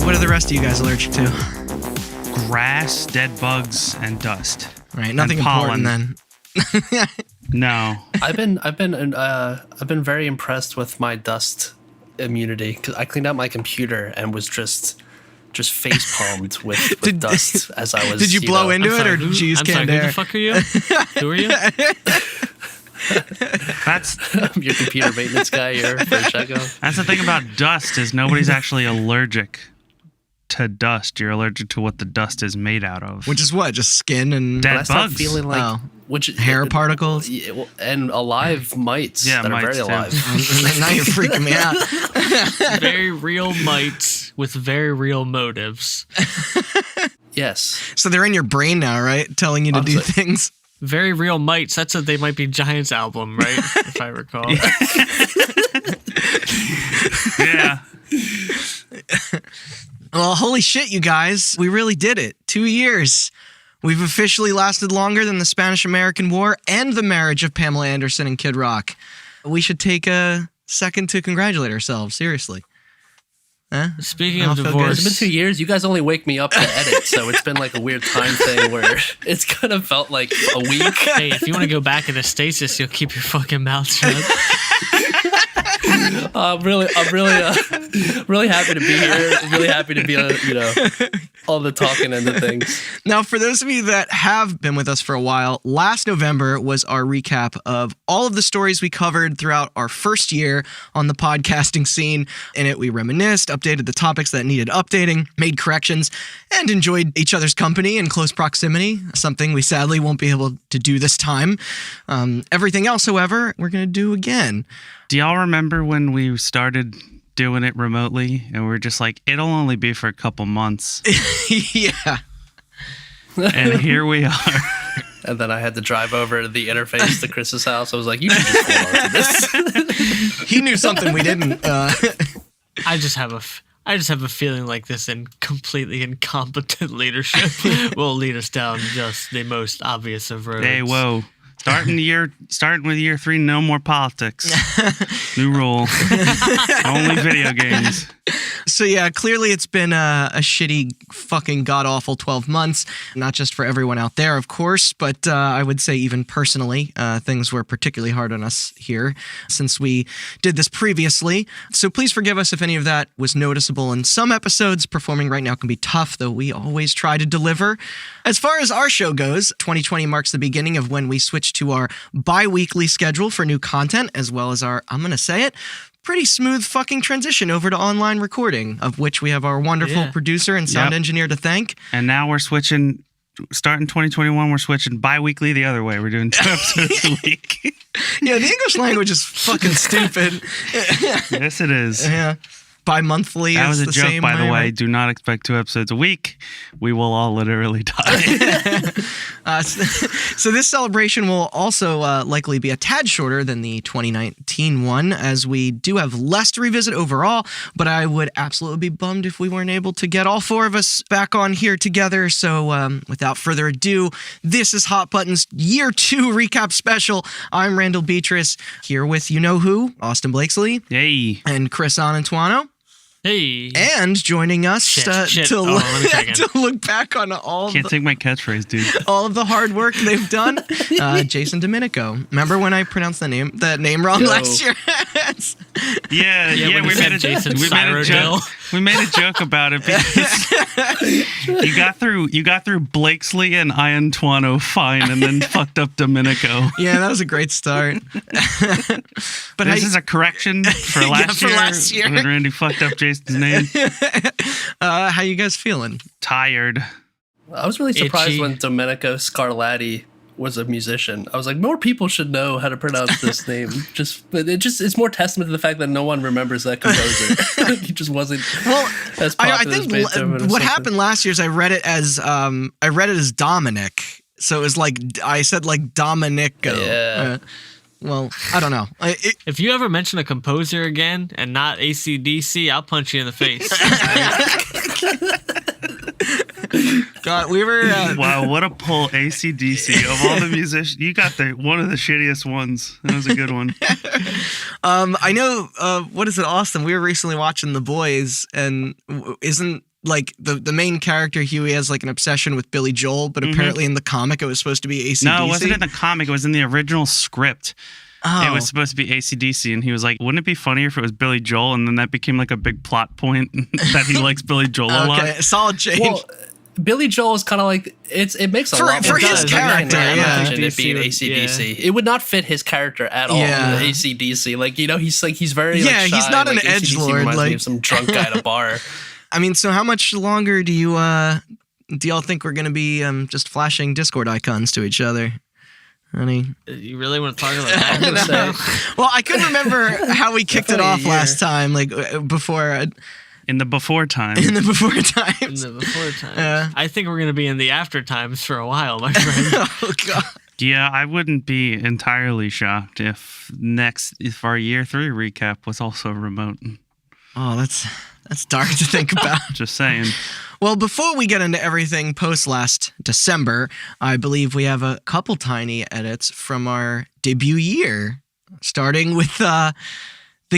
What are the rest of you guys allergic to? Grass, dead bugs, and dust. Right, nothing important then. No. I've been very impressed with my dust immunity because I cleaned out my computer and was just face palmed with dust as I was. Did you blow into it, or did you use canned air? Who the fuck are you? Who are you? That's I'm your computer maintenance guy here for Checo. That's the thing about dust is nobody's actually allergic to dust. You're allergic to what the dust is made out of. Which is what? Just skin and Dead But I start bugs. feeling like hair particles? Yeah, well, and alive mites that are mites very too. alive. Now you're freaking me out. Very real mites with very real motives. Yes. So they're in your brain now, right? Telling you to do Honestly. things. Very real mites. That's a They Might Be Giants album, right? If I recall. Yeah. Well, holy shit, you guys. We really did it. 2 years. We've officially lasted longer than the Spanish-American War and the marriage of Pamela Anderson and Kid Rock. We should take a second to congratulate ourselves, seriously. Huh? Speaking I'll of feel good. divorce, It's been 2 years. You guys only wake me up to edit, so it's been like a weird time thing where it's kind of felt like a week. hey, if you want to go back into stasis, you'll keep your fucking mouth shut. I'm really happy to be here. I'm really happy to be all the talking end of things. Now, for those of you that have been with us for a while, last November was our recap of all of the stories we covered throughout our first year on the podcasting scene. In it, we reminisced, updated the topics that needed updating, made corrections, and enjoyed each other's company in close proximity, something we sadly won't be able to do this time. Everything else, however, we're going to do again. Do y'all remember when we started doing it remotely and we were just like, it'll only be for a couple months? Yeah. And here we are. And then I had to drive over to the interface to Chris's house. I was like, you should just hold on to this. He knew something we didn't. I just have a feeling like this completely incompetent leadership will lead us down just the most obvious of roads. Hey, whoa. Starting with year 3, no more politics. New rule. Only video games. So yeah, clearly it's been a shitty, fucking god-awful 12 months. Not just for everyone out there, of course, but I would say even personally, things were particularly hard on us here since we did this previously. So please forgive us if any of that was noticeable in some episodes. Performing right now can be tough, though we always try to deliver. As far as our show goes, 2020 marks the beginning of when we switch to our bi-weekly schedule for new content, as well as our, I'm going to say it, pretty smooth fucking transition over to online recording, of which we have our wonderful producer and sound engineer to thank. And now we're switching, starting 2021, we're switching bi-weekly the other way. We're doing 2 episodes a week. Yeah, the English language is fucking stupid. Yes, it is. Yeah. Bi-monthly That is was a the joke, same by the way. right? Do not expect 2 episodes a week. We will all literally die. So this celebration will also likely be a tad shorter than the 2019 one, as we do have less to revisit overall, but I would absolutely be bummed if we weren't able to get all 4 of us back on here together. So without further ado, this is Hot Button's Year 2 Recap Special. I'm Randall Beatrice, here with you-know-who, Austin Blakesley, Yay. and Chris Anantuano. Hey. And joining us Shit. to, Hold on, let me try again. to look back on all Can't take my catchphrase, dude. all of the hard work they've done, Jason Domenico. Remember when I pronounced that name wrong last year? Yeah, when we you made said a Jason we made a joke. Cyrodiil. We made a joke about it because you got through Blakesley and Iantuano fine, and then fucked up Domenico. Yeah, that was a great start. But This is a correction for last year. When Randy fucked up Jason's name. how you guys feeling? Tired. I was really surprised Itchy. when Domenico Scarlatti was a musician. I was like, more people should know how to pronounce this name. It's more testament to the fact that no one remembers that composer. He just wasn't as popular I think as Beethoven or what something. happened last year is I read it as Dominic. So it was like I said like Domenico. Yeah. Well, I don't know. If you ever mention a composer again and not AC/DC, I'll punch you in the face. God, we were. Wow, what a pull, AC/DC. Of all the musicians, you got one of the shittiest ones. That was a good one. I know. What is it, Austin? We were recently watching The Boys, and isn't like the main character Huey has like an obsession with Billy Joel, but apparently in the comic it was supposed to be AC/DC. No, it wasn't in the comic. It was in the original script. Oh. It was supposed to be AC/DC, and he was like, wouldn't it be funnier if it was Billy Joel? And then that became like a big plot point that he likes Billy Joel a lot. Okay, solid change. Well, Billy Joel is kind of like it makes a lot for more his sense. character. I Yeah. imagine it being AC/DC. It would not fit his character at all. Yeah. AC/DC, like he's very Yeah, like, he's shy, not an like, AC/DC edgelord, reminds me like- of some drunk guy at a bar. I mean, so how much longer do y'all think we're gonna be just flashing Discord icons to each other? Honey. You really want to talk about I'm that? gonna say Well, I couldn't remember how we kicked it Definitely a off year. last time, like before In the before time. in the before In times. the before times. Yeah. I think we're going to be in the after times for a while, my friend. Oh god. Yeah, I wouldn't be entirely shocked if our year 3 recap was also remote. Oh, that's dark to think about. Just saying. Well, before we get into everything post last December, I believe we have a couple tiny edits from our debut year, starting with the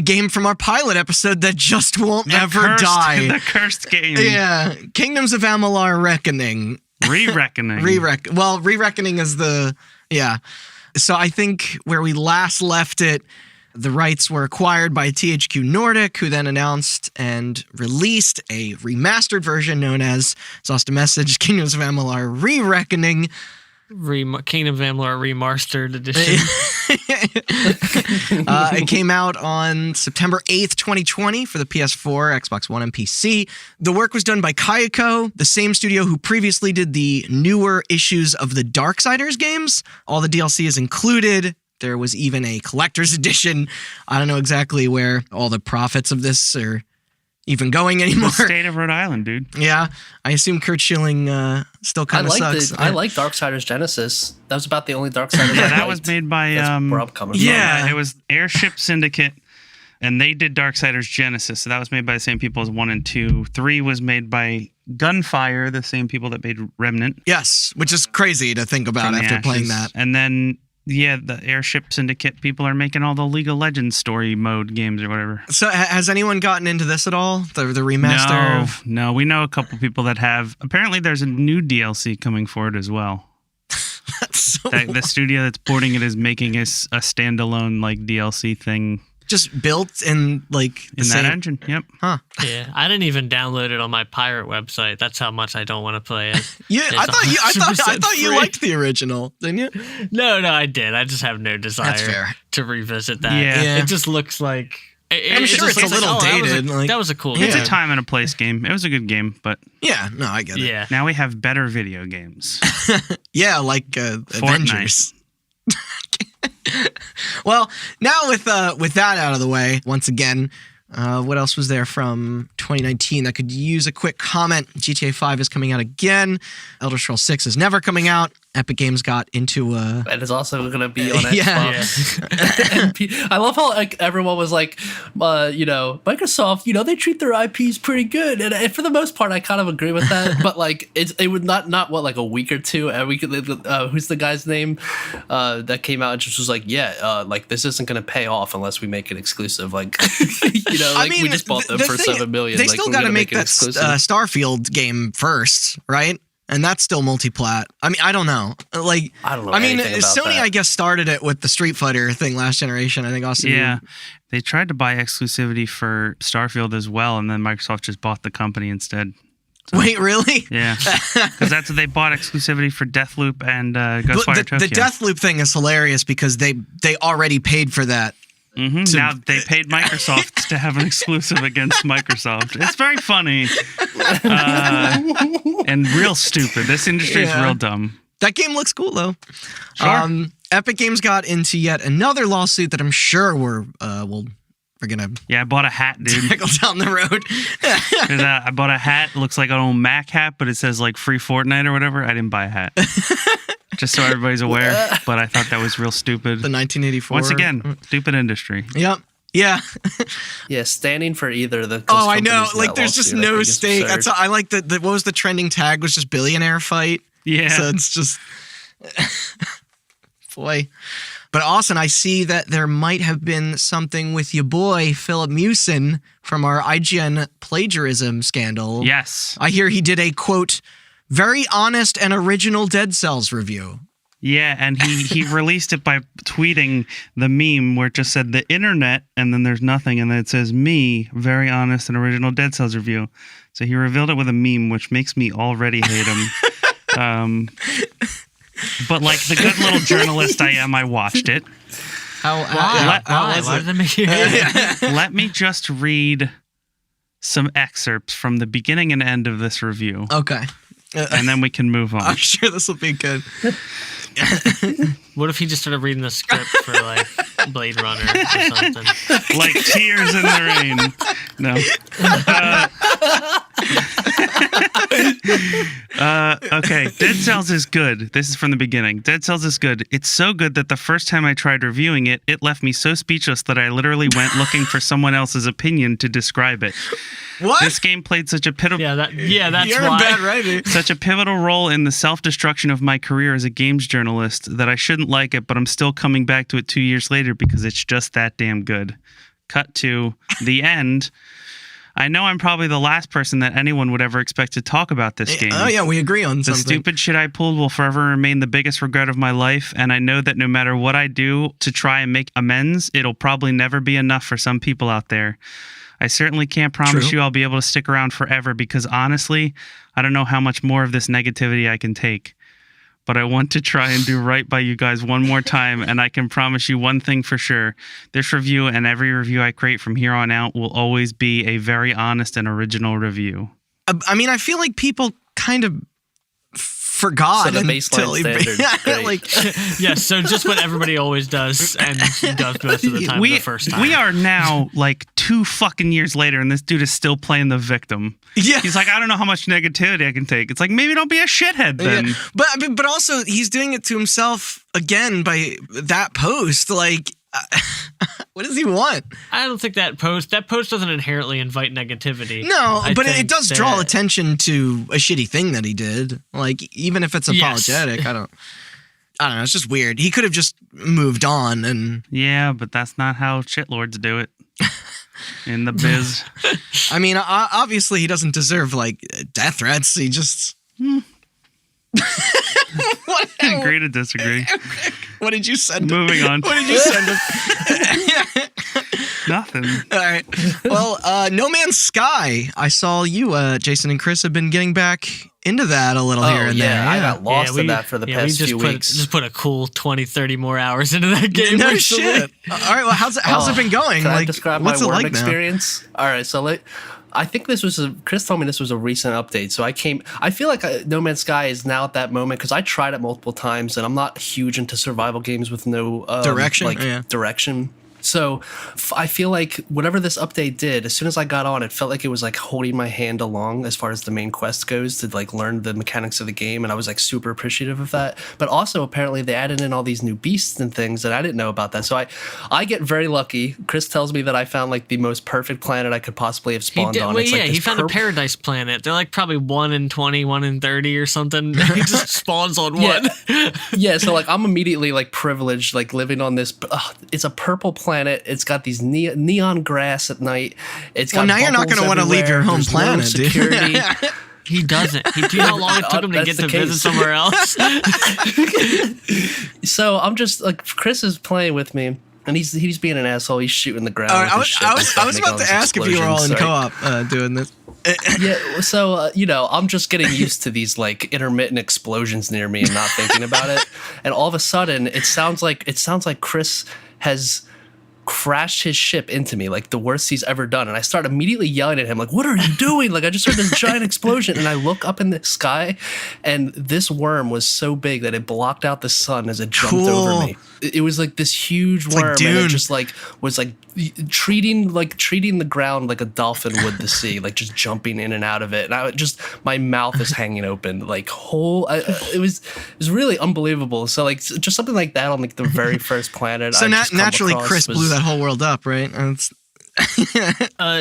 game from our pilot episode that just won't ever die. The cursed game. Yeah, Kingdoms of Amalur Reckoning. Re-reckoning. Re-reckoning is yeah. So I think where we last left it, the rights were acquired by THQ Nordic, who then announced and released a remastered version known as, sauce to message, Kingdoms of Amalur Re-Reckoning. Kingdom of Amalur Remastered Edition. It came out on September 8th, 2020 for the PS4, Xbox One, and PC. The work was done by Kayako, the same studio who previously did the newer issues of the Darksiders games. All the DLC is included. There was even a collector's edition. I don't know exactly where all the profits of this are even going anymore. The state of Rhode Island, dude. Yeah, I assume Kurt Schilling still kind of sucks. I like Darksiders Genesis. That was about the only Darksiders. Yeah, I that liked. was made by That's where I'm coming from. Yeah. it was Airship Syndicate, and they did Darksiders Genesis. So that was made by the same people as 1 and 2. 3 was made by Gunfire, the same people that made Remnant. Yes, which is crazy to think about from the after playing Ashes. that. And then the Airship Syndicate people are making all the League of Legends story mode games or whatever. So has anyone gotten into this at all? The remaster? No, we know a couple people that have. Apparently, there's a new DLC coming for it as well. That's so The studio that's porting it is making a standalone like DLC thing just built in like the in same that engine. Yep. Huh. Yeah, I didn't even download it on my pirate website. That's how much I don't want to play it. Yeah, I thought you free. liked the original, didn't you? No, I did. I just have no desire fair. to revisit that. Yeah. Yeah. It just looks like. I'm sure just it's a looks little dated, like- That was a cool It's game. a time and a place game. It was a good game, but Yeah, no, I get it. Yeah. now we have better video games. Yeah, like Avengers. Well, now with that out of the way, once again, what else was there from 2019 that could use a quick comment? GTA 5 is coming out again. Elder Scrolls 6 is never coming out. Epic Games got into And it's also going to be on Yeah. Xbox. I love how like everyone was like, Microsoft, they treat their IPs pretty good, and for the most part, I kind of agree with that. But like, it would not what like a week or two, and we could. Who's the guy's name that came out and just was like, like this isn't going to pay off unless we make it exclusive. Like, we just bought them for $7 million. They like, still we're got to gonna make it that exclusive. Starfield game first, right? And that's still multi-plat. I mean, I don't know. Like, I don't know I mean, anything about Sony, that. I guess, started it with the Street Fighter thing last generation. I think Austin. Yeah. They tried to buy exclusivity for Starfield as well, and then Microsoft just bought the company instead. Wait, really? Yeah. Because that's what they bought exclusivity for Deathloop and Ghostwire The Tokyo. Deathloop thing is hilarious because they already paid for that. Mm-hmm. Now they paid Microsoft to have an exclusive against Microsoft. It's very funny and real stupid. This industry is real dumb. That game looks cool though. Sure. Epic Games got into yet another lawsuit that I'm sure we're gonna Yeah, I bought a hat, dude. tackle down the road. 'Cause, I bought a hat. Looks like an old Mac hat, but it says like free Fortnite or whatever. I didn't buy a hat. Just so everybody's aware. But I thought that was real stupid. The 1984. Once again, stupid industry. Yep. Yeah. Yeah, standing for either the. Oh, I know. companies in Like, that there's just lawsuit, I no think is stake. absurd. That's I like the what was the trending tag was just billionaire fight. Yeah. So it's just boy. But Austin, I see that there might have been something with your boy, Philip Mewson, from our IGN plagiarism scandal. Yes. I hear he did a, quote, very honest and original Dead Cells review. Yeah, and he released it by tweeting the meme where it just said the internet, and then there's nothing, and then it says me, very honest and original Dead Cells review. So he revealed it with a meme, which makes me already hate him. But like the good little journalist I am, I watched it. Why did they make you hate it? Let me just read some excerpts from the beginning and end of this review. Okay. And then we can move on. I'm sure this will be good. What if he just started reading the script for like Blade Runner or something? Like Tears in the Rain. No. Okay, Dead Cells is good. This is from the beginning. Dead Cells is good. It's so good that the first time I tried reviewing it, it left me so speechless that I literally went looking for someone else's opinion to describe it. What? This game played such a pivotal That's You're why. a bad writer. such a pivotal role in the self-destruction of my career as a games journalist that I shouldn't like it, but I'm still coming back to it 2 years later because it's just that damn good. Cut to the end. I know I'm probably the last person that anyone would ever expect to talk about this game. Oh, yeah, we agree on The something. stupid shit I pulled will forever remain the biggest regret of my life, and I know that no matter what I do to try and make amends, it'll probably never be enough for some people out there. I certainly can't promise True. you I'll be able to stick around forever because honestly, I don't know how much more of this negativity I can take. But I want to try and do right by you guys one more time, and I can promise you one thing for sure. This review and every review I create from here on out will always be a very honest and original review. I mean, I feel like people kind of forgot So the until baseline standard, great. like Yes, so just what everybody always does and does most of the time the first time. We are now like 2 fucking years later, and this dude is still playing the victim. yeah. He's like, I don't know how much negativity I can take. It's like, maybe don't be a shithead then. Yeah. But I mean, but also he's doing it to himself again by that post. Like, what does he want? I don't think that post doesn't inherently invite negativity. No, I but it think does draw that- attention to a shitty thing that he did. Like, even if it's Yes. apologetic, I don't know. It's just weird. He could have just moved on and. Yeah, but that's not how shitlords do it in the biz. I mean, obviously he doesn't deserve like death threats. He just. Agree to disagree. What did you send him? Moving on. What did you send him? Nothing. All right. Well, No Man's Sky. I saw you, Jason and Chris, have been getting back into that a little here and there. I got lost we- in that for the we past just few put, weeks. Just put a cool 20, 30 more hours into that game. No recently. shit. All right. Well, how's it been going? Can like, I describe what's my it worm like now? experience? All right, so I think Chris told me this was a recent update. So I feel like No Man's Sky is now at that moment because I tried it multiple times and I'm not huge into survival games with no Direction? Yeah. direction. So I feel like whatever this update did, as soon as I got on, it felt like it was like holding my hand along as far as the main quest goes to like learn the mechanics of the game. And I was like super appreciative of that. But also apparently they added in all these new beasts and things that I didn't know about that. So I get very lucky. Chris tells me that I found like the most perfect planet I could possibly have He spawned did, on. well, It's like yeah, this he found a paradise planet. They're like probably 1 in 20, 1 in 30 or something. He just spawns on Yeah. one. Yeah, so like I'm immediately like privileged, like living on this. It's a purple planet. It's got these neon grass at night. It's got Well, now you're not going gonna to wanna leave your home There's planet, no dude. security. He doesn't. Do you know how long it took him to That's get the to visit case. somewhere else? So I'm just like Chris is playing with me. And he's being an asshole. He's shooting the ground. All right, with his ship and stuff, I was making all about to these ask if you were all in explosions. co-op doing this. Yeah, so I'm just getting used to these like intermittent explosions near me and not thinking about it. And all of a sudden, it sounds like Chris has crashed his ship into me, like the worst he's ever done. And I start immediately yelling at him, like, "What are you doing?" Like I just heard this giant explosion, and I look up in the sky, and this worm was so big that it blocked out the sun as it jumped Cool. over me. It was like this huge like worm, and Dune. it just like was like treating the ground like a dolphin would the sea, like just jumping in and out of it. And I would just my mouth is hanging open, like it was really unbelievable. So like just something like that on like the very first planet. So I just come naturally, across Chris was- blew that whole world up, right? And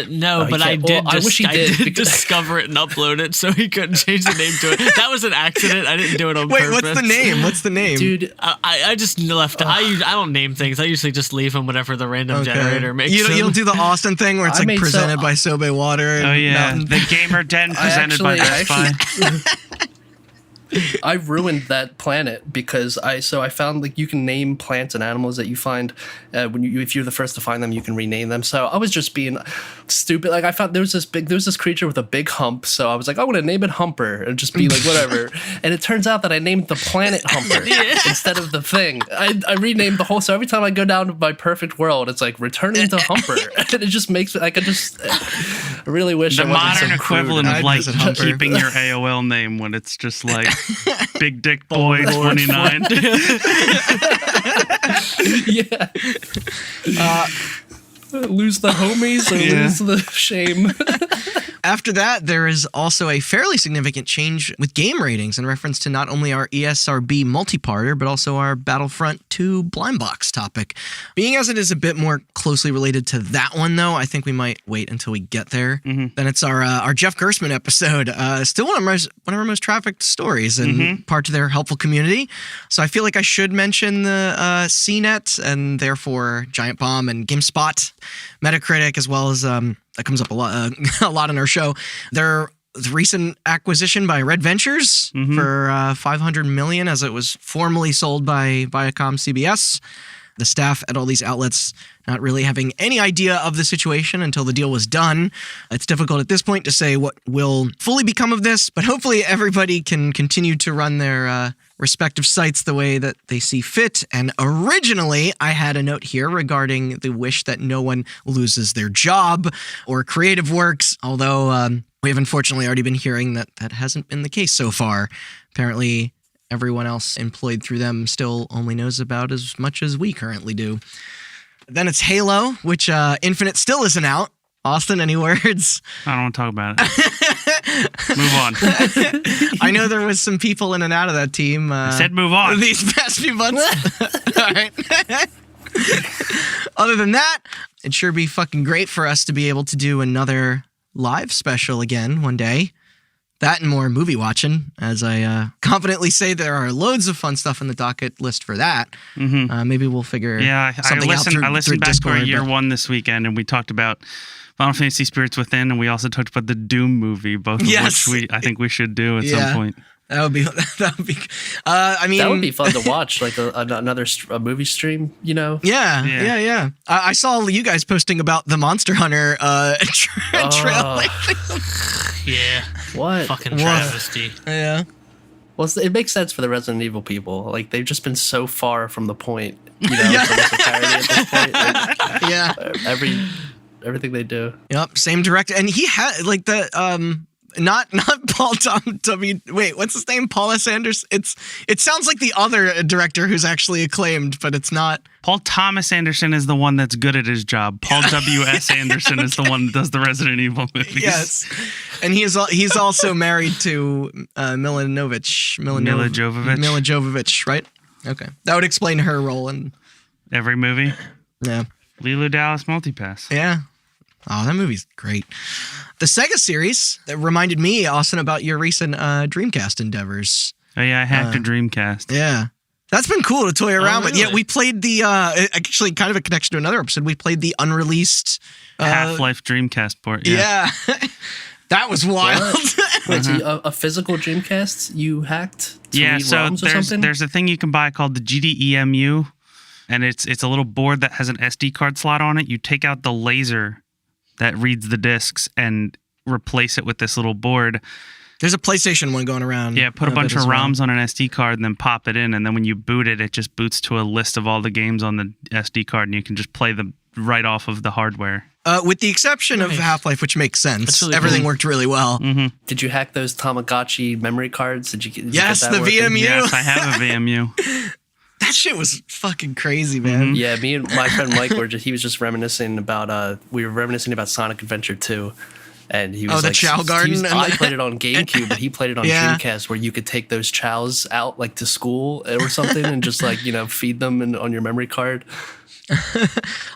No, but I I can't- did. well, I wish he did, because- discover it and upload it, so he couldn't change the name to it. That was an accident. I didn't do it on Wait, purpose. what's the name? What's the name? Dude, I just left. I don't name things. I usually just leave them whenever the random generator makes you them. don't do the Austin thing where it's I like made presented by Sobe Water. And Oh yeah, Mountain- the Gamer Den presented by Best Buy. I ruined that planet because I found like you can name plants and animals that you find when if you're the first to find them, you can rename them. So I was just being stupid. Like I found there was this creature with a big hump, so I was like, I want to name it Humper and just be like whatever. And it turns out that I named the planet Humper instead of the thing. I renamed the whole. So every time I go down to my perfect world, it's like returning to Humper, and it just makes it. I could just. I really wish The I wasn't modern so equivalent crude. of like visit Humper. keeping your AOL name when it's just like Big Dick Boy 29. Yeah. Lose the homies or Yeah. lose the shame. After that, there is also a fairly significant change with game ratings in reference to not only our ESRB multi-parter, but also our Battlefront 2 blind box topic. Being as it is a bit more closely related to that one, though, I think we might wait until we get there. Then it's our Jeff Gersman episode. Still one of our most trafficked stories and part of their helpful community. So I feel like I should mention the CNET and therefore Giant Bomb and GameSpot, Metacritic, as well as that comes up a lot on our show. Their recent acquisition by Red Ventures for $500 million, as it was formerly sold by Viacom CBS. The staff at all these outlets not really having any idea of the situation until the deal was done. It's difficult at this point to say what will fully become of this, but hopefully everybody can continue to run their respective sites the way that they see fit. And originally, I had a note here regarding the wish that no one loses their job or creative works, although we have unfortunately already been hearing that that hasn't been the case so far. Apparently, everyone else employed through them still only knows about as much as we currently do. Then it's Halo, which Infinite still isn't out. Austin, any words? I don't want to talk about it. Move on. I know there was some people in and out of that team. I said move on. These past few months. All right. Other than that, it'd sure be fucking great for us to be able to do another live special again one day. That and more movie watching, as I confidently say there are loads of fun stuff in the docket list for that. Maybe we'll figure something out through I listened back Discord, to our year but- one this weekend, and we talked about Final Fantasy Spirits Within, and we also talked about the Doom movie, both of which I think we should do at some point. That would be. I mean, That would be fun to watch, like another movie stream, you know? Yeah. I saw you guys posting about the Monster Hunter trailer. Yeah. What? Fucking travesty. Yeah. Well, it makes sense for the Resident Evil people. Like, they've just been so far from the point, you know, it's almost a parody at this point. Like, Yeah. everything they do. Yep. Same director, and he had like the not Paul Tom W. Wait, what's his name? Paul S. Anderson. It sounds like the other director who's actually acclaimed, but it's not. Paul Thomas Anderson is the one that's good at his job. Paul W.S. Anderson is the one that does the Resident Evil movies. Yes, and he's also married to Mila Jovovich, right? Okay, that would explain her role in Every movie. Yeah. Lilo Dallas Multipass. Yeah. Oh, that movie's great. The Sega series that reminded me, Austin, about your recent Dreamcast endeavors. Oh yeah, I hacked a Dreamcast. Yeah. That's been cool to toy around with. really? Yeah, we played the, actually kind of a connection to another episode. We played the unreleased. Half-Life Dreamcast port. Yeah. That was wild. Wait, so a physical Dreamcast you hacked to read So ROMs or something? there's a thing you can buy called the GDEMU, and it's a little board that has an SD card slot on it. You take out the laser that reads the discs and replace it with this little board. There's a PlayStation one going around. Yeah, put a bunch bit of as well. ROMs on an SD card and then pop it in, and then when you boot it, it just boots to a list of all the games on the SD card, and you can just play them right off of the hardware. With the exception of Nice. Half-Life, which makes sense. That's really Everything cool. worked really well. Did you hack those Tamagotchi memory cards? Did you Yes, get that the working? VMU. Yes, I have a VMU. That shit was fucking crazy, man. Yeah, me and my friend Mike he was just reminiscing about we were reminiscing about Sonic Adventure 2. And he was Oh, the like, Chow Garden and I the- played it on GameCube, but he played it on Yeah. Dreamcast, where you could take those chows out like to school or something, and just like feed them on your memory card.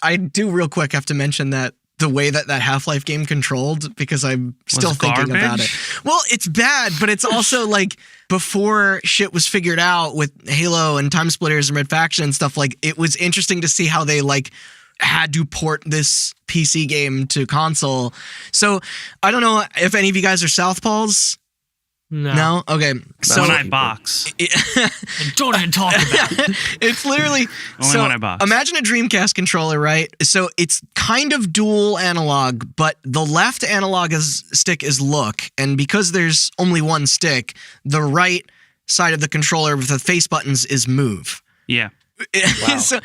I do real quick have to mention that the way that Half-Life game controlled, because I'm still thinking about it. Well, it's bad, but it's also like before shit was figured out with Halo and Time Splitters and Red Faction and stuff, like it was interesting to see how they like had to port this PC game to console. So I don't know if any of you guys are Southpaws. No? Okay. So when I box. Don't even talk about it. It's literally... Only when I box. Imagine a Dreamcast controller, right? So it's kind of dual analog, but the left analog stick is look. And because there's only one stick, the right side of the controller with the face buttons is move. Yeah. Wow. So,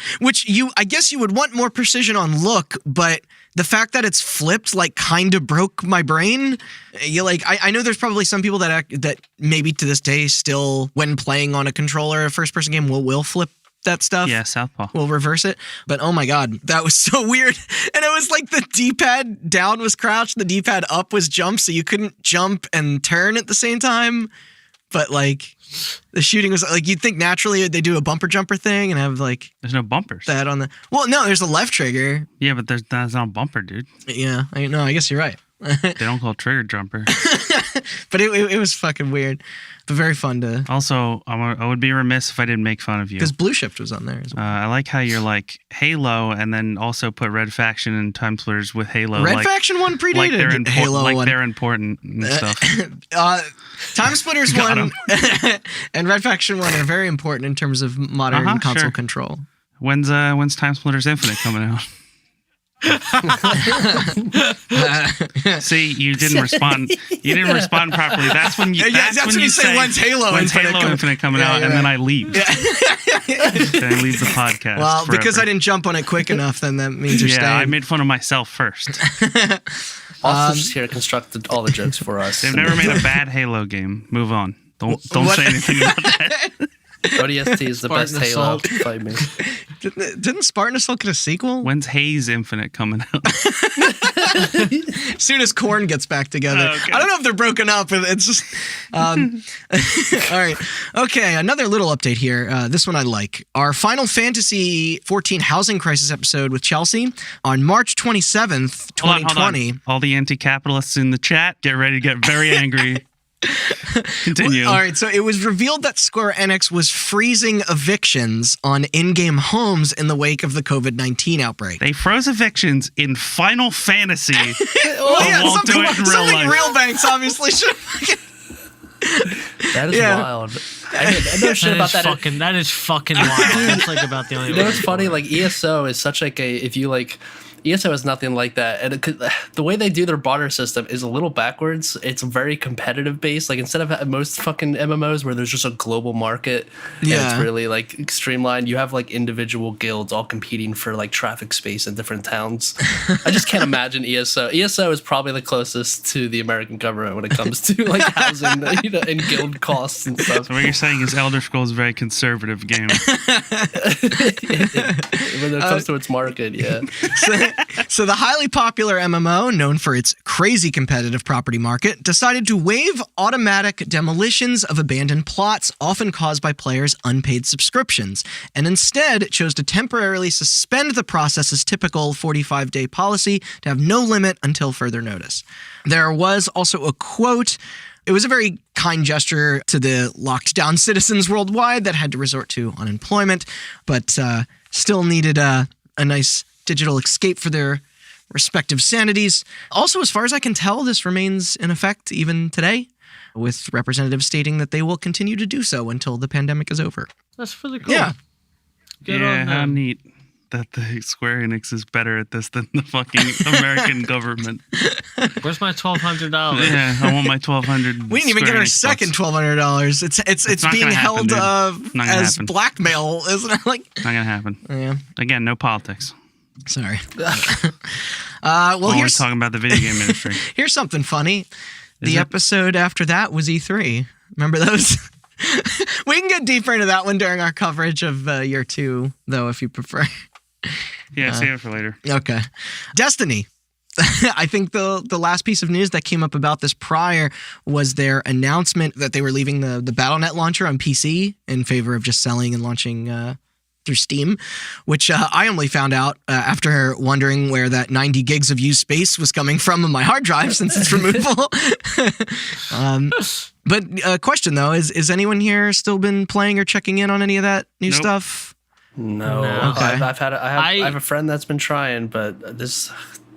I guess you would want more precision on look, but the fact that it's flipped like kind of broke my brain. I know there's probably some people that maybe to this day still, when playing on a controller, a first person game, will flip that stuff. Yeah, Southpaw. We'll reverse it. But oh my God, that was so weird. And it was like the D-pad down was crouch, the D-pad up was jump, so you couldn't jump and turn at the same time. But like the shooting was like, you'd think naturally they do a bumper jumper thing and have like there's no bumpers. That on the no, there's a left trigger. Yeah, but that's not a bumper, dude. Yeah, I guess you're right. They don't call it trigger jumper. But it was fucking weird, but very fun to. Also, I would be remiss if I didn't make fun of you because Blue Shift was on there as well. I like how you're like Halo, and then also put Red Faction and Time Splitters with Halo. Red Faction one predated like Halo like one. They're important and stuff. Time Splitters one and Red Faction one are very important in terms of modern console control. When's Time Splitters Infinite coming out? See, you didn't respond. You didn't respond properly. That's when you. That's when you say when's Halo Infinite coming out, and then I leave. Then I leave the podcast. Well, forever. because I didn't jump on it quick enough, then that means you're staying. I made fun of myself first. Austin's just here to construct all the jokes for us. They've never made a bad Halo game. Move on. Don't say anything about that. ODST is the best Halo. Fight me. Didn't Spartan Assault get a sequel? When's Haze Infinite coming out? As soon as Korn gets back together. Okay. I don't know if they're broken up. It's just... all right. Okay, another little update here. This one I like. Our Final Fantasy XIV Housing Crisis episode with Chelsea on March 27th, 2020. Hold on. All the anti-capitalists in the chat, get ready to get very angry. Continue. Well, all right, so it was revealed that Square Enix was freezing evictions on in-game homes in the wake of the COVID-19 outbreak. They froze evictions in Final Fantasy. Something Real Banks obviously should. That is wild. I know shit about that. That is fucking wild. That's like about the only. You know what's funny? Like ESO is such like a if you like. ESO is nothing like that, and the way they do their barter system is a little backwards. It's very competitive based. Like instead of most fucking MMOs where there's just a global market, and it's really like streamlined. You have like individual guilds all competing for like traffic space in different towns. I just can't imagine ESO. ESO is probably the closest to the American government when it comes to like housing, and guild costs and stuff. So what you're saying is Elder Scrolls is a very conservative game. When it comes to its market, yeah. So the highly popular MMO, known for its crazy competitive property market, decided to waive automatic demolitions of abandoned plots often caused by players' unpaid subscriptions, and instead chose to temporarily suspend the process's typical 45-day policy to have no limit until further notice. There was also a quote. It was a very kind gesture to the locked down citizens worldwide that had to resort to unemployment, but still needed a nice digital escape for their respective sanities. Also, as far as I can tell, this remains in effect even today, with representatives stating that they will continue to do so until the pandemic is over. That's really cool. Yeah. Good on how them. neat that the Square Enix is better at this than the fucking American government. Where's my $1,200? Yeah, I want my $1,200. We didn't even get our second $1,200. It's being held as blackmail, isn't it? Like, not gonna happen. Yeah. Again, no politics. Sorry. Well, we're talking about the video game industry. Here's something funny. The episode after that was E3. Remember those? We can get deeper into that one during our coverage of year 2, though, if you prefer. Yeah, save it for later. Okay. Destiny. I think the last piece of news that came up about this prior was their announcement that they were leaving the Battle.net launcher on PC in favor of just selling and launching through Steam, which I only found out after wondering where that 90 gigs of used space was coming from on my hard drive since it's removable. But question though, is anyone here still been playing or checking in on any of that new stuff? No. Okay. I have a friend that's been trying, but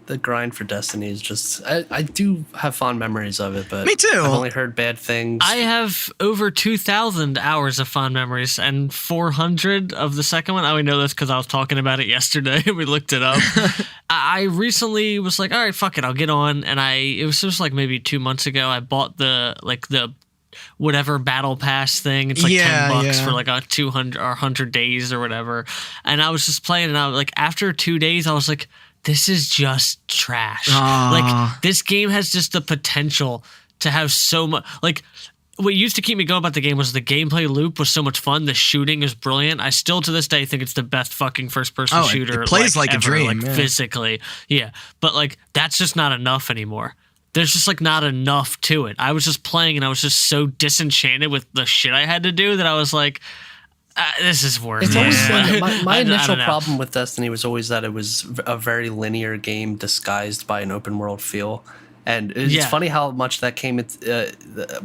the grind for Destiny is just. I do have fond memories of it, but me too. I've only heard bad things. I have over 2,000 hours of fond memories and 400 of the second one. I only know this because I was talking about it yesterday. We looked it up. I recently was like, all right, fuck it, I'll get on. And it was just like maybe 2 months ago. I bought the whatever battle pass thing. It's like $10 for like a 200 or 100 days or whatever. And I was just playing, and I was like, after 2 days, I was like, this is just trash. Like, this game has just the potential to have so much. Like, what used to keep me going about the game was the gameplay loop was so much fun. The shooting is brilliant. I still to this day think it's the best fucking first-person shooter. It plays like ever, a dream, like physically. Yeah, but like that's just not enough anymore. There's just like not enough to it. I was just playing and I was just so disenchanted with the shit I had to do that I was like, this is worse. It's always fun. My initial problem with Destiny was always that it was a very linear game disguised by an open world feel. And it's funny how much that came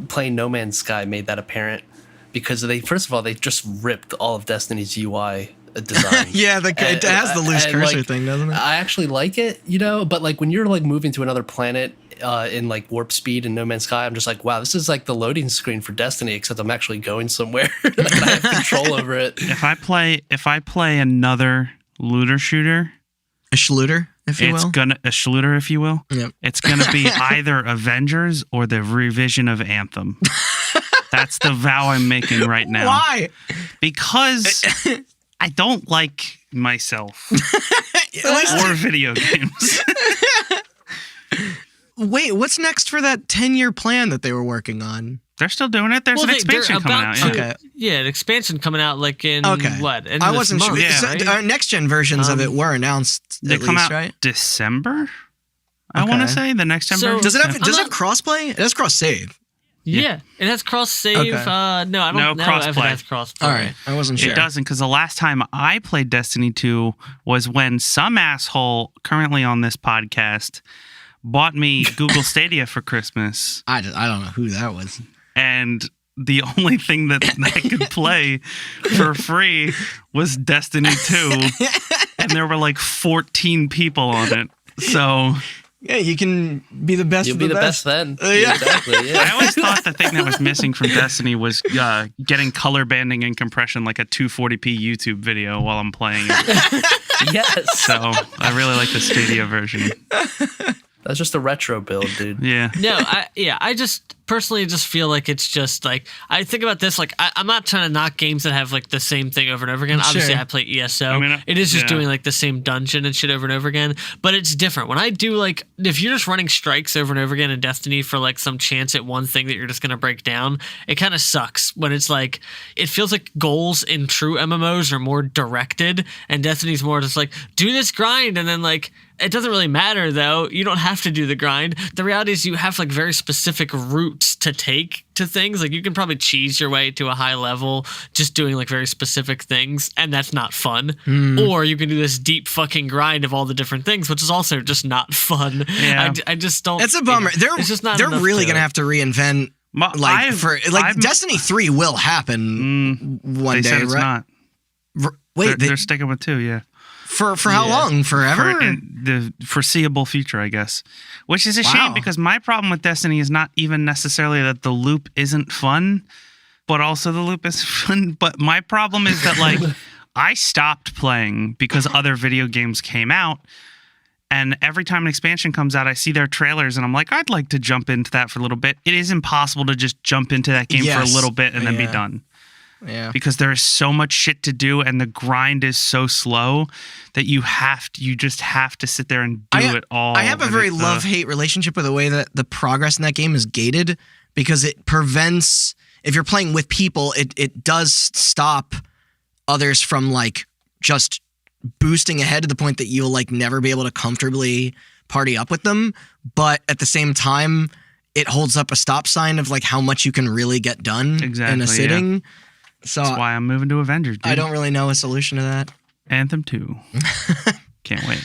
playing No Man's Sky made that apparent, because first of all, they just ripped all of Destiny's UI design. It has the loose cursor thing, doesn't it? I actually like it, but like when you're like moving to another planet in like warp speed in No Man's Sky, I'm just like, wow, this is like the loading screen for Destiny, except I'm actually going somewhere. Like, I have control over it. If I play another looter shooter, a schluter, if you will. A schluter, if you will. Yep. It's gonna be either Avengers or the revision of Anthem. That's the vow I'm making right now. Why? Because I don't like myself or video games. Wait, what's next for that 10-year plan that they were working on? They're still doing it. There's an expansion coming out. Yeah, an expansion coming out like in what? I wasn't sure. Yeah, right? Next gen versions of it were announced. They come out right? December. I want to say the next gen version. Does it have crossplay? It has cross save. Yeah, it has cross save. Okay. No, I don't know if it has cross play. All right, I wasn't sure. It doesn't, because the last time I played Destiny 2 was when some asshole currently on this podcast bought me Google Stadia for Christmas. I don't know who that was. And the only thing that I could play for free was Destiny 2. And there were like 14 people on it. So yeah, you can be the best. You'll be the best then. Yeah. Exactly. Yeah. I always thought the thing that was missing from Destiny was getting color banding and compression like a 240p YouTube video while I'm playing it. Yes. So I really like the Stadia version. That's just a retro build, dude. Yeah. No, I just personally just feel like it's just like, I think about this, like I'm not trying to knock games that have like the same thing over and over again. Obviously I play ESO. I mean, it is just doing like the same dungeon and shit over and over again, but it's different. When I do like, if you're just running strikes over and over again in Destiny for like some chance at one thing that you're just going to break down, it kind of sucks when it's like, it feels like goals in true MMOs are more directed, and Destiny's more just like, do this grind, and then like, it doesn't really matter though. You don't have to do the grind. The reality is you have like very specific routes to take to things. Like you can probably cheese your way to a high level just doing like very specific things, and that's not fun. Or you can do this deep fucking grind of all the different things, which is also just not fun. Yeah. I just don't. It's a bummer. It's just not they're enough really to gonna it. have to reinvent Destiny 3 will happen one They day, said it's right? not. Wait, they're sticking with 2, yeah. For how long? Forever? For the foreseeable future, I guess. Which is a shame, because my problem with Destiny is not even necessarily that the loop isn't fun, but also the loop is fun. But my problem is that, like, I stopped playing because other video games came out. And every time an expansion comes out, I see their trailers, and I'm like, I'd like to jump into that for a little bit. It is impossible to just jump into that game for a little bit and then be done. Yeah. Because there is so much shit to do, and the grind is so slow that you just have to sit there and do it all. I have a very love-hate relationship with the way that the progress in that game is gated, because it prevents, if you're playing with people, it does stop others from like just boosting ahead to the point that you'll like never be able to comfortably party up with them. But at the same time, it holds up a stop sign of like how much you can really get done in a sitting. So that's why I'm moving to Avengers, dude. I don't really know a solution to that. Anthem 2. Can't wait.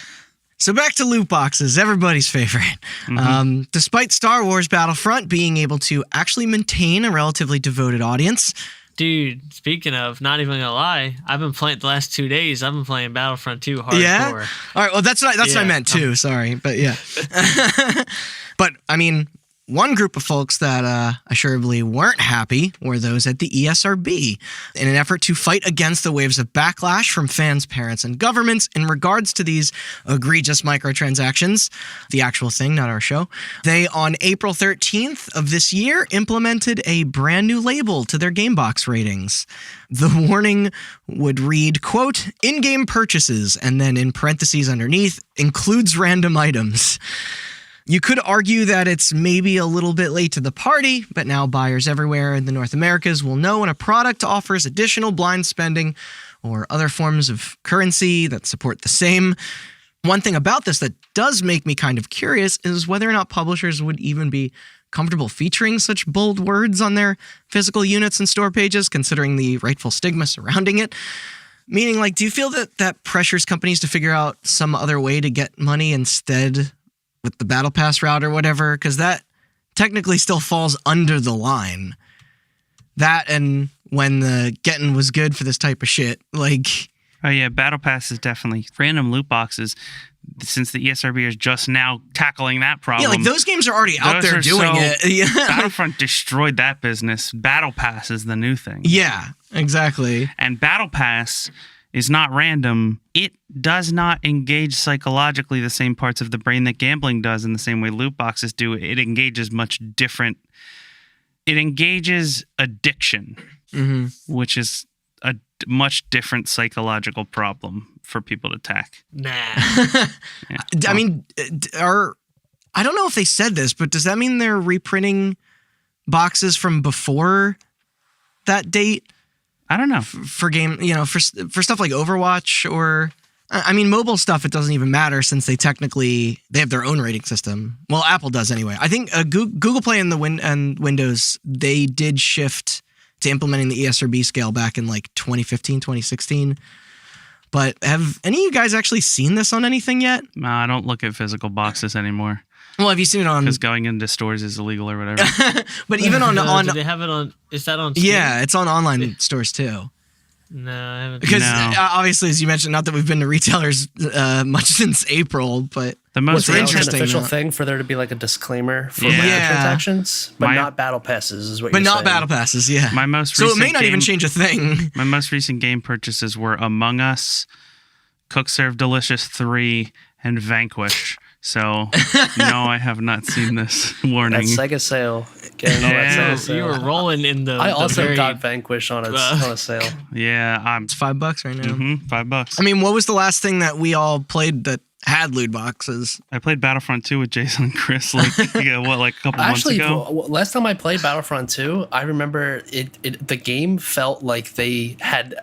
So back to loot boxes, everybody's favorite. Mm-hmm. Despite Star Wars Battlefront being able to actually maintain a relatively devoted audience. Dude, speaking of, not even gonna lie, I've been playing the last 2 days. I've been playing Battlefront 2 hardcore. Yeah? All right, well, that's what I meant too. Sorry, but yeah. But I mean, one group of folks that assuredly weren't happy were those at the ESRB in an effort to fight against the waves of backlash from fans, parents, and governments in regards to these egregious microtransactions. The actual thing, not our show. They, on April 13th of this year, implemented a brand new label to their GameBox ratings. The warning would read, quote, in-game purchases, and then in parentheses underneath, includes random items. You could argue that it's maybe a little bit late to the party, but now buyers everywhere in the North Americas will know when a product offers additional blind spending or other forms of currency that support the same. One thing about this that does make me kind of curious is whether or not publishers would even be comfortable featuring such bold words on their physical units and store pages, considering the rightful stigma surrounding it. Meaning, like, do you feel that that pressures companies to figure out some other way to get money instead with the Battle Pass route or whatever? Because that technically still falls under the line. That and when the getting was good for this type of shit. Like, oh yeah, Battle Pass is definitely random loot boxes. Since the ESRB is just now tackling that problem. Yeah, like those games are already out there doing it. Yeah. Battlefront destroyed that business. Battle Pass is the new thing. Yeah, exactly. And Battle Pass is not random. It does not engage psychologically the same parts of the brain that gambling does in the same way loot boxes do. It engages much different. It engages addiction, which is a much different psychological problem for people to tack. Nah. Yeah. I mean, I don't know if they said this, but does that mean they're reprinting boxes from before that date? I don't know. For game, for stuff like Overwatch or, I mean, mobile stuff, it doesn't even matter since they have their own rating system. Well, Apple does anyway. I think Google Play and Windows, they did shift to implementing the ESRB scale back in like 2015, 2016. But have any of you guys actually seen this on anything yet? No, I don't look at physical boxes anymore. Well, have you seen it on? Because going into stores is illegal or whatever. But even on do they have it on? Is that on Steam? Yeah, it's on online stores too. No, I haven't. Because obviously, as you mentioned, not that we've been to retailers much since April, but the most interesting an official thing for there to be like a disclaimer for microtransactions, but not battle passes is what you're saying. But not battle passes, yeah. My most so recent it may not even change a thing. My most recent game purchases were Among Us, Cook Serve Delicious 3, and Vanquish. So, no, I have not seen this warning. That Sega sale. Getting all that Sega sale. You were rolling in the. I also got Vanquish on a sale. Yeah, it's $5 right now. $5. I mean, what was the last thing that we all played that had loot boxes? I played Battlefront 2 with Jason and Chris like a couple months ago? Last time I played Battlefront 2, I remember the game felt like they had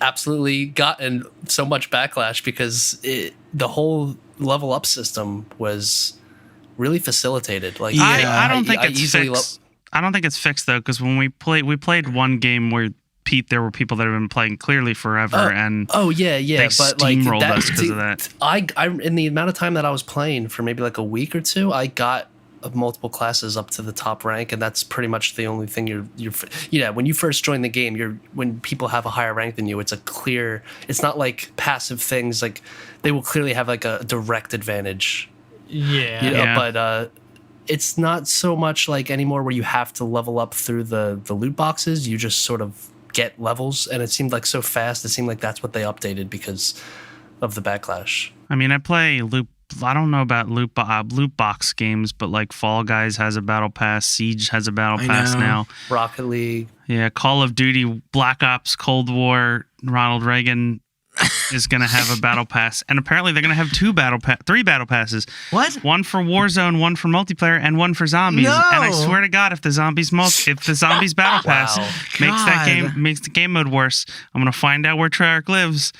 absolutely gotten so much backlash because the whole level up system was really facilitated. Like, I don't think it's fixed. I don't think it's fixed though, because when we played one game where there were people that have been playing clearly forever, and they but steamrolled us because of that. I in the amount of time that I was playing for maybe like a week or two, I got multiple classes up to the top rank, and that's pretty much the only thing you're when you first join the game, when people have a higher rank than you, it's not like passive things, like they will clearly have like a direct advantage. But it's not so much like anymore where you have to level up through the loot boxes. You just sort of get levels, and it seemed like so fast. It seemed like that's what they updated because of the backlash. I mean, I don't know about loot box games, but like Fall Guys has a battle pass, Siege has a battle pass now, Rocket League, Call of Duty, Black Ops, Cold War, Ronald Reagan is going to have a battle pass, and apparently they're going to have 3 battle passes. What? One for Warzone, one for multiplayer, and one for zombies. No. And I swear to God, if the zombies battle pass makes the game mode worse, I'm going to find out where Treyarch lives,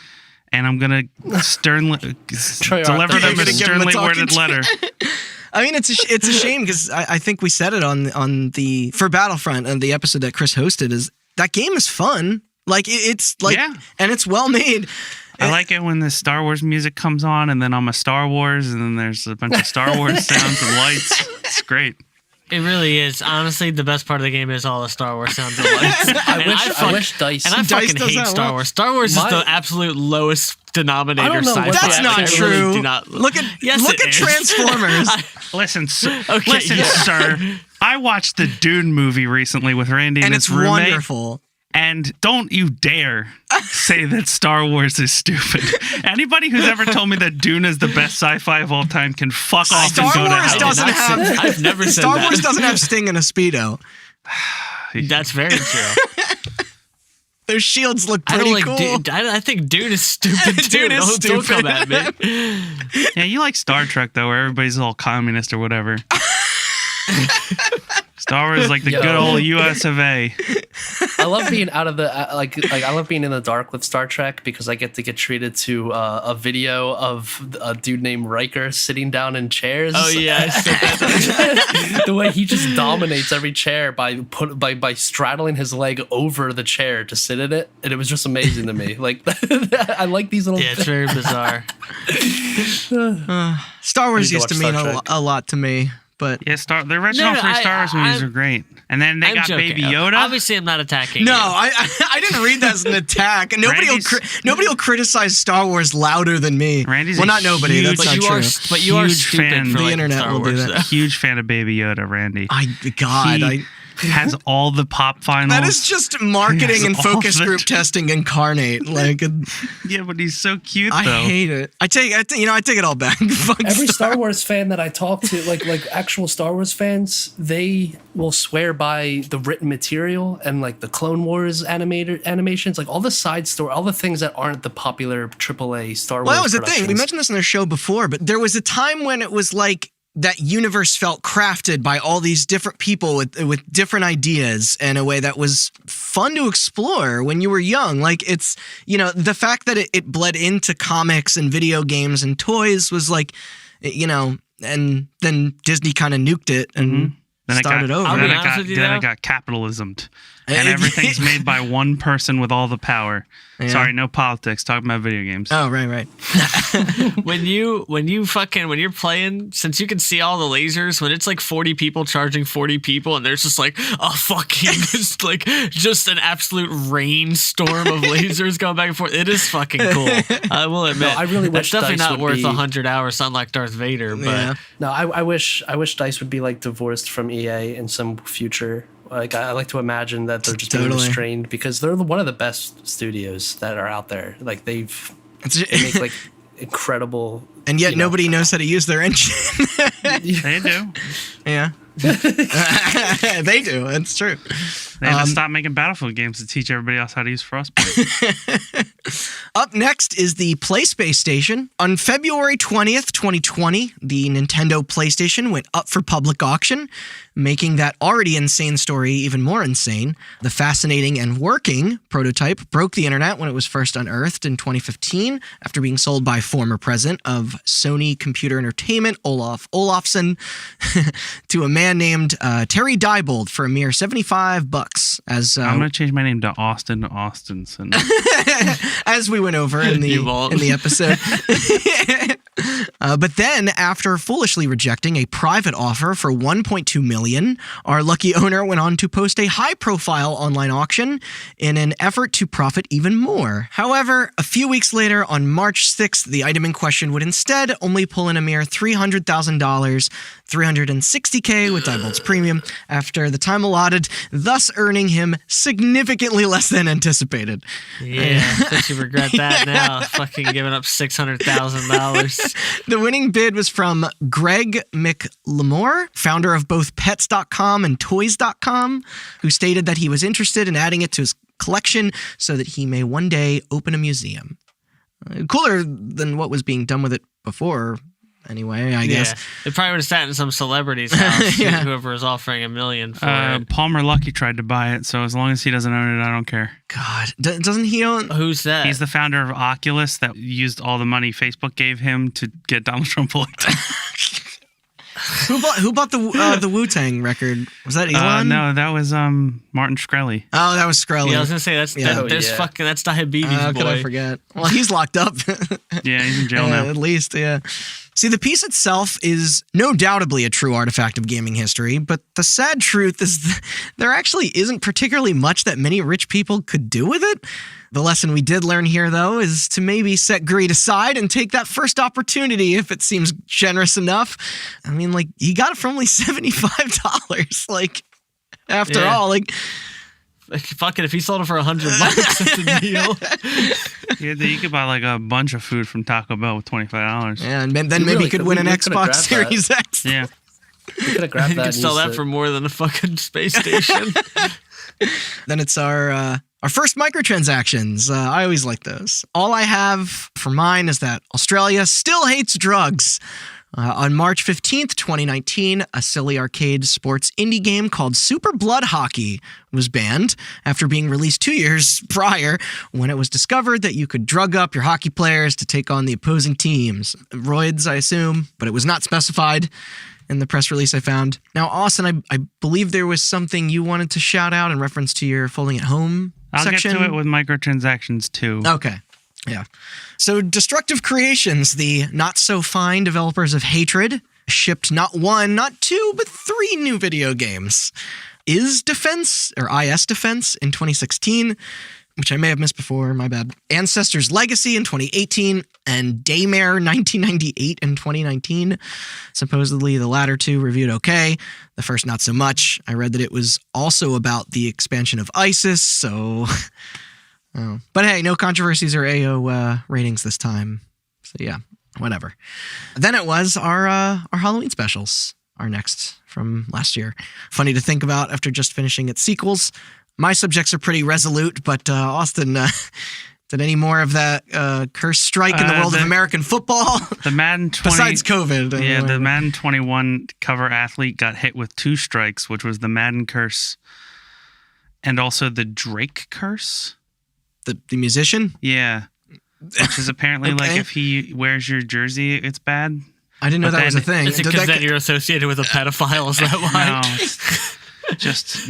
and I'm going to sternly deliver them a sternly worded letter. I mean, it's a shame because I think we said it on for Battlefront and the episode that Chris hosted is that game is fun. Like it's like, and it's well made. I like it when the Star Wars music comes on, and then I'm a Star Wars, and then there's a bunch of Star Wars sounds and lights. It's great. It really is. Honestly, the best part of the game is all the Star Wars sounds and lights. I wish Dice. And I fucking hate Star Wars. Star Wars is the absolute lowest denominator sci-fi. That's not true. Really look at Transformers. Listen, sir. I watched the Dune movie recently with Randy and his roommate. And it's wonderful. And don't you dare say that Star Wars is stupid. Anybody who's ever told me that Dune is the best sci-fi of all time can fuck off and go to hell. I've never said Star Wars doesn't have Sting and a Speedo. That's very true. Their shields look pretty cool. I think Dune is stupid too. Dune is stupid. Don't come at me. Yeah, you like Star Trek though, where everybody's all communist or whatever. Star Wars is like the good old US of A. I love being out of the like I love being in the dark with Star Trek because I get to get treated to a video of a dude named Riker sitting down in chairs. Oh yeah, the way he just dominates every chair by straddling his leg over the chair to sit in it, and it was just amazing to me. Like I like these little. Yeah, it's very bizarre. Star Wars used to mean a lot to me. But yeah, the original three Star Wars movies are great, and then they got joking. Baby Yoda. Obviously, I'm not attacking. No, you. I didn't read that as an attack. Nobody will criticize Star Wars louder than me. Randy's not nobody. That's not true. But you are stupid fan. for the internet Star will Wars, do that. Huge fan of Baby Yoda, Randy. Has all the pop finals. That is just marketing and focus group testing incarnate. Like, yeah, but he's so cute. Though. I hate it. I take it all back. Every Star Wars fan that I talk to, like actual Star Wars fans, they will swear by the written material and like the Clone Wars animations, like all the side story, all the things that aren't the popular AAA Star Wars. Well, that was the thing. We mentioned this in the show before, but there was a time when it was like. That universe felt crafted by all these different people with different ideas in a way that was fun to explore when you were young. Like it's, the fact that it bled into comics and video games and toys was like, and then Disney kind of nuked it and started over. Then it got capitalismed. And everything's made by one person with all the power. Yeah. Sorry, no politics. Talking about video games. Oh, right. when you're playing, since you can see all the lasers, when it's like 40 people charging 40 people, and there's just like a fucking just an absolute rainstorm of lasers going back and forth. It is fucking cool. I will admit. No, I really wish it's definitely Dice not worth 100 hours, unlike Darth Vader. But yeah. No, I wish Dice would be like divorced from EA in some future. Like I like to imagine that they're just being restrained because they're one of the best studios that are out there. Like they make like incredible, and yet nobody knows how to use their engine. They do. Yeah. They do. It's true. They had to stop making Battlefield games to teach everybody else how to use Frostbite. Up next is the PlaySpace Station. On February 20th, 2020, the Nintendo PlayStation went up for public auction, making that already insane story even more insane. The fascinating and working prototype broke the internet when it was first unearthed in 2015 after being sold by former president of Sony Computer Entertainment, Olaf Olafsson, to a man named Terry Diebold for a mere $75. I'm going to change my name to Austin Austinson. As we went over in the episode. But then, after foolishly rejecting a private offer for $1.2 million, our lucky owner went on to post a high-profile online auction in an effort to profit even more. However, a few weeks later, on March 6th, the item in question would instead only pull in a mere $300,000, $360K with Diebold's premium after the time allotted, thus earning him significantly less than anticipated. Yeah, I bet you regret that now. Fucking giving up $600,000. The winning bid was from Greg McLemore, founder of both Pets.com and Toys.com, who stated that he was interested in adding it to his collection so that he may one day open a museum. Cooler than what was being done with it before. Anyway, I guess. It probably would have sat in some celebrity's house, whoever was offering $1 million for it. Palmer Luckey tried to buy it, so as long as he doesn't own it, I don't care. God, doesn't he own... Who's that? He's the founder of Oculus that used all the money Facebook gave him to get Donald Trump elected. Who bought the Wu-Tang record? Was that Elon? No, that was Martin Shkreli. Oh, that was Shkreli. Yeah, I was gonna say that's Diabetes boy. Could I forget? Well, he's locked up. Yeah, he's in jail now. At least, yeah. See, the piece itself is no doubtably a true artifact of gaming history, but the sad truth is there actually isn't particularly much that many rich people could do with it. The lesson we did learn here, though, is to maybe set greed aside and take that first opportunity if it seems generous enough. I mean, like, he got it for only $75. Like, after all, like... Fuck it, if he sold it for $100, that's a deal. Yeah, you could buy like a bunch of food from Taco Bell with $25. Yeah, and then maybe he could win an Xbox Series X. Yeah. You could have grabbed You that. could sell that for more than a fucking space station. Then it's our first microtransactions. I always like those. All I have for mine is that Australia still hates drugs. On March 15th, 2019, a silly arcade sports indie game called Super Blood Hockey was banned after being released 2 years prior when it was discovered that you could drug up your hockey players to take on the opposing teams. Roids, I assume, but it was not specified in the press release I found. Now, Austin, I believe there was something you wanted to shout out in reference to your folding at home section. I'll get to it with microtransactions too. Okay. Yeah. So Destructive Creations, the not-so-fine developers of Hatred, shipped not one, not two, but 3 new video games. Is Defense in 2016, which I may have missed before, my bad. Ancestors Legacy in 2018, and Daymare 1998 in 2019. Supposedly the latter 2 reviewed okay. The first not so much. I read that it was also about the expansion of ISIS, so... Oh. But hey, no controversies or AO ratings this time. So yeah, whatever. Then it was our Halloween specials, our next from last year. Funny to think about after just finishing its sequels. My subjects are pretty resolute, but Austin, did any more of that curse strike in the world of American football? The Madden 20... Besides COVID. Yeah, the Madden 21 cover athlete got hit with 2 strikes, which was the Madden curse and also the Drake curse. The musician? Yeah. Which is apparently Okay. like if he wears your jersey, it's bad. I didn't know that was a thing. Is it because then you're associated with a pedophile? Is that why? No. Just,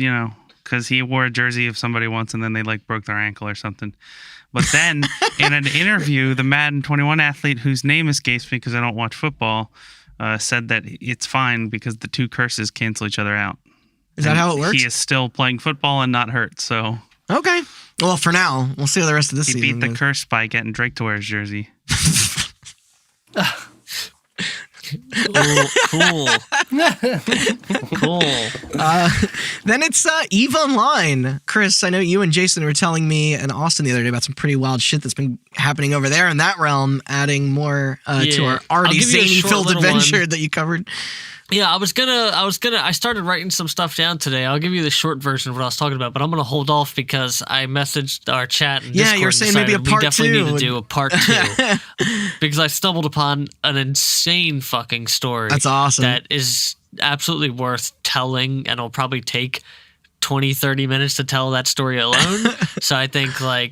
because he wore a jersey of somebody once and then they like broke their ankle or something. But then in an interview, the Madden 21 athlete, whose name escapes me because I don't watch football, said that it's fine because the 2 curses cancel each other out. Is that how it works? He is still playing football and not hurt, so... Okay. Well, for now, we'll see how the rest of this He season beat the goes. curse by getting Drake to wear his jersey. Cool. Then it's EVE Online. Chris, I know you and Jason were telling me and Austin the other day about some pretty wild shit that's been happening over there in that realm, adding more to our already zany-filled adventure that you covered. Yeah, I started writing some stuff down today. I'll give you the short version of what I was talking about, but I'm going to hold off because I messaged our chat and Discord. Yeah, you're saying maybe a part 2. We definitely need to do a part 2 because I stumbled upon an insane fucking story. That's awesome. That is absolutely worth telling, and it'll probably take 20, 30 minutes to tell that story alone. So I think I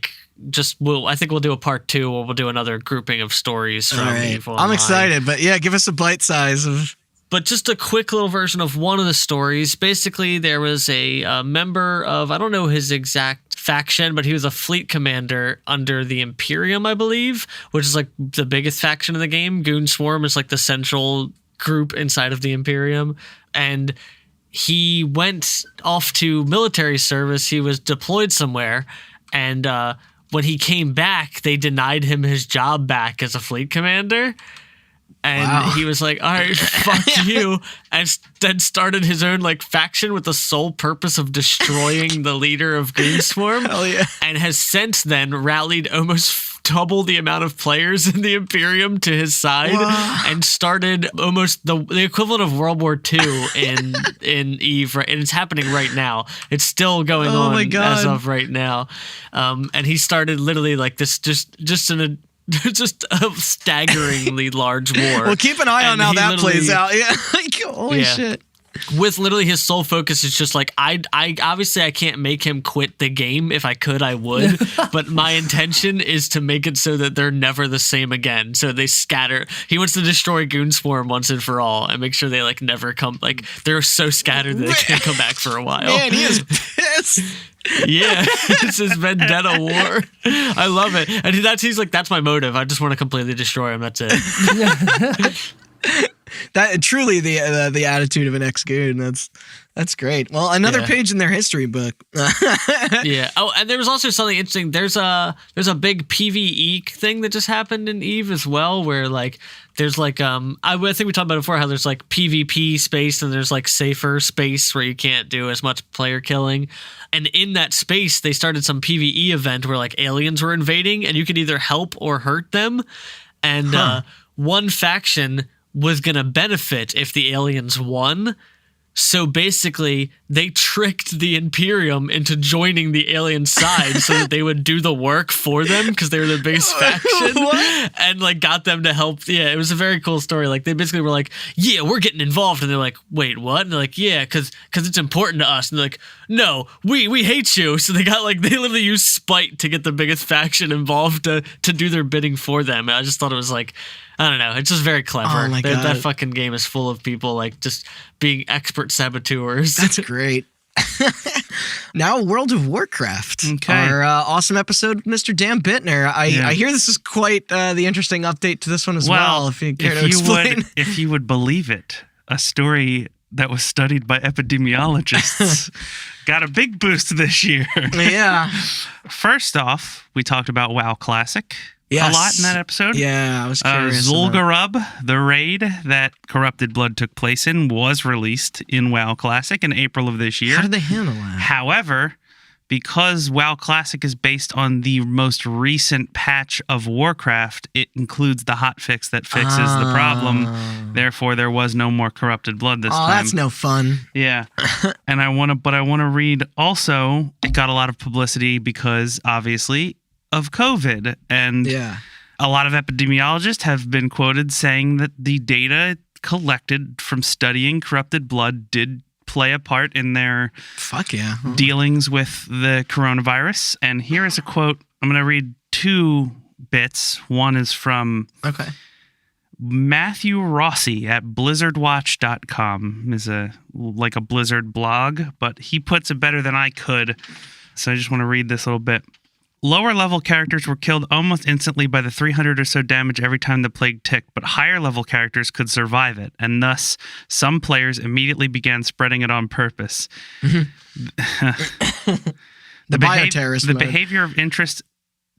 think we'll do a part 2 where we'll do another grouping of stories from EVE Online. I'm excited, but yeah, give us a bite size of... But just a quick little version of one of the stories. Basically, there was a member of, I don't know his exact faction, but he was a fleet commander under the Imperium, I believe, which is like the biggest faction in the game. Goon Swarm is like the central group inside of the Imperium. And he went off to military service. He was deployed somewhere. And when he came back, they denied him his job back as a fleet commander. And he was like, all right, fuck you. And then started his own faction with the sole purpose of destroying the leader of Goon Swarm. Hell yeah. And has since then rallied almost double the amount of players in the Imperium to his side. And started almost the equivalent of World War II in EVE. Right? And it's happening right now. It's still going on as of right now. And he started literally this just a staggeringly large war. Well, keep an eye on how that plays out. Yeah, holy shit. with literally his sole focus is just like, I obviously I can't make him quit the game. If I could, I would. But my intention is to make it so that they're never the same again. So they scatter. He wants to destroy Goonswarm once and for all and make sure they like never come. Like they're so scattered that they can't come back for a while. Man, he is pissed. Yeah, it's his vendetta war. I love it, and he's like, that's my motive. I just want to completely destroy him. That's it. That truly the attitude of an ex-goon. That's great. Well, another page in their history book. Yeah. Oh, and there was also something interesting. There's a big PvE thing that just happened in EVE as well, where like there's like I think we talked about it before how there's like PvP space and there's like safer space where you can't do as much player killing. And in that space, they started some PvE event where like aliens were invading, and you could either help or hurt them. And one faction was going to benefit if the aliens won. So basically, they tricked the Imperium into joining the alien side so that they would do the work for them because they were the biggest faction. And like got them to help. Yeah, it was a very cool story. Like they basically were like, yeah, we're getting involved. And they're like, wait, what? And they're like, yeah, because it's important to us. And they're like, no, we hate you. So they literally used spite to get the biggest faction involved to do their bidding for them. And I just thought it was like, I don't know. It's just very clever. Oh my God. That fucking game is full of people like just being expert saboteurs. That's great. Now, World of Warcraft. Okay. Our awesome episode with Mr. Dan Bittner. I hear this is quite the interesting update to this one as well. If you care to explain. If you would believe it, a story that was studied by epidemiologists got a big boost this year. Yeah. First off, we talked about WoW Classic. Yes. A lot in that episode. Yeah, I was curious. Zul'Gurub, the raid that Corrupted Blood took place in, was released in WoW Classic in April of this year. How did they handle that? However, because WoW Classic is based on the most recent patch of Warcraft, it includes the hotfix that fixes the problem. Therefore, there was no more Corrupted Blood this time. Oh, that's no fun. Yeah. And I want to read also, it got a lot of publicity because obviously of COVID. And a lot of epidemiologists have been quoted saying that the data collected from studying Corrupted Blood did play a part in their dealings with the coronavirus. And here is a quote. I'm going to read two bits. One is from Matthew Rossi at blizzardwatch.com. Is like a Blizzard blog, but he puts it better than I could. So I just want to read this little bit. Lower level characters were killed almost instantly by the 300 or so damage every time the plague ticked, but higher level characters could survive it, and thus some players immediately began spreading it on purpose. The bioterrorist mode. Behavior of interest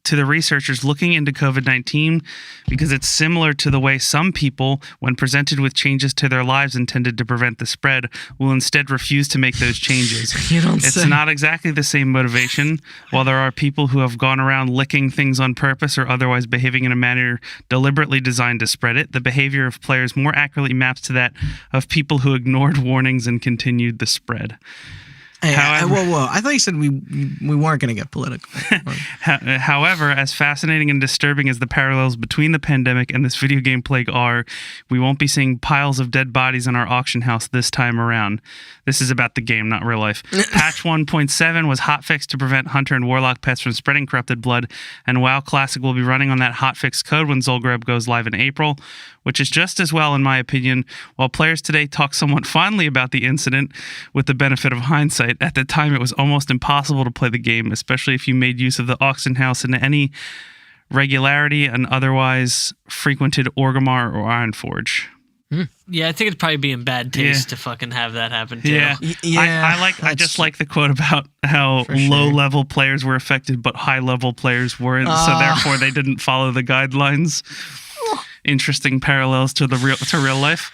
to the researchers looking into COVID-19, because it's similar to the way some people, when presented with changes to their lives intended to prevent the spread, will instead refuse to make those changes. It's not exactly the same motivation. While there are people who have gone around licking things on purpose or otherwise behaving in a manner deliberately designed to spread it, the behavior of players more accurately maps to that of people who ignored warnings and continued the spread. Hey, whoa. I thought you said we weren't going to get political. However, as fascinating and disturbing as the parallels between the pandemic and this video game plague are, we won't be seeing piles of dead bodies in our auction house this time around. This is about the game, not real life. Patch 1.7 was hotfixed to prevent Hunter and Warlock pets from spreading Corrupted Blood, and WoW Classic will be running on that hotfix code when Zul'Gurub goes live in April, which is just as well, in my opinion. While players today talk somewhat fondly about the incident with the benefit of hindsight, at the time it was almost impossible to play the game, especially if you made use of the auction house in any regularity and otherwise frequented Orgrimmar or Ironforge. Yeah, I think it'd probably be in bad taste to fucking have that happen too. Yeah, I just like the quote about how low-level players were affected, but high-level players weren't, so therefore they didn't follow the guidelines. Interesting parallels to real life.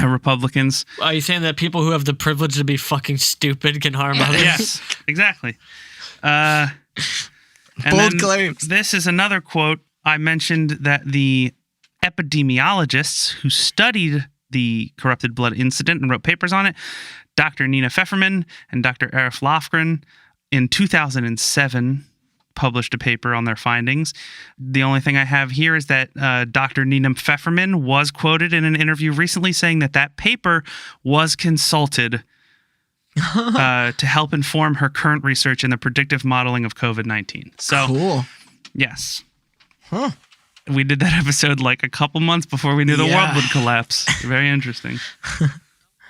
Republicans. Are you saying that people who have the privilege to be fucking stupid can harm others? Yes, exactly. Bold claims. This is another quote. I mentioned that the epidemiologists who studied the Corrupted Blood incident and wrote papers on it, Dr. Nina Pfefferman and Dr. Arif Lofgren, in 2007, published a paper on their findings. The only thing I have here is that Dr. Nina Pfefferman was quoted in an interview recently saying that paper was consulted to help inform her current research in the predictive modeling of COVID-19. So, cool. Yes. Huh. We did that episode like a couple months before we knew the world would collapse. Very interesting.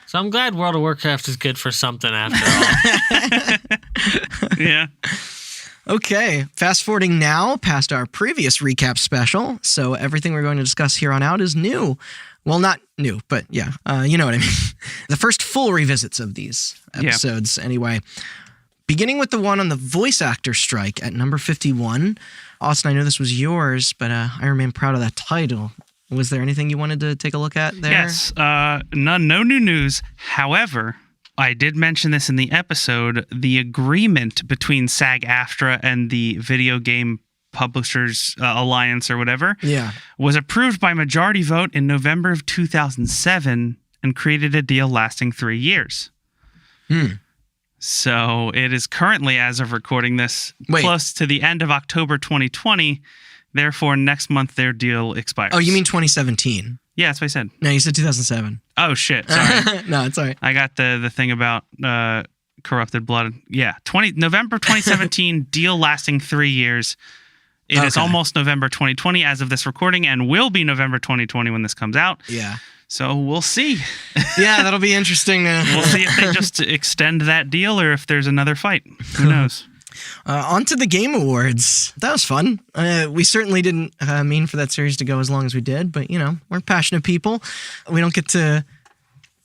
So I'm glad World of Warcraft is good for something after all. Yeah. Okay, fast forwarding now past our previous recap special. So everything we're going to discuss here on out is new. Well, not new, but yeah, you know what I mean. The first full revisits of these episodes, anyway. Beginning with the one on the voice actor strike at number 51. Austin, I know this was yours, but I remain proud of that title. Was there anything you wanted to take a look at there? Yes, no new news. However, I did mention this in the episode. The agreement between SAG-AFTRA and the Video Game Publishers Alliance or whatever was approved by majority vote in November of 2007 and created a deal lasting 3 years. So it is currently, as of recording this, close to the end of October 2020. Therefore, next month their deal expires. Oh, you mean 2017? Yeah, that's what I said. No, you said 2007. Oh, shit. Sorry. No, it's all right. I got the thing about corrupted blood. Yeah, November 2017, deal lasting 3 years. It is almost November 2020 as of this recording and will be November 2020 when this comes out. Yeah. So we'll see. Yeah, that'll be interesting. We'll see if they just extend that deal or if there's another fight. Who knows? On to the Game Awards. That was fun. We certainly didn't mean for that series to go as long as we did, but, you know, we're passionate people. We don't get to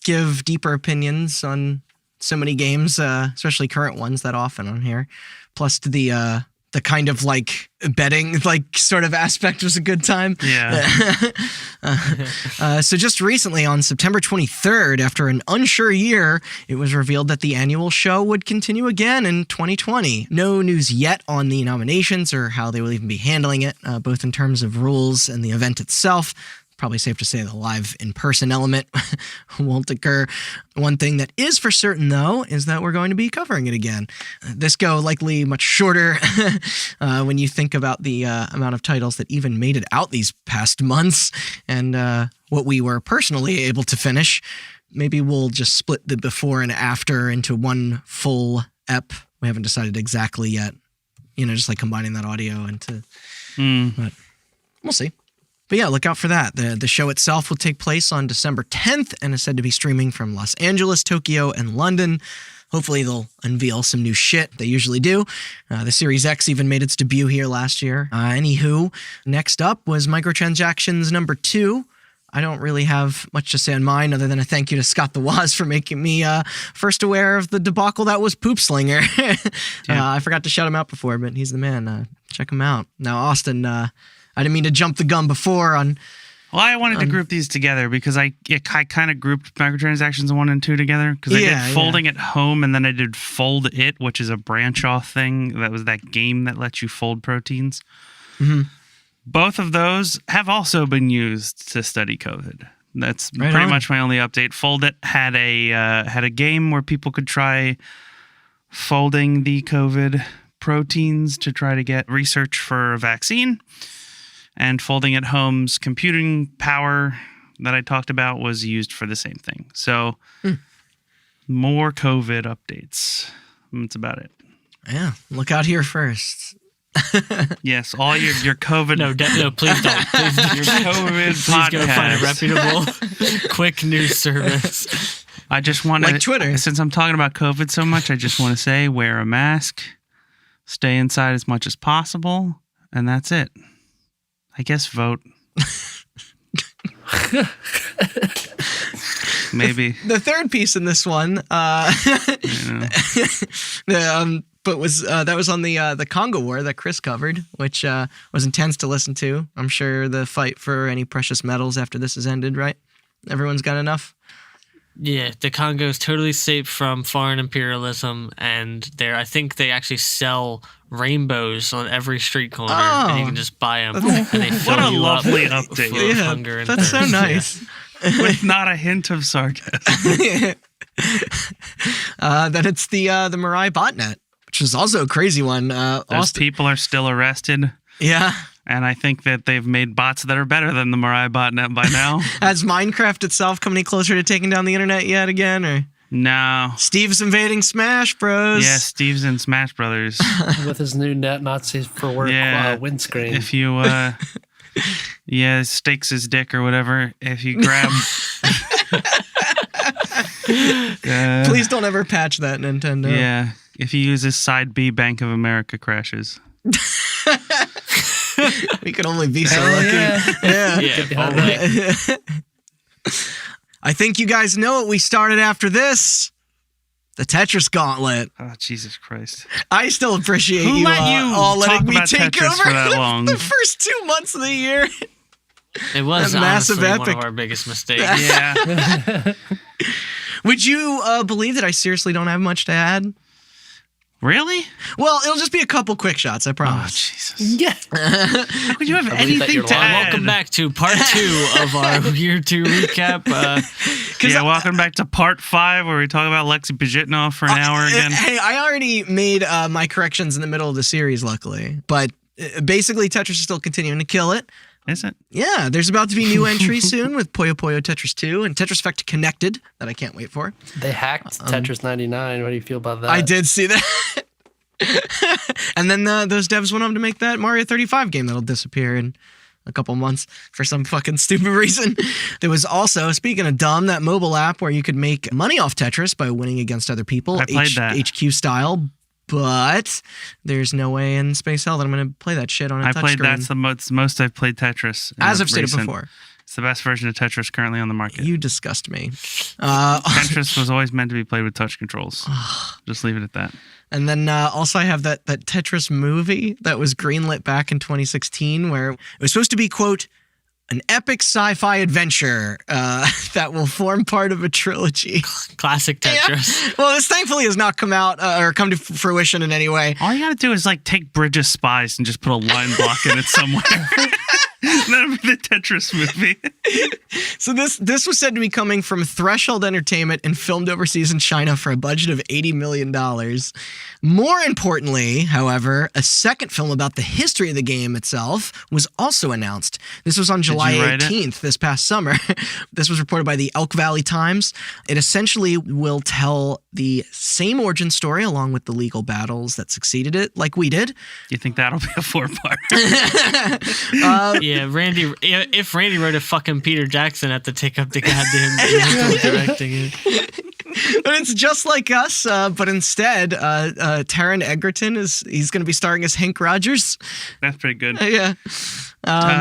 give deeper opinions on so many games, especially current ones, that often on here. Plus, to the kind of like betting like sort of aspect was a good time. Yeah. So just recently on September 23rd, after an unsure year, it was revealed that the annual show would continue again in 2020. No news yet on the nominations or how they will even be handling it, both in terms of rules and the event itself. Probably safe to say the live in-person element won't occur. One thing that is for certain, though, is that we're going to be covering it again. This go likely much shorter when you think about the amount of titles that even made it out these past months and what we were personally able to finish. Maybe we'll just split the before and after into one full ep. We haven't decided exactly yet. You know, just like combining that audio into... But we'll see. But yeah, look out for that. The show itself will take place on December 10th and is said to be streaming from Los Angeles, Tokyo, and London. Hopefully they'll unveil some new shit. They usually do. The Series X even made its debut here last year. Anywho, next up was Microtransactions number 2. I don't really have much to say on mine other than a thank you to Scott the Woz for making me first aware of the debacle that was Poop Slinger. I forgot to shout him out before, but he's the man. Check him out. Now, Austin... I didn't mean to jump the gun before on... Well, I wanted to group these together because I kind of grouped Microtransactions 1 and 2 together because I did Folding at Home and then I did Fold It, which is a branch-off thing. That was that game that lets you fold proteins. Mm-hmm. Both of those have also been used to study COVID. That's pretty much my only update. Fold It had a game where people could try folding the COVID proteins to try to get research for a vaccine. And Folding at Home's computing power that I talked about was used for the same thing. So, more COVID updates. That's about it. Yeah, look out here first. Yes, all your COVID... No, please don't. Please don't. Your COVID please go find a reputable, quick news service. I just want to... Like Twitter. Since I'm talking about COVID so much, I just want to say, wear a mask, stay inside as much as possible, and that's it. I guess vote. Maybe. The third piece in this one, but was that was on the Congo War that Chris covered, which was intense to listen to. I'm sure the fight for any precious metals after this has ended, right? Everyone's got enough? Yeah, the Congo is totally safe from foreign imperialism, and I think they actually sell rainbows on every street corner, and you can just buy them. And they fill what a you lovely up update! Full of hunger and that's thirst. so nice. With not a hint of sarcasm. That it's the Mirai botnet, which is also a crazy one. Those people are still arrested. Yeah. And I think that they've made bots that are better than the Mirai botnet by now. Has Minecraft itself come any closer to taking down the internet yet again? Or no. Steve's invading Smash Bros. Yeah, Steve's in Smash Brothers. With his new net Nazis for work windscreen. If you, stakes his dick or whatever, if you grab... Please don't ever patch that, Nintendo. Yeah, if you use his side B, Bank of America crashes. We could only be so lucky. Yeah. I think you guys know what we started after this. The Tetris Gauntlet. Oh, Jesus Christ. I still appreciate Who you let you all letting me talk about take Tetris over for that long? the first 2 months of the year. It was a massive honestly epic. one of our biggest mistakes. Yeah. Would you believe that I seriously don't have much to add? Really? Well, it'll just be a couple quick shots, I Oh, promise. Jesus. Yeah. How could you have believe that anything you're to lying. add? Welcome back to part 2 of our year 2 recap. Welcome back to part 5 where we talk about Lexi Pajitnov for an hour again. Hey, I already made my corrections in the middle of the series, luckily. But basically, Tetris is still continuing to kill it. Is it? Yeah, there's about to be new entries soon with Puyo Puyo Tetris 2 and Tetris Effect Connected that I can't wait for. They hacked Tetris 99. What do you feel about that? I did see that. And then those devs went on to make that Mario 35 game that'll disappear in a couple months for some fucking stupid reason. There was also, speaking of dumb, that mobile app where you could make money off Tetris by winning against other people. I played that. HQ style. But there's no way in Space Hell that I'm going to play that shit on a touchscreen. I played that's the most I've played Tetris. As I've stated before. It's the best version of Tetris currently on the market. You disgust me. Tetris was always meant to be played with touch controls. Just leave it at that. And then also I have that Tetris movie that was greenlit back in 2016 where it was supposed to be, quote, an epic sci-fi adventure that will form part of a trilogy. Classic Tetris. Yeah. Well, this thankfully has not come out or come to fruition in any way. All you gotta do is take Bridge of Spies and just put a line block in it somewhere. That would be the Tetris movie. So this was said to be coming from Threshold Entertainment and filmed overseas in China for a budget of $80 million. More importantly, however, a second film about the history of the game itself was also announced. This was on July 18th, this past summer. This was reported by the Elk Valley Times. It essentially will tell the same origin story along with the legal battles that succeeded it, like we did. You think that'll be a 4-part? Yeah, Randy. If Randy wrote a fucking Peter Jackson, have to take up the goddamn directing it. But it's just like us, but instead, Taron Egerton he's going to be starring as Hank Rogers. That's pretty good. Yeah.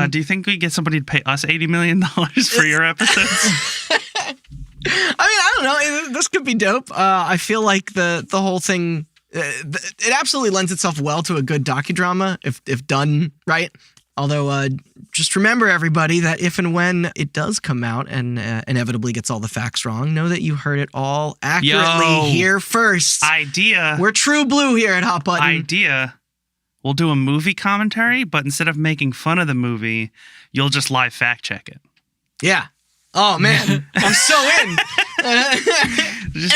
Do you think we get somebody to pay us $80 million for your episodes? I mean, I don't know. This could be dope. I feel like the whole thing, it absolutely lends itself well to a good docudrama if done right. Although, just remember, everybody, that if and when it does come out and inevitably gets all the facts wrong, know that you heard it all accurately here first. Idea. We're true blue here at Hot Button. Idea. We'll do a movie commentary, but instead of making fun of the movie, you'll just live fact check it. Yeah. Oh, man. I'm so in.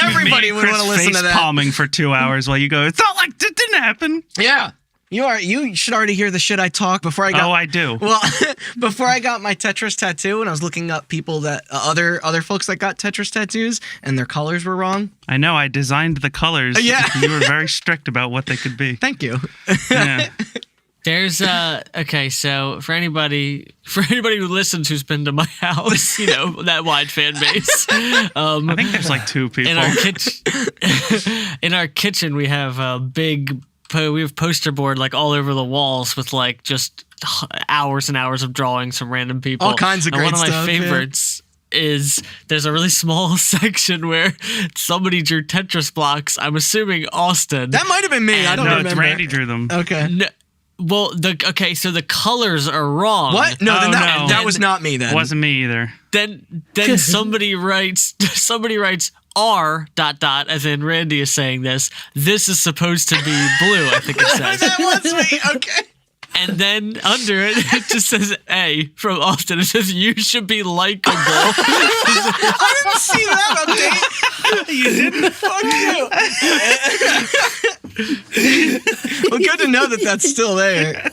Everybody would want to listen to that. Palming for 2 hours while you go, it's not like it didn't happen. Yeah. You should already hear the shit I talk before I got. Oh, I do. Well, before I got my Tetris tattoo, and I was looking up people that other folks that got Tetris tattoos, and their colors were wrong. I know. I designed the colors. Yeah. You were very strict about what they could be. Thank you. Yeah. There's okay, so for anybody who listens who's been to my house, that wide fan base. I think there's like 2 people. In our kitchen, we have a big. We have poster board all over the walls with just hours and hours of drawings from random people. All kinds of great stuff. One of my favorites is there's a really small section where somebody drew Tetris blocks. I'm assuming Austin. That might have been me. I don't remember. No, Randy drew them. Okay. No, well, so the colors are wrong. What? No, that was not me then. Wasn't me either. Then somebody writes R ... as in Randy is saying this is supposed to be blue, I think it says. That was me. Okay. And then under it just says A from Austin. It says you should be likable. I didn't see that update. You didn't? Fuck you. know that that's still there.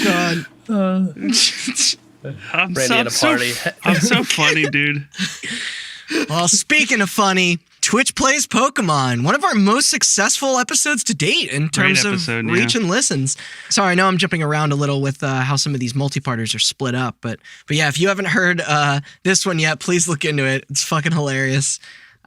God. I'm Randy at a party. I'm so funny, dude. Well, speaking of funny, Twitch Plays Pokemon, one of our most successful episodes to date in terms of reach and listens. Sorry, I know I'm jumping around a little with how some of these multi-parters are split up, but yeah, if you haven't heard this one yet, please look into it. It's fucking hilarious.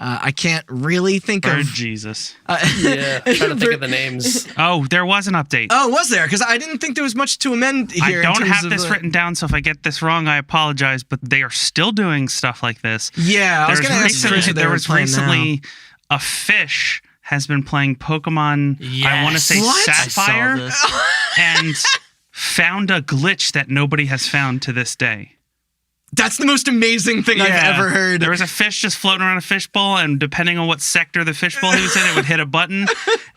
I can't really think Bird of... Yeah, I'm trying to think of the names. Oh, there was an update. Oh, was there? Because I didn't think there was much to amend here. I don't have this written down, so if I get this wrong, I apologize, but they are still doing stuff like this. Yeah, I was going to ask Chris if there was recently a fish has been playing Pokemon, I want to say Sapphire, and found a glitch that nobody has found to this day. That's the most amazing thing I've ever heard. There was a fish just floating around a fishbowl, and depending on what sector the fishbowl he was in, it would hit a button,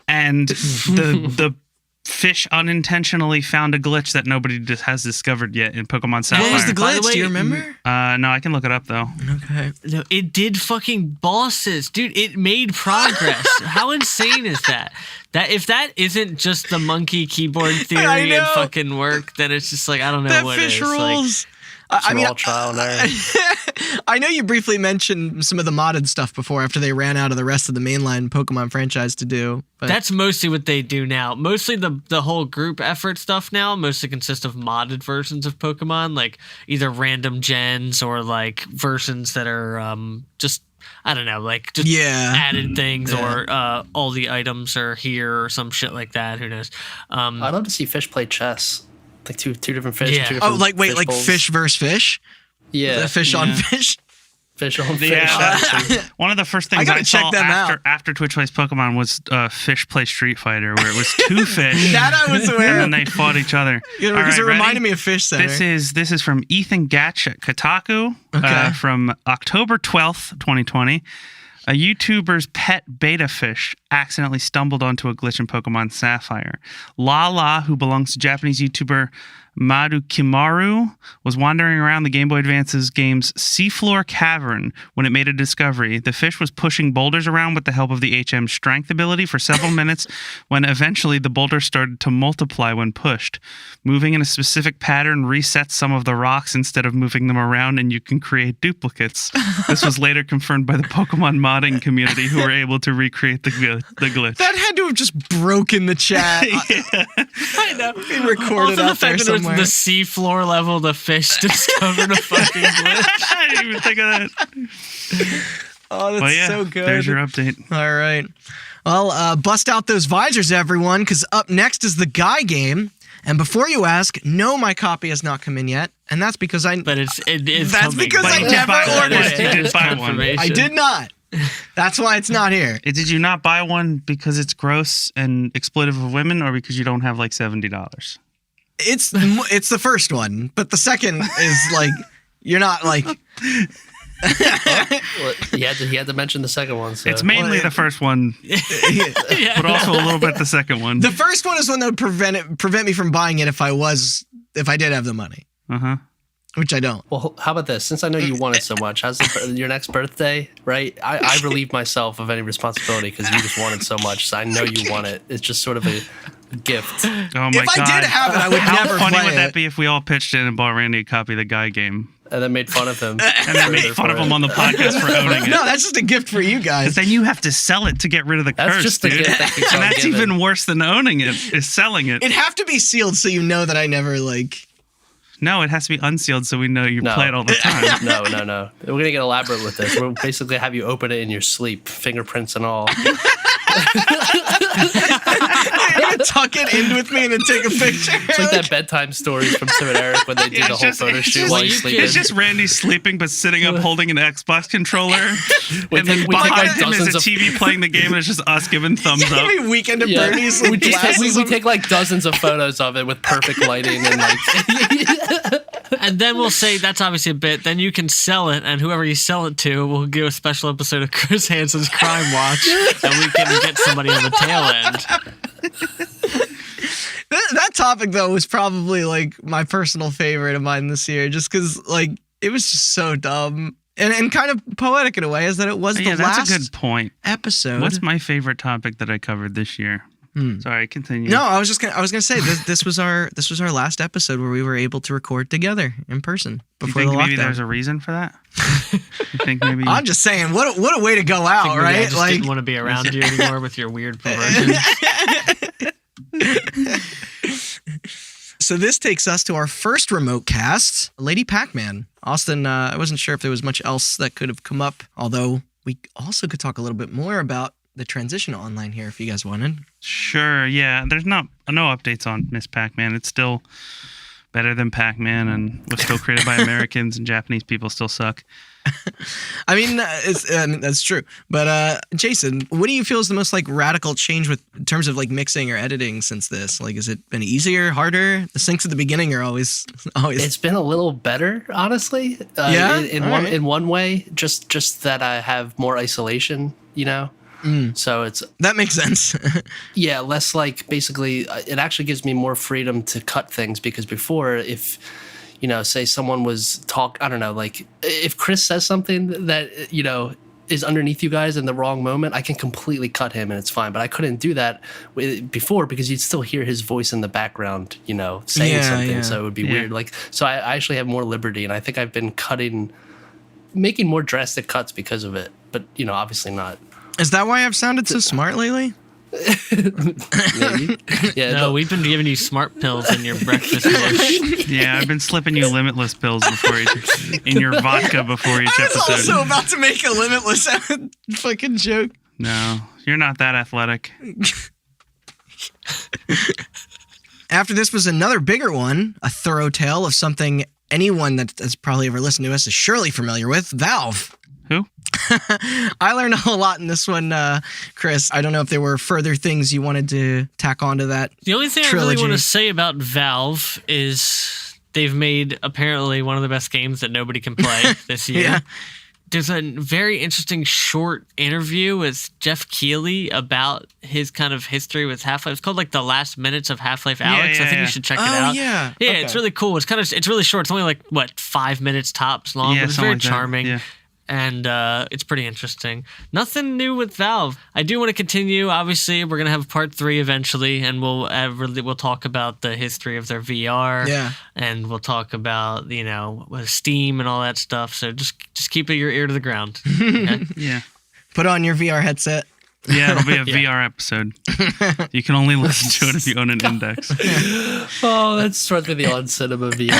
and the fish unintentionally found a glitch that nobody has discovered yet in Pokemon Sapphire. What was the glitch? Do you remember? No, I can look it up, though. Okay. No, it did fucking bosses. Dude, it made progress. How insane is that? That if that isn't just the monkey keyboard theory and fucking work, then it's just like, I don't know that what fish it is. rules. Like, I mean, trial and error. I know you briefly mentioned some of the modded stuff before after they ran out of the rest of the mainline Pokemon franchise to do. But that's mostly what they do now. Mostly the whole group effort stuff now mostly consists of modded versions of Pokemon, like either random gens or like versions that are just, I don't know, like just added things or all the items are here or some shit like that. Who knows? I'd love to see fish play chess. Like two different fish. Yeah. Two different like bowls. fish versus fish? Yeah. Fish on fish? Fish on fish. Yeah. One of the first things I saw out. after Twitch Plays Pokemon was Fish Play Street Fighter, where it was two fish. That I was aware of. And then they fought each other. Because it reminded me of Fish Center. This is from Ethan Gatch at Kotaku from October 12th, 2020. A YouTuber's pet beta fish accidentally stumbled onto a glitch in Pokemon Sapphire. Lala, who belongs to Japanese YouTuber Madukimaru, was wandering around the Game Boy Advance's game's Seafloor Cavern when it made a discovery. The fish was pushing boulders around with the help of the HM strength ability for several minutes when eventually the boulders started to multiply when pushed. Moving in a specific pattern resets some of the rocks instead of moving them around, and you can create duplicates. This was later confirmed by the Pokemon modding community, who were able to recreate the glitch. That had to have just broken the chat. I know. We recorded also, out there somewhere. The seafloor level, the fish discovered a fucking glitch. I didn't even think of that. Oh, that's so good. There's your update. All right. Well, bust out those visors, everyone, because up next is the Guy game. And before you ask, no, my copy has not come in yet. And that's because But it is that's coming. because I never ordered it. You did buy one. I did not. That's why it's not here. Did you not buy one because it's gross and exploitive of women, or because you don't have like $70? It's the first one, but the second is like, you're not like... Well, he had to mention the second one. So. It's mainly the first one, but also a little bit the second one. The first one is one that would prevent me from buying it if I did have the money. Uh-huh. Which I don't. Well, how about this? Since I know you want it so much, how's your next birthday, right? I relieve myself of any responsibility because you just want it so much. So I know you want it. It's just sort of a gift. Oh my God. If I did have it, I would never play it. How funny would that be if we all pitched in and bought Randy a copy of the Guy game? And then made fun of him. And then made fun of him on the podcast for owning it. No, that's just a gift for you guys. Then you have to sell it to get rid of the curse, just dude. the gift that keeps on And that's giving. even worse than owning it, is selling it. It'd have to be sealed so you know that I never like... No, it has to be unsealed so we know you play it all the time. No. We're going to get elaborate with this. We'll basically have you open it in your sleep, fingerprints and all. Tuck it in with me and then take a picture. It's like that bedtime stories from Tim and Eric when they do the whole photo shoot while he's sleeping. It's just Randy sleeping but sitting up holding an Xbox controller. And then we take behind like him is a dozens of- TV playing the game and it's just us giving thumbs up. Every weekend at Bernie's. we take like dozens of photos of it with perfect lighting and like... And then we'll say that's obviously a bit. Then you can sell it, and whoever you sell it to will do a special episode of Chris Hansen's Crime Watch, and we can get somebody on the tail end. That topic, though, was probably like my personal favorite of mine this year, just because like it was just so dumb and kind of poetic in a way, is that it was the that's last a good point. episode. What's my favorite topic that I covered this year? Sorry, continue. No, I was gonna say this was our last episode where we were able to record together in person before you think the maybe lockdown. there's a reason for that? You think maybe? I'm just saying, what a way to go out, maybe right? I just didn't want to be around you anymore with your weird perversion. So this takes us to our first remote cast, Lady Pac-Man. Austin, I wasn't sure if there was much else that could have come up, although we also could talk a little bit more about the transition to online here if you guys wanted. Sure, yeah. There's no updates on Miss Pac-Man. It's still better than Pac-Man and was still created by Americans, and Japanese people still suck. I mean, that's true. But Jason, what do you feel is the most like radical change in terms of like mixing or editing since this? Like, has it been easier, harder? The syncs at the beginning are always. It's been a little better, honestly. Yeah, in one way, just that I have more isolation, So that makes sense. Yeah, less like basically. It actually gives me more freedom to cut things because before, if say someone was I don't know, like if Chris says something that, is underneath you guys in the wrong moment, I can completely cut him and it's fine. But I couldn't do that before because you'd still hear his voice in the background, saying something. Yeah. So it would be weird. Like, so I actually have more liberty, and I think I've been making more drastic cuts because of it. But, obviously not. Is that why I've sounded so smart lately? Maybe. Yeah, no, we've been giving you smart pills in your breakfast dish. Yeah, I've been slipping you Limitless pills in your vodka before each episode. I was also about to make a Limitless fucking joke. No, you're not that athletic. After this was another bigger one, a thorough tale of something anyone that has probably ever listened to us is surely familiar with, Valve. Who? I learned a whole lot in this one, Chris. I don't know if there were further things you wanted to tack onto that. The only thing trilogy. I really want to say about Valve is they've made apparently one of the best games that nobody can play this year. Yeah. There's a very interesting short interview with Jeff Keighley about his kind of history with Half-Life. It's called like The Last Minutes of Half-Life Alyx. I think you should check it out. Yeah, okay. It's really cool. It's really short. It's only like 5 minutes tops long, but it's very charming. Yeah. And it's pretty interesting. Nothing new with Valve. I do want to continue. Obviously, we're gonna have part 3 eventually, and we'll talk about the history of their VR. Yeah. And we'll talk about Steam and all that stuff. So just keep your ear to the ground. Okay? Yeah. Put on your VR headset. Yeah, it'll be a VR episode. You can only listen to it if you own an Index. Oh, that's sort of the On Cinema VR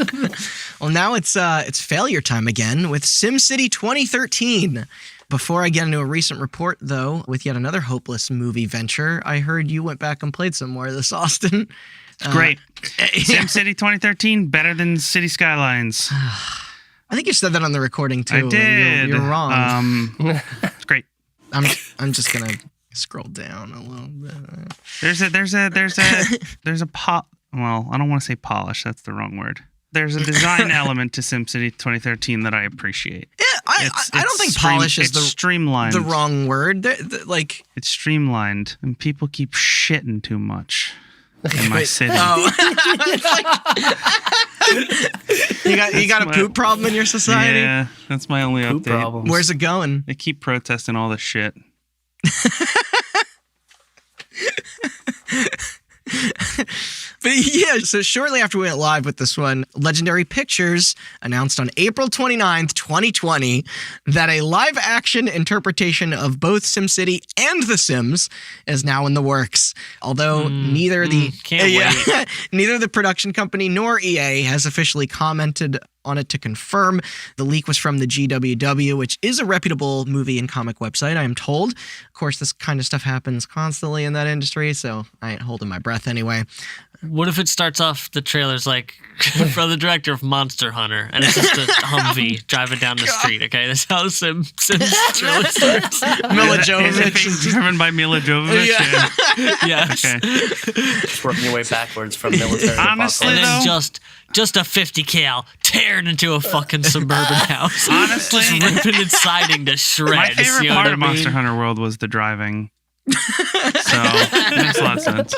episodes. Well, now it's failure time again with SimCity 2013. Before I get into a recent report, though, with yet another hopeless movie venture, I heard you went back and played some more of this, Austin. It's great. SimCity 2013, better than City Skylines. I think you said that on the recording too. I did. You're wrong. It's great. I'm just gonna scroll down a little bit. There's a well, I don't want to say polish. That's the wrong word. There's a design element to SimCity 2013 that I appreciate. Yeah, I don't think polish is streamlined. The wrong word. It's streamlined, and people keep shitting too much in my city. Oh. you got a poop problem in your society? Yeah, that's my only poop update. Problems. Where's it going? They keep protesting all this shit. But yeah, so shortly after we went live with this one, Legendary Pictures announced on April 29th, 2020, that a live-action interpretation of both SimCity and The Sims is now in the works. Although neither the production company nor EA has officially commented on it to confirm. The leak was from the GWW, which is a reputable movie and comic website, I am told. Of course, this kind of stuff happens constantly in that industry, so I ain't holding my breath anyway. What if it starts off the trailers like from the director of Monster Hunter, and it's just a Humvee driving down the street? Okay, that's how Sims trailer starts. Mila Is it being Jovovich. driven by Mila Jovovich? Yeah. Yes. Okay. Just working your way backwards from military. Honestly, And then though, just a 50 cal tearing into a fucking suburban house. Honestly, just ripping its siding to shreds. my favorite you know part what of I mean? Monster Hunter World was the driving. So it makes a lot of sense.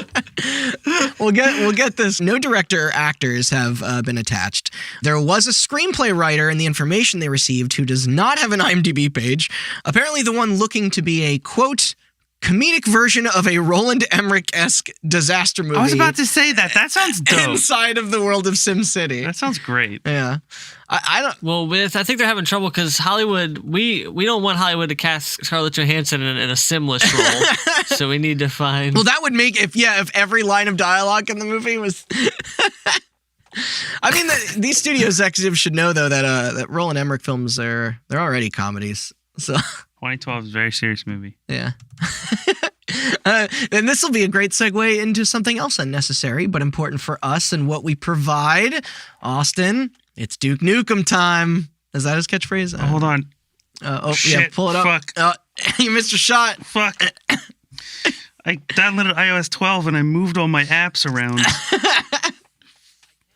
We'll get this. No director or actors have been attached. There was a screenplay writer in the information they received who does not have an IMDb page. Apparently the one looking to be a, quote, comedic version of a Roland Emmerich-esque disaster movie. I was about to say that. That sounds dope. Inside of the world of SimCity. That sounds great. Yeah. I don't. Well, I think they're having trouble because Hollywood. We don't want Hollywood to cast Scarlett Johansson in a Simless role, so we need to find. Well, that would make if every line of dialogue in the movie was. I mean, these studio executives should know though that Roland Emmerich films they're already comedies. So 2012 is a very serious movie. Yeah. And this will be a great segue into something else unnecessary but important for us and what we provide. Austin, it's Duke Nukem time. Is that his catchphrase? Hold on. Shit, yeah, pull it up. Fuck. You missed your shot. Fuck. I downloaded iOS 12 and I moved all my apps around.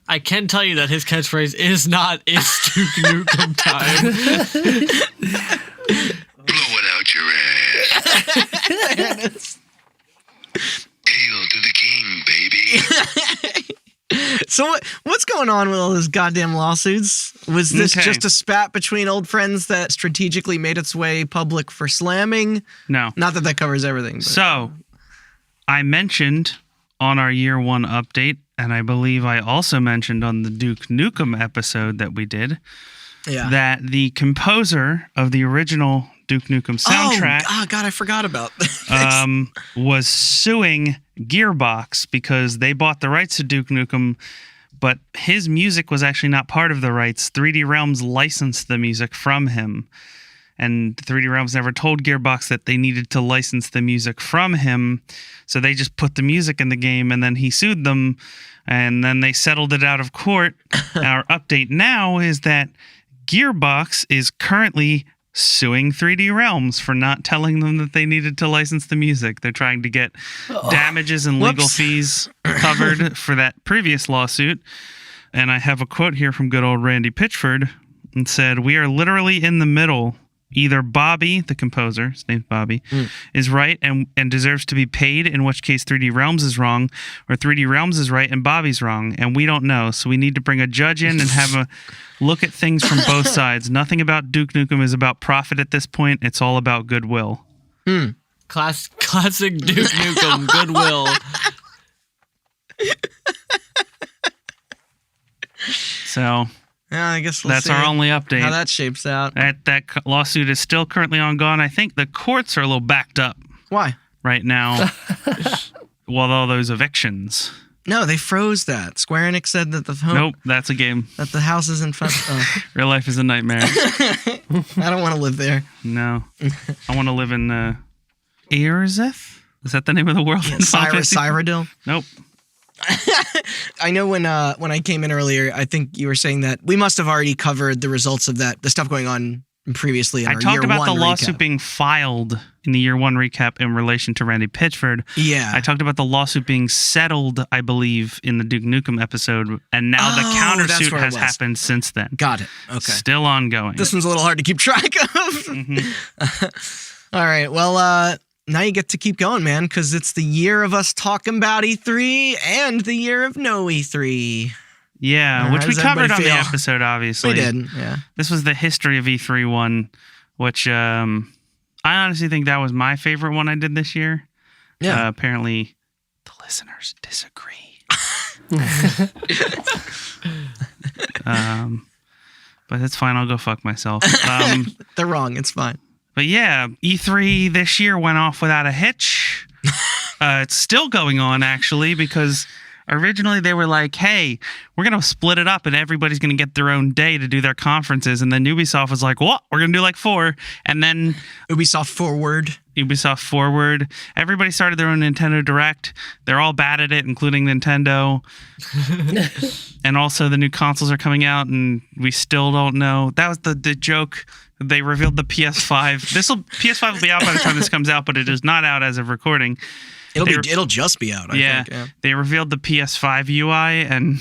I can tell you that his catchphrase is not "It's Duke Nukem time." Blow it out your ass. Hail to the king, baby. So what's going on with all those goddamn lawsuits? Was this just a spat between old friends that strategically made its way public for slamming? No. Not that covers everything. But. So, I mentioned on our year one update, and I believe I also mentioned on the Duke Nukem episode that we did, that the composer of the original Duke Nukem soundtrack God, I forgot about this. Was suing Gearbox because they bought the rights to Duke Nukem, but his music was actually not part of the rights. 3D Realms licensed the music from him, and 3D Realms never told Gearbox that they needed to license the music from him, so they just put the music in the game, and then he sued them, and then they settled it out of court. Our update now is that Gearbox is currently suing 3D Realms for not telling them that they needed to license the music. They're trying to get damages and legal fees covered for that previous lawsuit. And I have a quote here from good old Randy Pitchford, and said, "We are literally in the middle. Either Bobby, the composer, his name's Bobby, is right and deserves to be paid, in which case 3D Realms is wrong, or 3D Realms is right and Bobby's wrong, and we don't know. So we need to bring a judge in and have a look at things from both sides. Nothing about Duke Nukem is about profit at this point. It's all about goodwill." Classic Duke Nukem goodwill. So Yeah, I guess we'll that's see our only update. how that shapes out. That lawsuit is still currently ongoing. I think the courts are a little backed up Why? right now with all those evictions. No, they froze that. Square Enix said that Nope, that's a game. that the house isn't fun. Real life is a nightmare. I don't want to live there. No. I want to live in Aerzeth? Is that the name of the world? Cyrodiil. Nope. I know when I came in earlier, I think you were saying that we must have already covered the results of that, the stuff going on previously in our year one recap. I talked about the lawsuit being filed in the year one recap in relation to Randy Pitchford. Yeah. I talked about the lawsuit being settled, I believe, in the Duke Nukem episode, and now the countersuit has happened since then. Got it. Okay. Still ongoing. This one's a little hard to keep track of. All right. Well, now you get to keep going, man, because it's the year of us talking about E3 and the year of no E3. Yeah, which we covered on the episode, obviously. We did, yeah. This was the history of E3 one, which I honestly think that was my favorite one I did this year. Yeah. Apparently, the listeners disagree. But it's fine. I'll go fuck myself. They're wrong. It's fine. But yeah, E3 this year went off without a hitch. It's still going on, actually, because originally they were like, hey, we're going to split it up and everybody's going to get their own day to do their conferences. And then Ubisoft was like, what? We're going to do like 4. And then Ubisoft Forward. Everybody started their own Nintendo Direct. They're all bad at it, including Nintendo. And also the new consoles are coming out and we still don't know. That was the joke. They revealed the PS5. PS5 will be out by the time this comes out, but it is not out as of recording. It'll just be out, I think. Yeah. They revealed the PS5 UI, and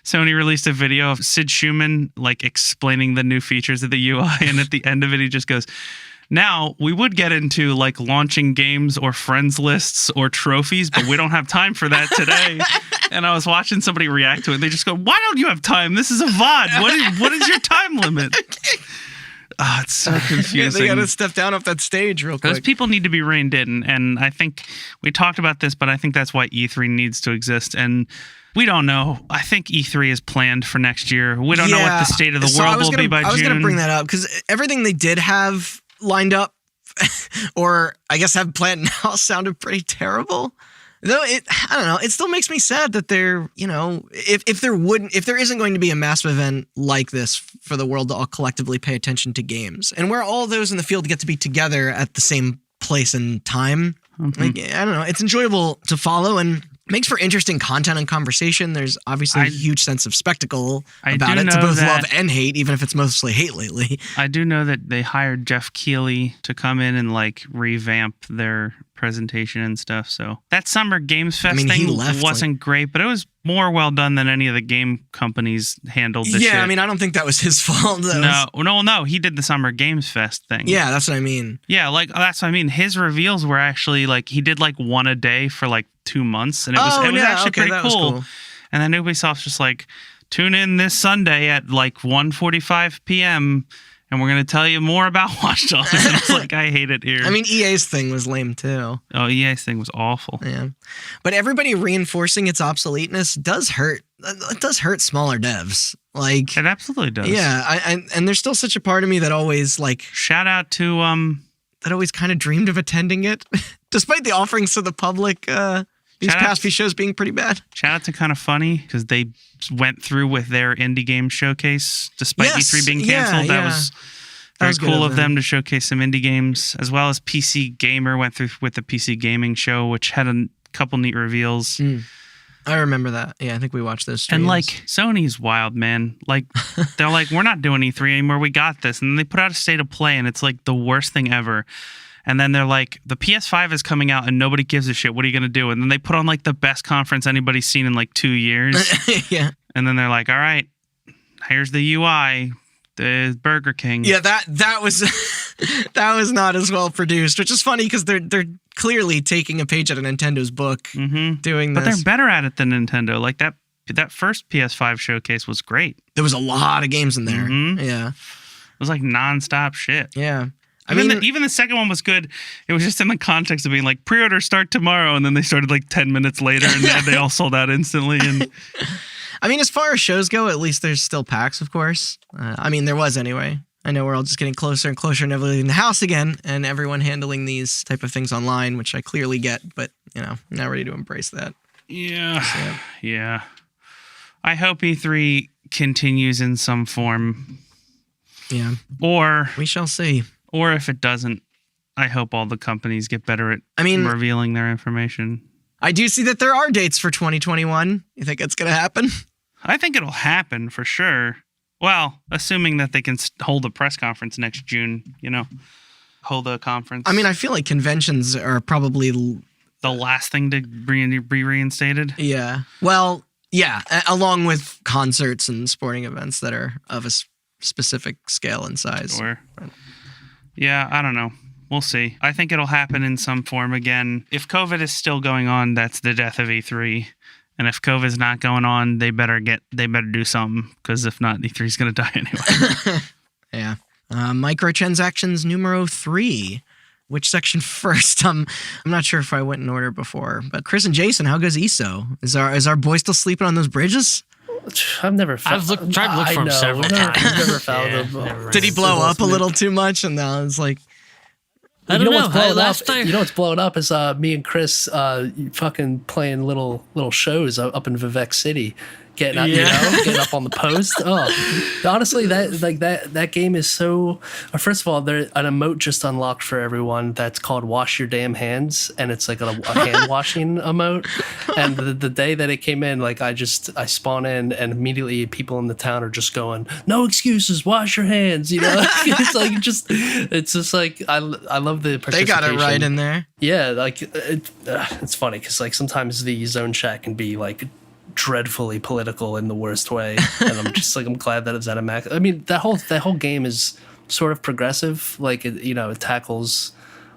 Sony released a video of Sid Schumann like explaining the new features of the UI, and at the end of it he just goes, "Now, we would get into like launching games or friends lists or trophies, but we don't have time for that today." And I was watching somebody react to it, and they just go, "Why don't you have time? This is a VOD. What is your time limit?" Oh, it's so confusing. They got to step down off that stage real quick. Those people need to be reined in. And I think we talked about this, but I think that's why E3 needs to exist. And we don't know. I think E3 is planned for next year. We don't know what the state of the world will be by June. I was going to bring that up because everything they did have lined up, or I guess have planned now, sounded pretty terrible. Though I don't know, it still makes me sad that there, if there isn't going to be a massive event like this for the world to all collectively pay attention to games, and where all those in the field get to be together at the same place and time, like, I don't know, it's enjoyable to follow and makes for interesting content and conversation. There's obviously a huge sense of spectacle about it to both love and hate, even if it's mostly hate lately. I do know that they hired Jeff Keighley to come in and like revamp their presentation and stuff. So that Summer Games Fest thing wasn't great, but it was more well done than any of the game companies handled this shit. I mean, I don't think that was his fault. No, he did the Summer Games Fest thing. Yeah, that's what I mean. Yeah, like that's what I mean. His reveals were actually like he did like one a day for like 2 months, and it was actually pretty cool. And then Ubisoft's just like, tune in this Sunday at like 1:45 p.m. and we're going to tell you more about Watch Dogs. And it's like, I hate it here. I mean, EA's thing was lame too. Oh, EA's thing was awful. Yeah. But everybody reinforcing its obsoleteness does hurt. It does hurt smaller devs. Like, it absolutely does. Yeah. And there's still such a part of me that always like... Shout out to... that always kind of dreamed of attending it. Despite the offerings to the public... These past few shows being pretty bad. Shout out to Kind of Funny, because they went through with their indie game showcase despite E3 being canceled. That was very cool of them to showcase some indie games, as well as PC Gamer went through with the PC Gaming show, which had a couple neat reveals. I remember that. Yeah, I think we watched those streams. And like, Sony's wild, man. Like, they're like, we're not doing E3 anymore. We got this. And then they put out a State of Play, and it's like the worst thing ever. And then they're like, the PS5 is coming out and nobody gives a shit. What are you going to do? And then they put on like the best conference anybody's seen in like 2 years. Yeah. And then they're like, all right, here's the UI, the Burger King. Yeah, that was that was not as well produced, which is funny because they're clearly taking a page out of Nintendo's book doing this. But they're better at it than Nintendo. Like that first PS5 showcase was great. There was a lot of games in there. Yeah. It was like nonstop shit. Yeah. I mean, even the second one was good. It was just in the context of being like, pre-orders start tomorrow, and then they started like 10 minutes later, and they all sold out instantly. And I mean, as far as shows go, at least there's still PAX, of course. I mean, there was anyway. I know we're all just getting closer and closer, never leaving the house again, and everyone handling these type of things online, which I clearly get, but I'm not ready to embrace that. Yeah. I hope E3 continues in some form. Yeah. Or we shall see. Or if it doesn't, I hope all the companies get better at revealing their information. I do see that there are dates for 2021. You think it's going to happen? I think it'll happen for sure. Well, assuming that they can hold a press conference next June, hold a conference. I mean, I feel like conventions are probably the last thing to be reinstated. Yeah. Well, yeah, along with concerts and sporting events that are of a specific scale and size. Sure. Yeah, I don't know. We'll see. I think it'll happen in some form again. If COVID is still going on, that's the death of E3. And if COVID's not going on, they better do something, because if not, E3 is going to die anyway. Yeah. Microtransactions numero 3. Which section first? I'm not sure if I went in order before, but Chris and Jason, how goes ESO? Is our boy still sleeping on those bridges? I've never found. I've tried to look for him several times. I've never found him. Did he blow up a little too much? And now it's like, I don't know. What's blowing up? You know what's blowing up is me and Chris fucking playing little shows up in Vivek City, getting up on the post. Oh, honestly, that game is so. First of all, there's an emote just unlocked for everyone that's called "Wash Your Damn Hands," and it's like a hand washing emote. And the day that it came in, like I spawn in, and immediately people in the town are just going, "No excuses, wash your hands." It's just like I love the participation. They got it right in there. Yeah, like it's funny because like sometimes the zone chat can be like dreadfully political in the worst way, and I'm just like, I'm glad that it's at a max. I mean, that whole game is sort of progressive. Like it tackles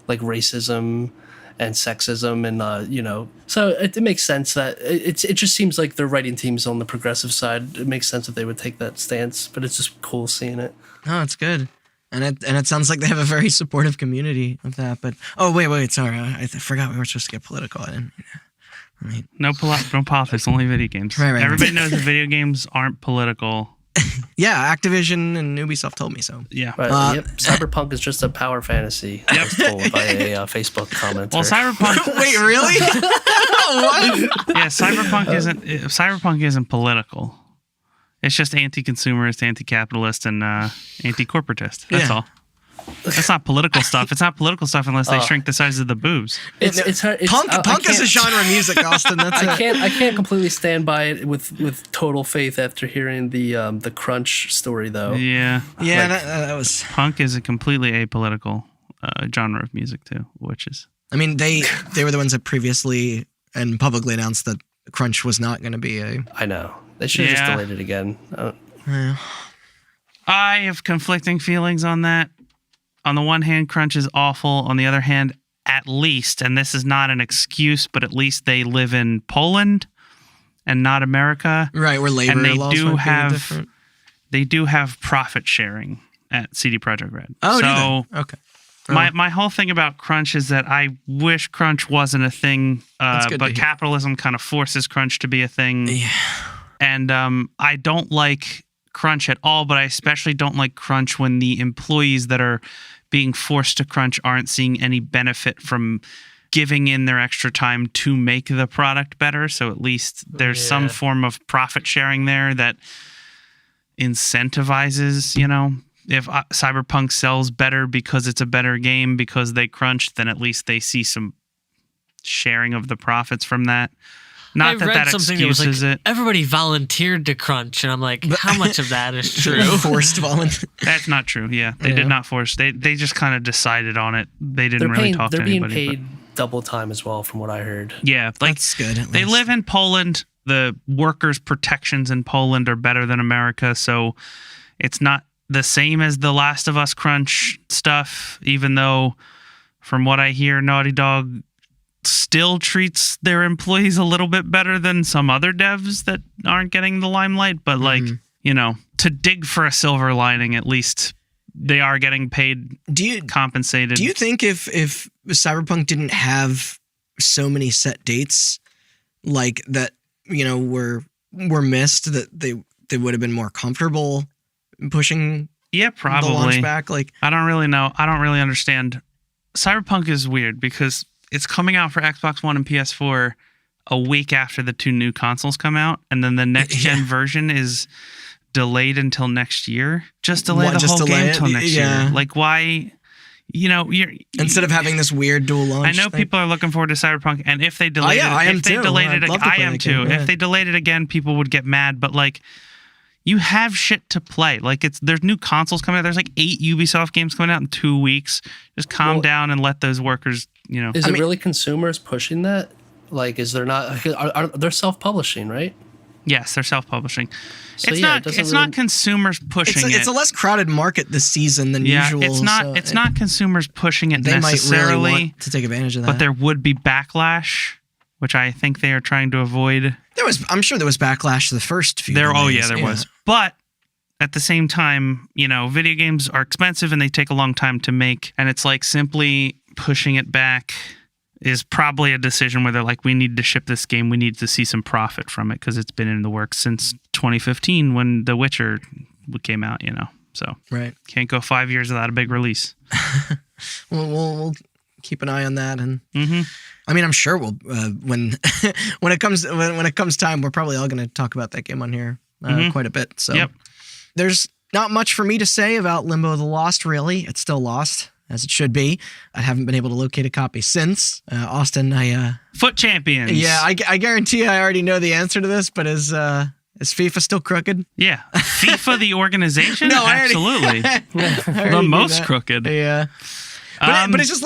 like racism and sexism, and so it makes sense that it just seems like the writing team's on the progressive side. It makes sense that they would take that stance, but it's just cool seeing it. Oh, it's good. And it sounds like they have a very supportive community of that. But wait, sorry, I forgot we were supposed to get political. No politics, only video games. Right, Everybody knows that video games aren't political. Yeah, Activision and Ubisoft told me so. Yeah. Right, yep. Cyberpunk is just a power fantasy. I was told by a Facebook commenter. Well, Cyberpunk. Wait, really? What? Yeah, Cyberpunk isn't political. It's just anti-consumerist, anti-capitalist, and anti-corporatist. That's all. That's not political stuff. It's not political stuff unless they shrink the size of the boobs. Punk is a genre of music, Austin. That's I can't completely stand by it with total faith after hearing the crunch story, though. Yeah. Yeah, that was... Punk is a completely apolitical genre of music, too, which is... I mean, they were the ones that previously and publicly announced that crunch was not going to be a... I know. They should have just delayed it again. I have conflicting feelings on that. On the one hand, crunch is awful. On the other hand, at least, and this is not an excuse, but at least they live in Poland and not America. Right, where labor laws might be different. They do have profit sharing at CD Projekt Red. Oh, do they? Okay. My whole thing about crunch is that I wish crunch wasn't a thing, but capitalism kind of forces crunch to be a thing. Yeah. And I don't like crunch at all, but I especially don't like crunch when the employees that are being forced to crunch aren't seeing any benefit from giving in their extra time to make the product better. So at least there's some form of profit sharing there that incentivizes, if Cyberpunk sells better because it's a better game because they crunched, then at least they see some sharing of the profits from that. Not that excuses it. Everybody volunteered to crunch, and I'm like, how much of that is true? Forced volunteer. That's not true. Yeah, they did not force. They just kind of decided on it. They didn't really talk to anybody. They're being paid double time as well, from what I heard. Yeah, that's good. They live in Poland. The workers' protections in Poland are better than America, so it's not the same as the Last of Us crunch stuff. Even though, from what I hear, Naughty Dog still treats their employees a little bit better than some other devs that aren't getting the limelight, but to dig for a silver lining, at least they are getting paid, compensated. Do you think if Cyberpunk didn't have so many set dates like that, were missed, that they would have been more comfortable pushing probably the launch back? Like, I don't really know. I don't really understand. Cyberpunk is weird because it's coming out for Xbox One and PS4 a week after the two new consoles come out, and then the next gen version is delayed until next year. Just delay the whole game until next year. Like, why? You're instead of having this weird dual launch. I know thing. people are looking forward to Cyberpunk, and if they delayed I am too. If they delayed it again, people would get mad. But you have shit to play. There's new consoles coming out. There's 8 Ubisoft games coming out in 2 weeks. Just calm down and let those workers, Is it really consumers pushing that? Is there not? They're self-publishing, right? Yes, they're self-publishing. So It's not consumers pushing it. It's a less crowded market this season than usual. It's not consumers pushing it they necessarily. Might really want to take advantage of that. But there would be backlash, which I think they are trying to avoid. I'm sure there was backlash to the first few. There was. But at the same time, video games are expensive and they take a long time to make. And it's simply pushing it back is probably a decision where they're like, we need to ship this game. We need to see some profit from it because it's been in the works since 2015 when The Witcher came out, So can't go 5 years without a big release. We'll keep an eye on that. And I mean, I'm sure we'll, when it comes time, we're probably all going to talk about that game on here quite a bit. So there's not much for me to say about Limbo the Lost, really. It's still lost, as it should be. I haven't been able to locate a copy since. Austin, Foot champions. Yeah, I guarantee I already know the answer to this, but is FIFA still crooked? Yeah. FIFA, the organization? No, absolutely. The most crooked. Yeah. But it's just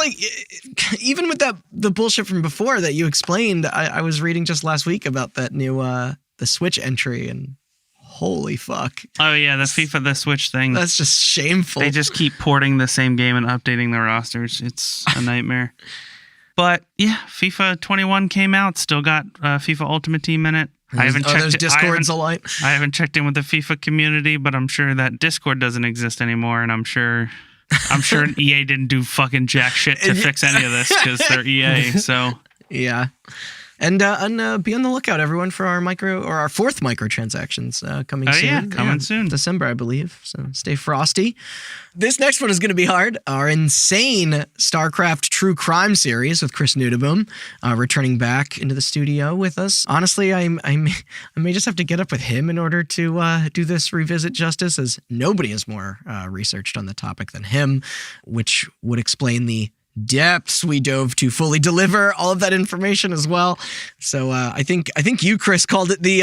even with the bullshit from before that you explained, I was reading just last week about that new the Switch entry, and holy fuck. Oh yeah, the FIFA the Switch thing. That's just shameful. They just keep porting the same game and updating the rosters. It's a nightmare. But yeah, FIFA 21 came out. Still got FIFA Ultimate Team in it. I haven't checked. There's Discords a lot. I haven't checked in with the FIFA community, but I'm sure that Discord doesn't exist anymore, and I'm sure I'm sure EA didn't do fucking jack shit to fix any of this because they're EA. So yeah. And be on the lookout, everyone, for our fourth microtransactions coming soon. Yeah, coming soon. December, I believe. So stay frosty. This next one is going to be hard. Our insane StarCraft True Crime series with Chris Nudeboom returning back into the studio with us. Honestly, I may just have to get up with him in order to do this revisit justice, as nobody is more researched on the topic than him, which would explain the depths we dove to fully deliver all of that information as well. So I think you, Chris, called it the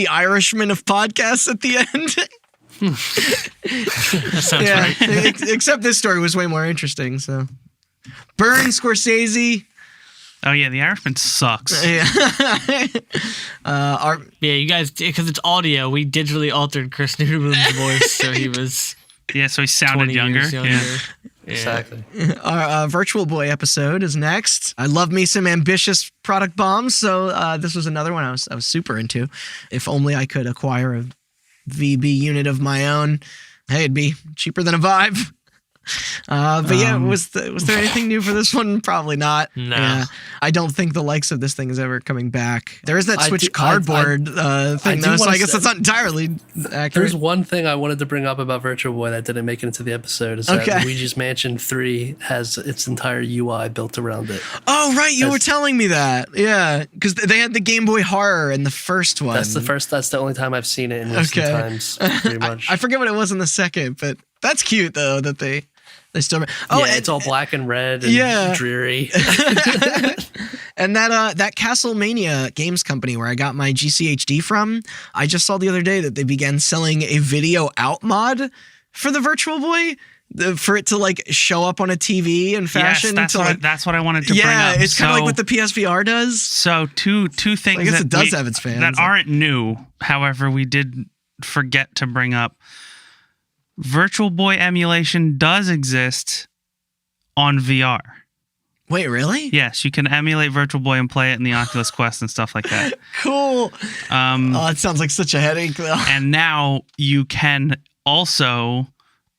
Irishman of podcasts at the end. That sounds right. Except this story was way more interesting. So burn Scorsese. Oh yeah, the Irishman sucks. Yeah. Yeah, you guys, because it's audio, we digitally altered Chris Newman's voice, so he was. Yeah, so he sounded younger. Yeah. Exactly. Our Virtual Boy episode is next. I love me some ambitious product bombs, so this was another one I was super into. If only I could acquire a VB unit of my own. Hey, it'd be cheaper than a Vive. But yeah, was there anything new for this one? Probably not. No. I don't think the likes of this thing is ever coming back. There is that Switch cardboard thing, though, so I guess that's not entirely accurate. There's one thing I wanted to bring up about Virtual Boy that didn't make it into the episode, is that Luigi's Mansion 3 has its entire UI built around it. Oh, right, you were telling me that. Yeah, because they had the Game Boy Horror in the first one. That's the only time I've seen it in recent times, pretty much. I forget what it was in the second, but that's cute, though, that they still. Oh, yeah, it's all black and red and dreary. And that Castlemania games company where I got my GCHD from, I just saw the other day that they began selling a video out mod for the Virtual Boy. For it to like show up on a TV in fashion. Yes, that's what I wanted to bring up. Yeah, it's kind of like what the PSVR does. So two things I guess it does have its fans that aren't new. However, we did forget to bring up. Virtual Boy emulation does exist on VR. Wait, really? Yes, you can emulate Virtual Boy and play it in the Oculus Quest and stuff like that. Cool. It sounds like such a headache, though. And now you can also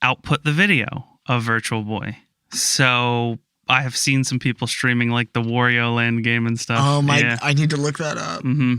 output the video of Virtual Boy. So I have seen some people streaming like the Wario Land game and stuff. Oh my! Yeah. I need to look that up. Mm-hmm.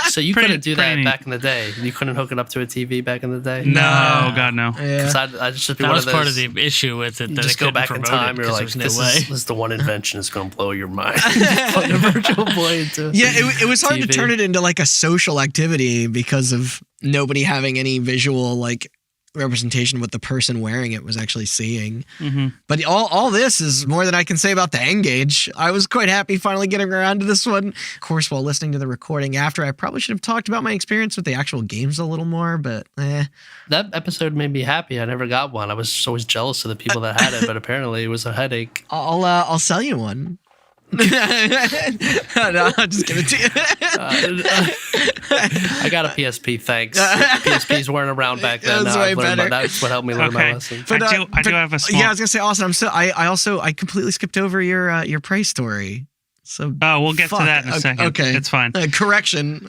So you couldn't do that back in the day. You couldn't hook it up to a TV back in the day. No, God no. Yeah. I just that was part of the issue with it. That just go back in time. You're like, this is the one invention that's going to blow your mind. Put a Virtual Boy into it was hard TV. To turn it into like a social activity because of nobody having any visual like representation what the person wearing it was actually seeing. Mm-hmm. But all this is more than I can say about the N-Gage. I was quite happy finally getting around to this one. Of course, while listening to the recording after, I probably should have talked about my experience with the actual games a little more, but That episode made me happy. I never got one. I was always jealous of the people that had it, but apparently it was a headache. I'll sell you one. No, I'll just give it to you. I got a PSP, thanks. PSPs weren't around back then. That's what helped me learn my lesson. But, I do have a small... Yeah, I was gonna say, Austin. I completely skipped over your Prey story. So we'll get to that in a second. Okay, it's fine. Correction.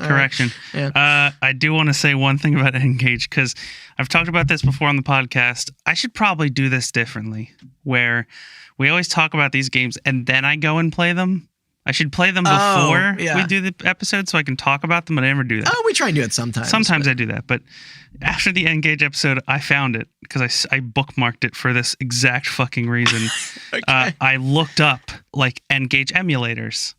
Yeah. I do want to say one thing about N-Gage, because I've talked about this before on the podcast. I should probably do this differently, where we always talk about these games and then I go and play them. I should play them before we do the episode so I can talk about them, but I never do that. Oh, we try and do it sometimes. Sometimes I do that, but after the N-Gage episode, I found it because I bookmarked it for this exact fucking reason. Okay. I looked up like N-Gage emulators.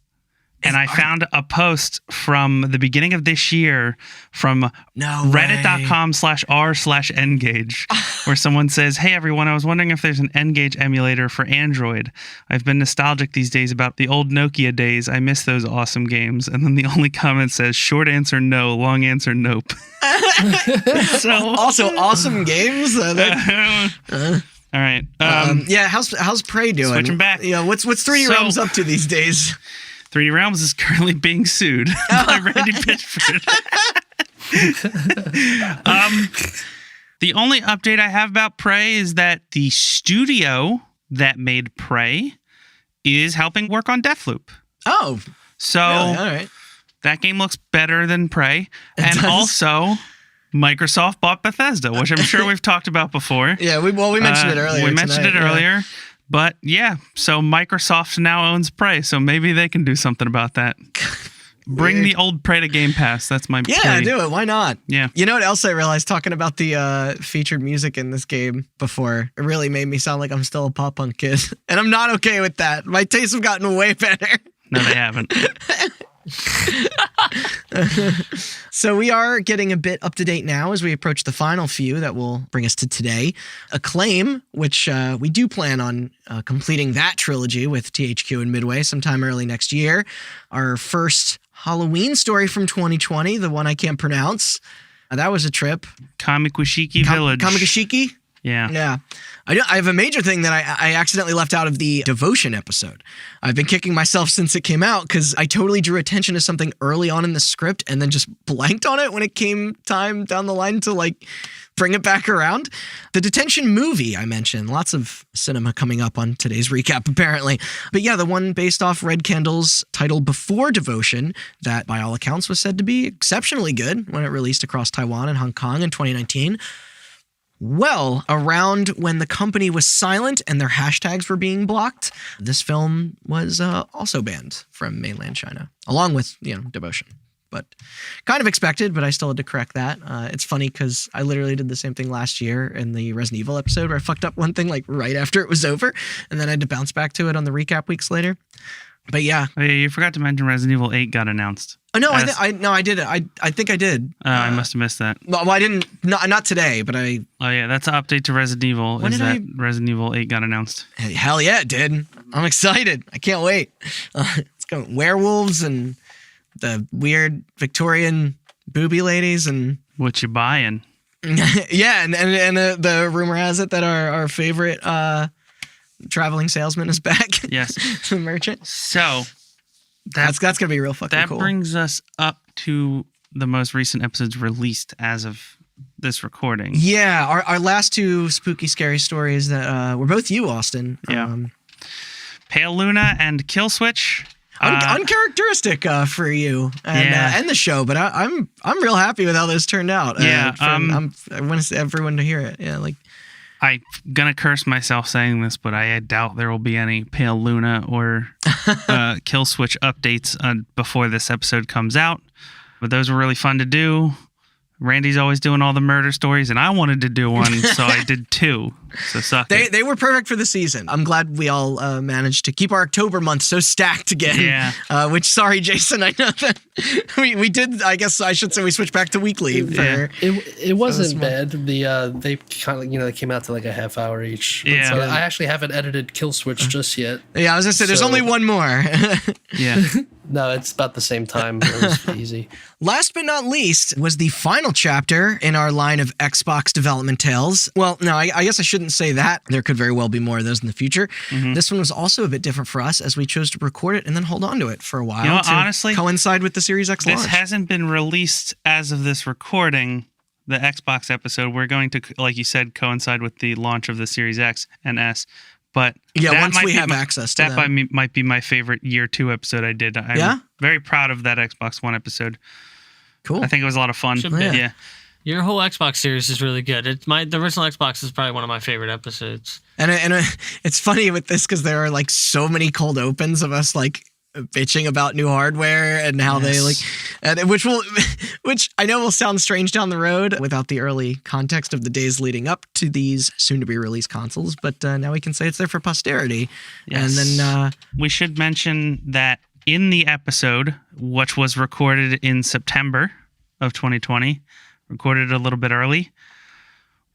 And I found a post from the beginning of this year from reddit.com/r/N-Gage where someone says, "Hey everyone, I was wondering if there's an N-Gage emulator for Android. I've been nostalgic these days about the old Nokia days. I miss those awesome games." And then the only comment says, "Short answer no, long answer nope." So also awesome games. All right. How's Prey doing? Switching back. Yeah, what's 3D Realms up to these days? 3D Realms is currently being sued by Randy Pitchford. The only update I have about Prey is that the studio that made Prey is helping work on Deathloop. Oh. So really? All right. That game looks better than Prey. And also, Microsoft bought Bethesda, which I'm sure we've talked about before. Yeah, we mentioned it earlier. We mentioned it earlier. But yeah, so Microsoft now owns Prey, so maybe they can do something about that. Bring the old Prey to Game Pass. That's my plea. Do it. Why not? Yeah. You know what else I realized talking about the featured music in this game before? It really made me sound like I'm still a pop punk kid. And I'm not okay with that. My tastes have gotten way better. No, they haven't. So we are getting a bit up to date now as we approach the final few that will bring us to today. Acclaim, which we do plan on completing that trilogy with THQ and Midway sometime early next year. Our first Halloween story from 2020, the one I can't pronounce. That was a trip. Kamikushiki Village. Kamikushiki? Yeah. I have a major thing that I accidentally left out of the Devotion episode. I've been kicking myself since it came out because I totally drew attention to something early on in the script and then just blanked on it when it came time down the line to like bring it back around. The Detention movie I mentioned. Lots of cinema coming up on today's recap, apparently. But yeah, the one based off Red Candle's title before Devotion that by all accounts was said to be exceptionally good when it released across Taiwan and Hong Kong in 2019. Well, around when the company was silent and their hashtags were being blocked, this film was also banned from mainland China, along with, Devotion. But kind of expected, but I still had to correct that. It's funny because I literally did the same thing last year in the Resident Evil episode where I fucked up one thing like right after it was over, and then I had to bounce back to it on the recap weeks later. But yeah. Oh, yeah, you forgot to mention Resident Evil 8 got announced. Oh, no, I did. I think I did. I must have missed that. Well, I didn't. Not today, but I. Oh, yeah, that's an update to Resident Evil. Resident Evil 8 got announced. Hell yeah, it did. I'm excited. I can't wait. It's going werewolves and the weird Victorian booby ladies and. What you buying? Yeah, and the rumor has it that our favorite traveling salesman is back. Yes. The merchant. So. That's gonna be real fucking cool. That brings us up to the most recent episodes released as of this recording. Yeah, our last two spooky, scary stories that were both you, Austin. Yeah. Pale Luna and Kill Switch. Uncharacteristic for you and the show, but I'm real happy with how those turned out. Yeah, I want everyone to hear it. Yeah, like. I'm gonna curse myself saying this, but I doubt there will be any Pale Luna or Kill Switch updates before this episode comes out. But those were really fun to do. Randy's always doing all the murder stories, and I wanted to do one, so I did two. So suck it. They were perfect for the season. I'm glad we all managed to keep our October month so stacked again. Yeah. Which, sorry, Jason, I know that we did. I guess I should say we switched back to weekly. It wasn't bad. They kind of they came out to like a half hour each. Yeah. So I actually haven't edited Kill Switch just yet. Yeah, I was gonna say there's only one more. Yeah. No, it's about the same time. It was easy. Last but not least was the final chapter in our line of Xbox development tales. Well, no, I guess I shouldn't say that. There could very well be more of those in the future. Mm-hmm. This one was also a bit different for us as we chose to record it and then hold on to it for a while to honestly, coincide with the Series X launch. This hasn't been released as of this recording, the Xbox episode. We're going to, like you said, coincide with the launch of the Series X and S. But yeah, once we have access to that might be my favorite year 2 episode I did. I'm very proud of that Xbox One episode. Cool. I think it was a lot of fun. Yeah. Your whole Xbox series is really good. The original Xbox is probably one of my favorite episodes. And it's funny with this because there are like so many cold opens of us like bitching about new hardware and how they like, and which I know will sound strange down the road without the early context of the days leading up to these soon-to-be released consoles. But now we can say it's there for posterity. Yes. And then we should mention that in the episode, which was recorded in September of 2020, recorded a little bit early,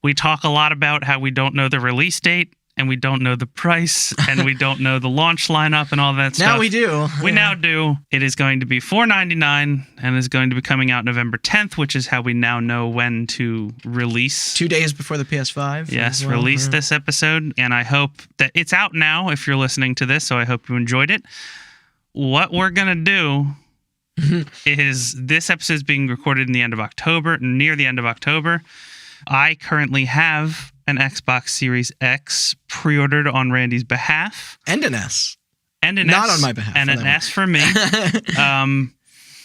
we talk a lot about how we don't know the release date. And we don't know the price, and we don't know the launch lineup and all that stuff. Now we do. We now do. It is going to be $4.99 and is going to be coming out November 10th, which is how we now know when to release. 2 days before the PS5. Yes, release this episode. And I hope that it's out now if you're listening to this, so I hope you enjoyed it. What we're going to do is this episode is being recorded in the end of October, near the end of October. I currently have an Xbox Series X pre-ordered on Randy's behalf. And an S. And an Not on my behalf. And an S for me.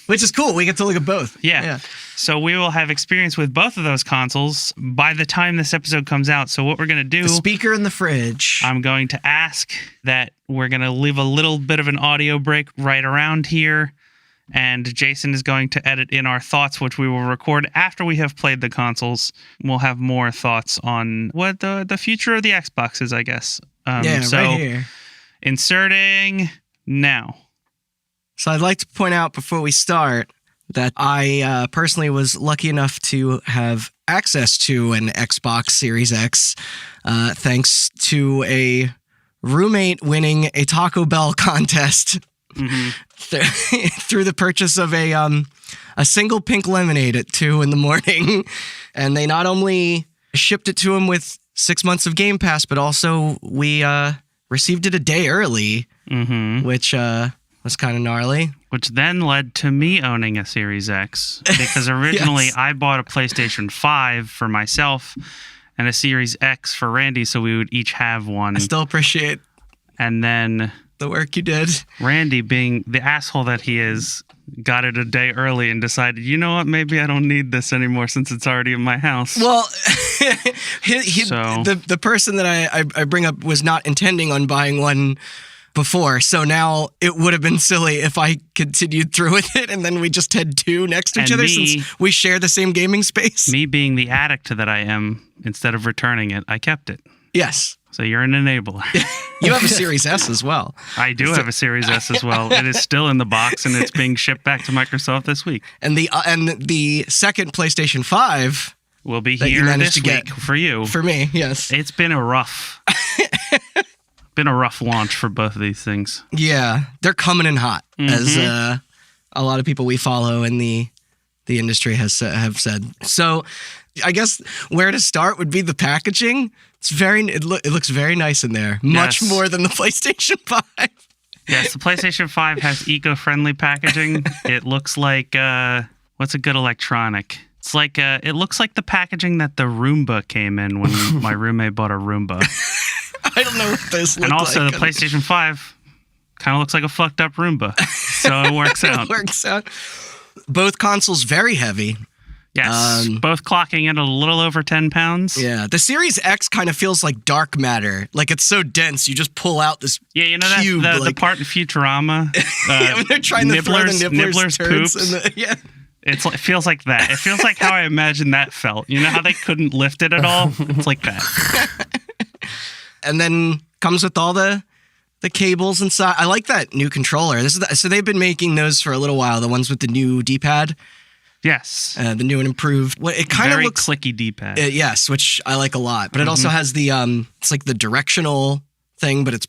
Which is cool. We get to look at both. Yeah. So we will have experience with both of those consoles by the time this episode comes out. So what we're going to do... The speaker in the fridge. I'm going to ask that we're going to leave a little bit of an audio break right around here. And Jason is going to edit in our thoughts, which we will record after we have played the consoles. We'll have more thoughts on what the future of the Xbox is, I guess. Right here. Inserting now. So I'd like to point out before we start that I personally was lucky enough to have access to an Xbox Series X thanks to a roommate winning a Taco Bell contest. Mm-hmm. Through the purchase of a single pink lemonade at 2 a.m. And they not only shipped it to him with 6 months of Game Pass, but also we received it a day early, which was kind of gnarly. Which then led to me owning a Series X, because originally Yes. I bought a PlayStation 5 for myself and a Series X for Randy, so we would each have one. I still appreciate And then the work you did. Randy, being the asshole that he is, got it a day early and decided, you know what, maybe I don't need this anymore since it's already in my house. Well, the person that I bring up was not intending on buying one before, so now it would have been silly if I continued through with it and then we just had two next to each other since we share the same gaming space. Me being the addict that I am, instead of returning it, I kept it. Yes. So you're an enabler. You have a Series S as well. I do have a Series S as well. It is still in the box, and it's being shipped back to Microsoft this week. And the second PlayStation 5 will be here this week for you. For me, yes. It's been a rough launch for both of these things. Yeah, they're coming in hot, as a lot of people we follow in the industry have said. So, I guess where to start would be the packaging. It looks very nice in there, much more than the PlayStation 5. Yes, the PlayStation 5 has eco-friendly packaging. It looks like what's a good electronic? It's like it looks like the packaging that the Roomba came in when my roommate bought a Roomba. I don't know what this looks like. And also the PlayStation 5 kind of looks like a fucked up Roomba. So it works out. It works out. Both consoles very heavy. Yes, both clocking in a little over 10 pounds. Yeah, the Series X kind of feels like dark matter. Like it's so dense, you just pull out this you know cube, that the part in Futurama? When they're trying to throw the Nibbler's poops. yeah. It feels like that. It feels like how I imagine that felt. You know how they couldn't lift it at all? It's like that. And then comes with all the cables inside. I like that new controller. So they've been making those for a little while, the ones with the new D-pad. Yes. The new and improved. It kind of looks clicky D-pad. Yes, which I like a lot. But it also has the it's like the directional thing, but it's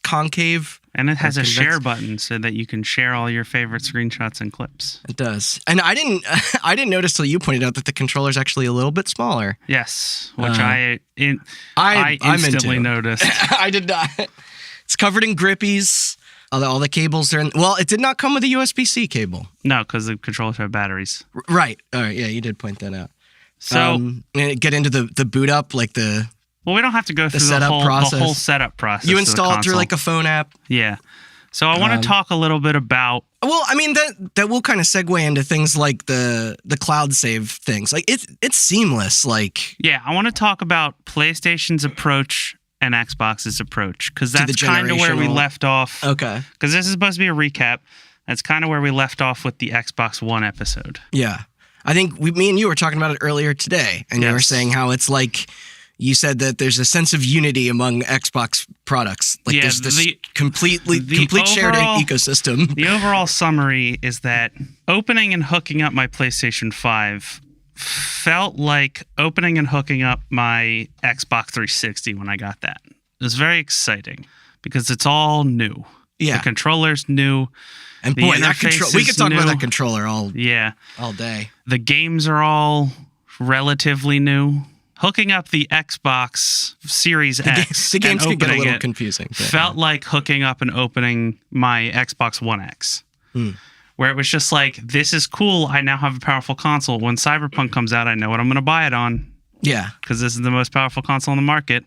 concave. And it has a share button so that you can share all your favorite screenshots and clips. It does. And I didn't notice till you pointed out that the controller's actually a little bit smaller. Yes, which I instantly noticed. I did not. It's covered in grippies. All the cables are in. Well, it did not come with a USB-C cable. No, because the controllers have batteries. Right. All right. Yeah, you did point that out. So get into the boot up, like the. Well, we don't have to go through the whole setup process. You install it through like a phone app. Yeah. So I want to talk a little bit about. Well, I mean that will kind of segue into things like the cloud save things. Like it's seamless. Like I want to talk about PlayStation's approach and Xbox's approach, because that's kind of where we left off. Okay. Because this is supposed to be a recap. That's kind of where we left off with the Xbox One episode. Yeah. I think me and you were talking about it earlier today, and you were saying how it's like, you said that there's a sense of unity among Xbox products. Like there's this complete shared ecosystem. The overall summary is that opening and hooking up my PlayStation 5 felt like opening and hooking up my Xbox 360 when I got that. It was very exciting because it's all new. Yeah. The controller's new. And boy, we could talk about that controller all day. The games are all relatively new. Hooking up the Xbox Series X the games and can get a little it confusing. Felt like hooking up and opening my Xbox One X. Where it was just like, this is cool. I now have a powerful console. When Cyberpunk comes out, I know what I'm going to buy it on. Yeah. Because this is the most powerful console on the market.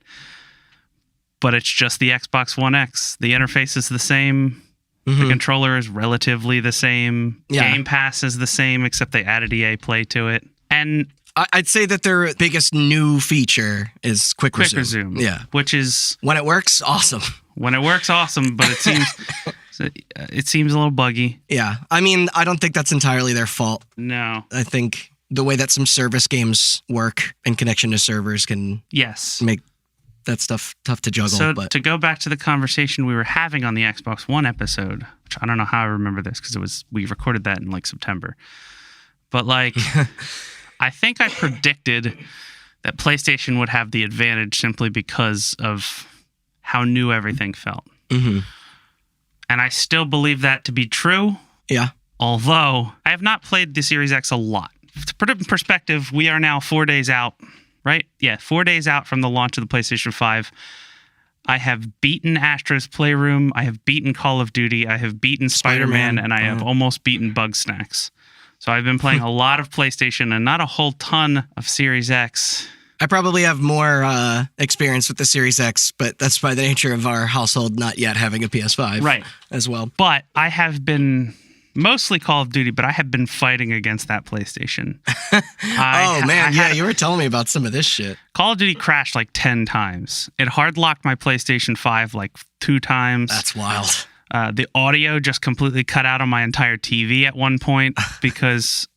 But it's just the Xbox One X. The interface is the same. The controller is relatively the same. Yeah. Game Pass is the same, except they added EA Play to it. And I'd say that their biggest new feature is Quick Resume. Yeah. Which is... When it works, awesome. When it works, awesome, but it seems a little buggy. Yeah. I mean, I don't think that's entirely their fault. No. I think the way that some service games work in connection to servers can make that stuff tough to juggle. So but to go back to the conversation we were having on the Xbox One episode, which I don't know how I remember this because we recorded that in like September. But like, I think I predicted that PlayStation would have the advantage simply because of how new everything felt. Mm-hmm. And I still believe that to be true. Yeah. Although I have not played the Series X a lot. To put it in perspective, we are now 4 days out, right? Yeah, 4 days out from the launch of the PlayStation 5. I have beaten Astro's Playroom. I have beaten Call of Duty. I have beaten Spider-Man. And I have almost beaten Bugsnax. So I've been playing a lot of PlayStation and not a whole ton of Series X. I probably have more experience with the Series X, but that's by the nature of our household not yet having a PS5 right. as well. But I have been... mostly Call of Duty, but I have been fighting against that PlayStation. You were telling me about some of this shit. Call of Duty crashed like 10 times. It hard locked my PlayStation 5 like 2 times. That's wild. The audio just completely cut out on my entire TV at one point because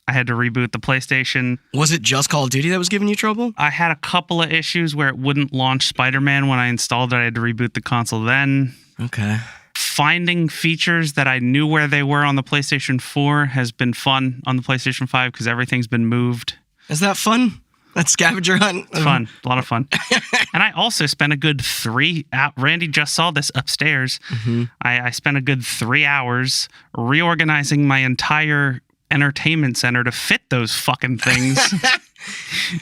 I had to reboot the PlayStation. Was it just Call of Duty that was giving you trouble? I had a couple of issues where it wouldn't launch Spider-Man when I installed it. I had to reboot the console then. Okay. Finding features that I knew where they were on the PlayStation 4 has been fun on the PlayStation 5 because everything's been moved. Is that fun? That scavenger hunt? It's fun. A lot of fun. And I also spent a good 3 hours. Randy just saw this upstairs. Mm-hmm. I spent a good 3 hours reorganizing my entire entertainment center to fit those fucking things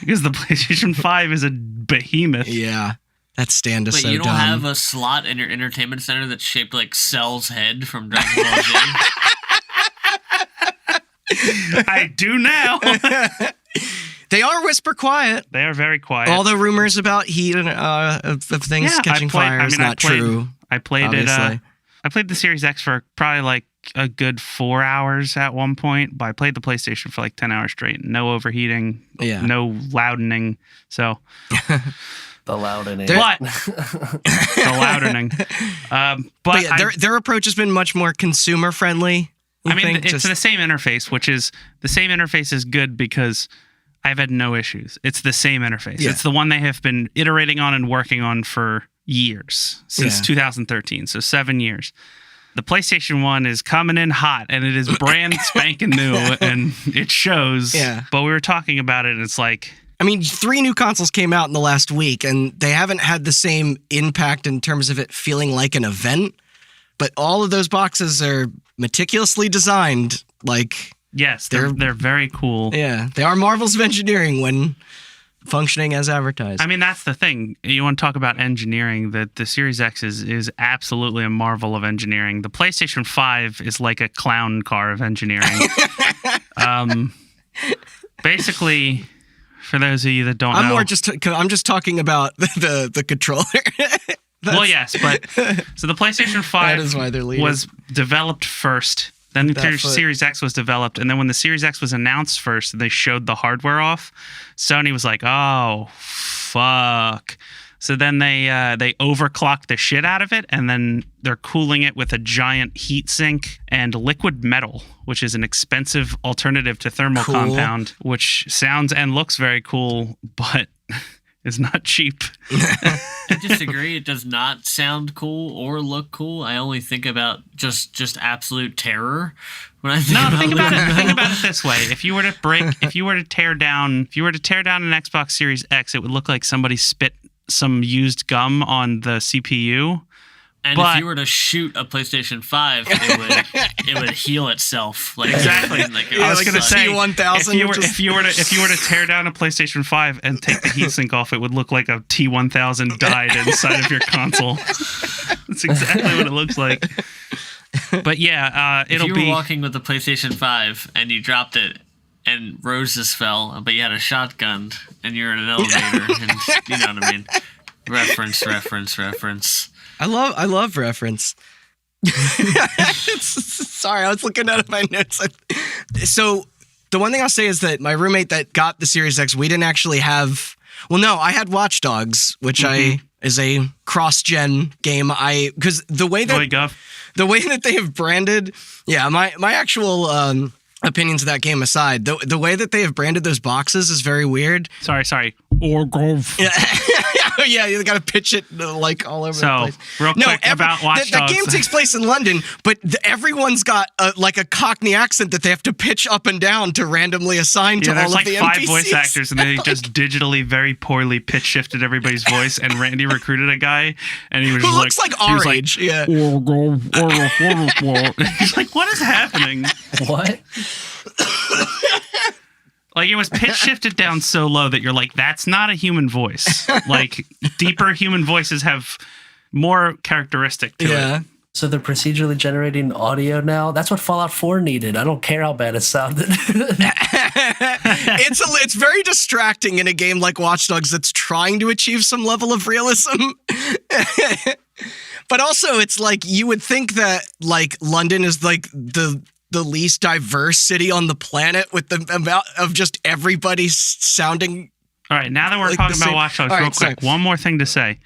because the PlayStation 5 is a behemoth. Yeah. That stand is so dumb. But you don't have a slot in your entertainment center that's shaped like Cell's head from Dragon Ball Z? I do now. They are whisper quiet. They are very quiet. All the rumors about heat and of things catching fire is not true. I played obviously. I played the Series X for probably like a good 4 hours at one point, but I played the PlayStation for like 10 hours straight. No overheating, no loudening. So... The loudening. The loudening. But yeah, their approach has been much more consumer friendly. I mean, it's the same interface, which is the same interface is good because I've had no issues. It's the same interface. Yeah. It's the one they have been iterating on and working on for years, since 2013, so 7 years. The PlayStation 1 is coming in hot, and it is brand spanking new, and it shows. Yeah. But we were talking about it, and it's like... I mean, 3 new consoles came out in the last week, and they haven't had the same impact in terms of it feeling like an event. But all of those boxes are meticulously designed. Like, yes, they're very cool. Yeah, they are marvels of engineering when functioning as advertised. I mean, that's the thing. You want to talk about engineering, that the Series X is absolutely a marvel of engineering. The PlayStation 5 is like a clown car of engineering. Basically... For those of you that don't know, I'm just talking about the controller. Well, yes, but so the PlayStation 5 that is why they're leading. Was developed first. Then the Series X was developed, and then when the Series X was announced first, and they showed the hardware off, Sony was like, "Oh, fuck." So then they overclocked the shit out of it, and then they're cooling it with a giant heat sink and liquid metal, which is an expensive alternative to thermal compound, which sounds and looks very cool, but is not cheap. I disagree. It does not sound cool or look cool. I only think about just absolute terror when I think about it. Think about it this way: if you were to tear down an Xbox Series X, it would look like somebody spit some used gum on the CPU. And if you were to shoot a PlayStation 5, it would heal itself. Like, exactly. I was going to say, T1000 if you were to tear down a PlayStation 5 and take the heatsink off, it would look like a T1000 died inside of your console. That's exactly what it looks like. But yeah, if you were walking with the PlayStation 5 and you dropped it and roses fell, but you had a shotgun and you're in an elevator, and you know what I mean. Reference. I love reference. Sorry, I was looking at my notes. So the one thing I'll say is that my roommate that got the Series X, we didn't actually have. Well, no, I had Watch Dogs, which is a cross-gen game. Because the way that they have branded, my actual opinions of that game aside, the way that they have branded those boxes is very weird. Sorry. Orgov. Yeah, you got to pitch it like all over the place. Real quick about Watch Dogs. That game takes place in London, but everyone's got like a Cockney accent that they have to pitch up and down to randomly assign to all of the NPCs. There's like 5 voice actors, and they just digitally very poorly pitch shifted everybody's voice. And Randy recruited a guy, and he was who looks like our age. Yeah. He's like, what is happening? What? Like, it was pitch shifted down so low that you're like, that's not a human voice. Like, deeper human voices have more characteristic to it. So they're procedurally generating audio now? That's what Fallout 4 needed. I don't care how bad it sounded. It's very distracting in a game like Watch Dogs that's trying to achieve some level of realism. But also, it's like, you would think that, like, London is, like, the least diverse city on the planet with the amount of just everybody sounding. All right, now that we're talking about Watch Dogs, real quick, one more thing to say.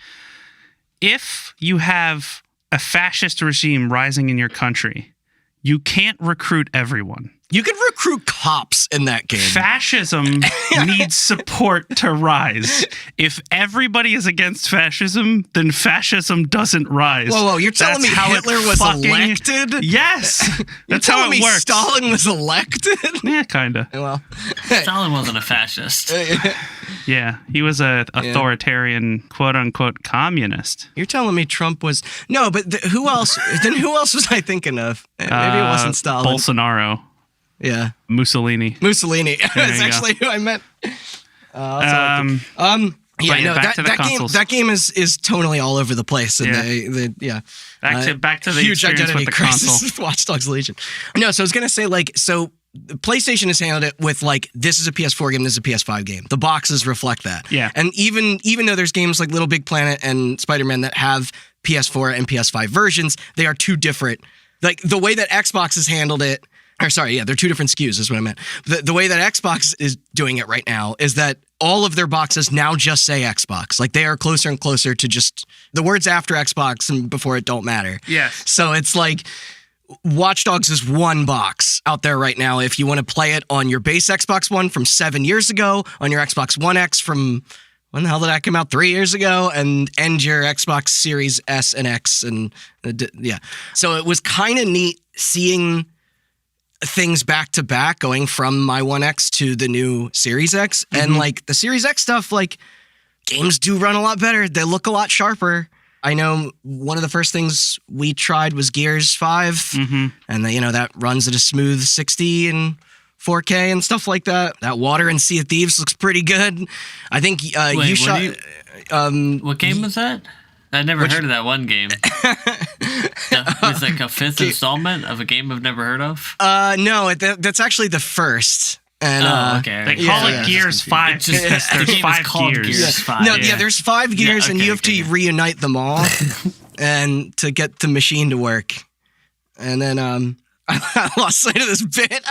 If you have a fascist regime rising in your country, you can't recruit everyone. You can recruit cops in that game. Fascism needs support to rise. If everybody is against fascism, then fascism doesn't rise. Whoa, you're telling me Hitler was elected? Yes. That's how it works. Stalin was elected? Yeah, kind of. Well, Stalin wasn't a fascist. Yeah, he was an authoritarian, quote-unquote, communist. You're telling me Trump was... No, but who else? Then who else was I thinking of? Maybe it wasn't Stalin. Bolsonaro. Yeah. Mussolini. That's actually who I meant. Back to that game is totally all over the place. And Back to the huge experience identity with the crisis console. with Watch Dogs Legion. No, so I was going to say, PlayStation has handled it with, this is a PS4 game, this is a PS5 game. The boxes reflect that. Yeah. And even though there's games like Little Big Planet and Spider-Man that have PS4 and PS5 versions, they are two different. Like, the way that Xbox has handled it, they're two different SKUs is what I meant. The way that Xbox is doing it right now is that all of their boxes now just say Xbox. Like, they are closer and closer to just the words after Xbox and before it don't matter. Yes. So it's like Watch Dogs is one box out there right now. If you want to play it on your base Xbox One from 7 years ago, on your Xbox One X from, when the hell did that come out? 3 years ago, and your Xbox Series S and X. And so it was kind of neat seeing things back to back, going from my One X to the new Series X. And the Series X stuff, games do run a lot better. They look a lot sharper. I know one of the first things we tried was Gears 5, and that runs at a smooth 60 and 4K and stuff like that. That Water and Sea of Thieves looks pretty good. I think you shot. What game was that? I never heard of that one game. It's like a fifth installment of a game I've never heard of? No, that's actually the first. And, okay. They call it Gears 5 because there's 5 gears. 5. No, there's 5 gears, and you have to reunite them all and to get the machine to work. And then I lost sight of this bit.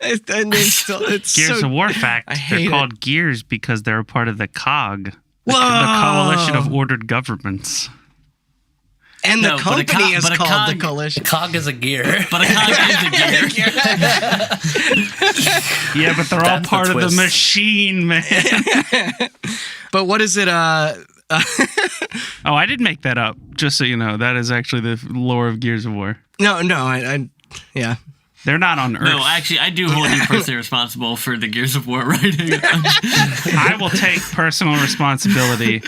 It's Gears of War fact. They're called Gears because they're a part of the COG. The Coalition of Ordered Governments. And the company is called the Coalition. COG is a gear. But a COG is a gear. Yeah, but they're all part of the machine, man. But what is it? I did make that up. Just so you know, that is actually the lore of Gears of War. No, yeah. They're not on Earth. No, actually, I do hold you personally responsible for the Gears of War writing. I will take personal responsibility.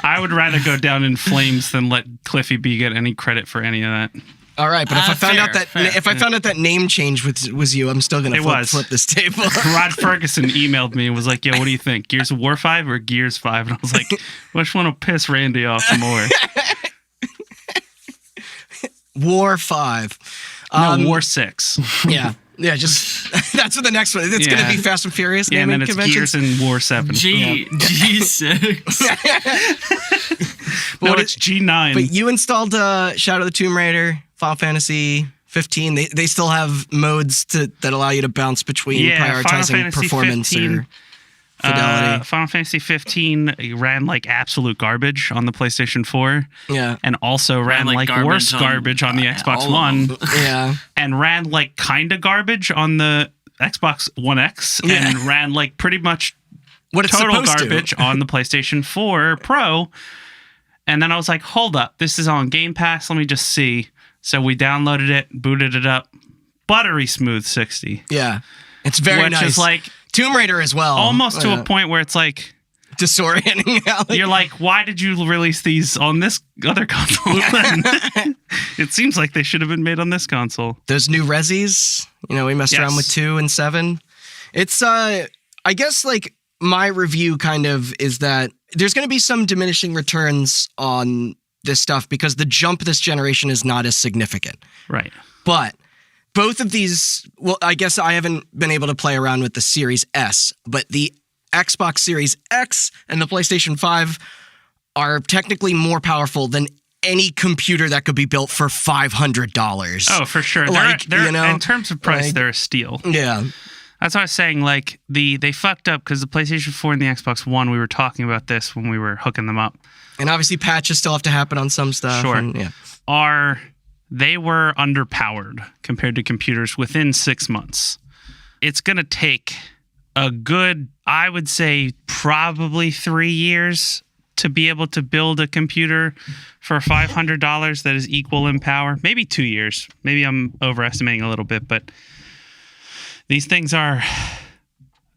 I would rather go down in flames than let Cliffy B get any credit for any of that. All right, but if I found out that name change was you, I'm still gonna flip this table. Rod Ferguson emailed me and was like, "Yeah, what do you think? Gears of War 5 or Gears 5?" And I was like, "Which one will piss Randy off more?" War 5. War 6. Yeah, just that's what the next one is. It's going to be Fast and Furious naming and then it's conventions. Gears and War 7. G6. It's G9. But you installed Shadow of the Tomb Raider. Final Fantasy 15. They still have modes that allow you to bounce between prioritizing performance 15, or fidelity. Final Fantasy 15 ran like absolute garbage on the PlayStation 4. Yeah. And also ran like worse garbage on the Xbox One. Yeah. And ran like kind of garbage on the Xbox One X. Yeah. And ran like pretty much what it's total supposed garbage to. on the PlayStation 4 Pro. And then I was like, hold up, this is on Game Pass. Let me just see. So we downloaded it, booted it up. Buttery smooth 60. Yeah. It's very nice. Which is like Tomb Raider as well. Almost to a point where it's like disorienting. You're like, why did you release these on this other console? It seems like they should have been made on this console. Those new Resis, we messed around with 2 and 7. It's I guess like my review kind of is that there's going to be some diminishing returns on this stuff because the jump this generation is not as significant. Right. But both of these, well, I guess I haven't been able to play around with the Series S, but the Xbox Series X and the PlayStation 5 are technically more powerful than any computer that could be built for $500. Oh, for sure. They're in terms of price, they're a steal. Yeah. That's what I was saying. Like, they fucked up because the PlayStation 4 and the Xbox One, we were talking about this when we were hooking them up. And obviously patches still have to happen on some stuff. Sure. And, they were underpowered compared to computers within 6 months. It's going to take a good, I would say, probably 3 years to be able to build a computer for $500 that is equal in power. Maybe 2 years. Maybe I'm overestimating a little bit, but these things they're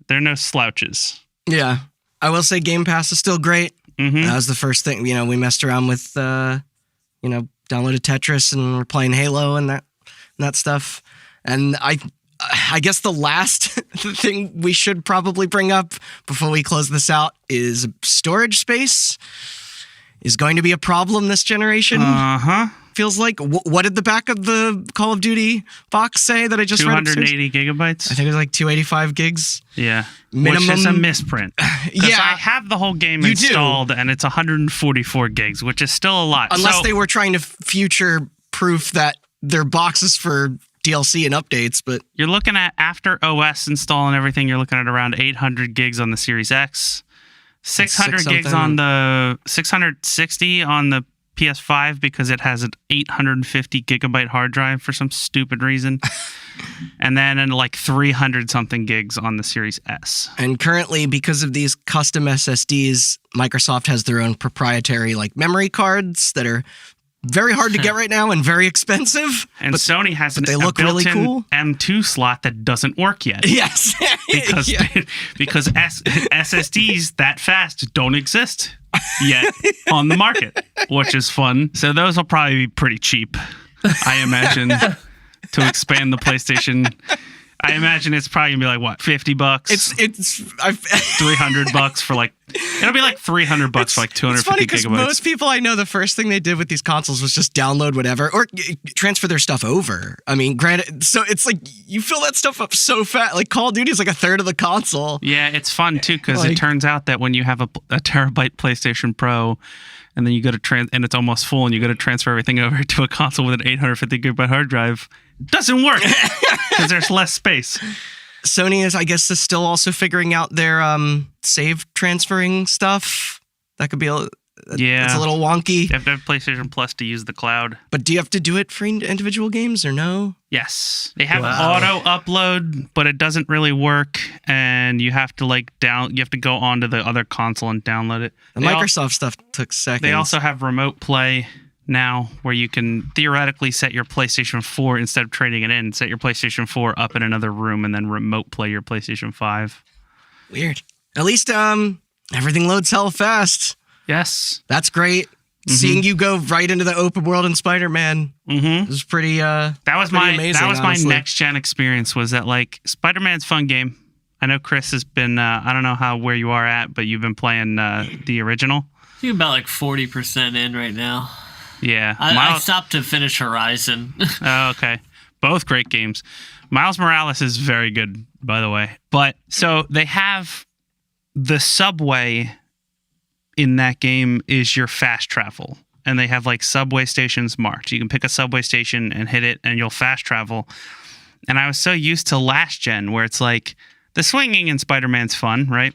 no slouches. Yeah. I will say Game Pass is still great. Mm-hmm. That was the first thing, we messed around with, downloaded Tetris and we're playing Halo and that stuff. And I guess the last thing we should probably bring up before we close this out is storage space is going to be a problem this generation. Uh-huh. Feels like. What did the back of the Call of Duty box say that I just read? 280 gigabytes? I think it was like 285 gigs. Yeah. Minimum. Which is a misprint. Yeah. I have the whole game installed and it's 144 gigs, which is still a lot. Unless they were trying to future-proof that their boxes for DLC and updates, but... You're looking at, after OS install and everything, you're looking at around 800 gigs on the Series X, 600 gigs on the... 660 on the PS5 because it has an 850 gigabyte hard drive for some stupid reason. And then like 300 something gigs on the Series S. And currently, because of these custom SSDs, Microsoft has their own proprietary like memory cards that are very hard to get right now and very expensive. And Sony has they look really cool. M2 slot that doesn't work yet. Yes. because SSDs that fast don't exist yet on the market, which is fun. So those will probably be pretty cheap, I imagine, to expand the PlayStation. I imagine it's probably gonna be like what, $50? It's $300 for like. It'll be like $300 for like 250 It's funny because gigabytes. most people I know, the first thing they did with these consoles was just download whatever or transfer their stuff over. I mean, granted, so it's like you fill that stuff up so fast. Like Call of Duty is like a third of the console. Yeah, it's fun too because it turns out that when you have a terabyte PlayStation Pro, and then you go to and it's almost full, and you go to transfer everything over to a console with an 850 gigabyte hard drive, doesn't work because there's less space. Sony is still also figuring out their save transferring stuff. That could be it's a little wonky. You have to have PlayStation Plus to use the cloud. But do you have to do it for individual games or no? Yes. They have auto upload, but it doesn't really work, and you have to you have to go onto the other console and download it. The Microsoft stuff took seconds. They also have remote play now, where you can theoretically set your PlayStation 4 instead of trading it in, set your PlayStation 4 up in another room and then remote play your PlayStation 5. Weird. At least everything loads hell fast. Yes. That's great. Mm-hmm. Seeing you go right into the open world in Spider-Man was pretty amazing. That was honestly. my next gen experience, was that like Spider-Man's fun game. I know Chris has been I don't know where you are at, but you've been playing the original. I think about like 40% in right now. Yeah. I stopped to finish Horizon. Oh, okay. Both great games. Miles Morales is very good, by the way. But so they have the subway in that game is your fast travel. and they have like subway stations marked. You can pick a subway station and hit it, and you'll fast travel. And I was so used to last gen where it's like the swinging in Spider-Man's fun, right?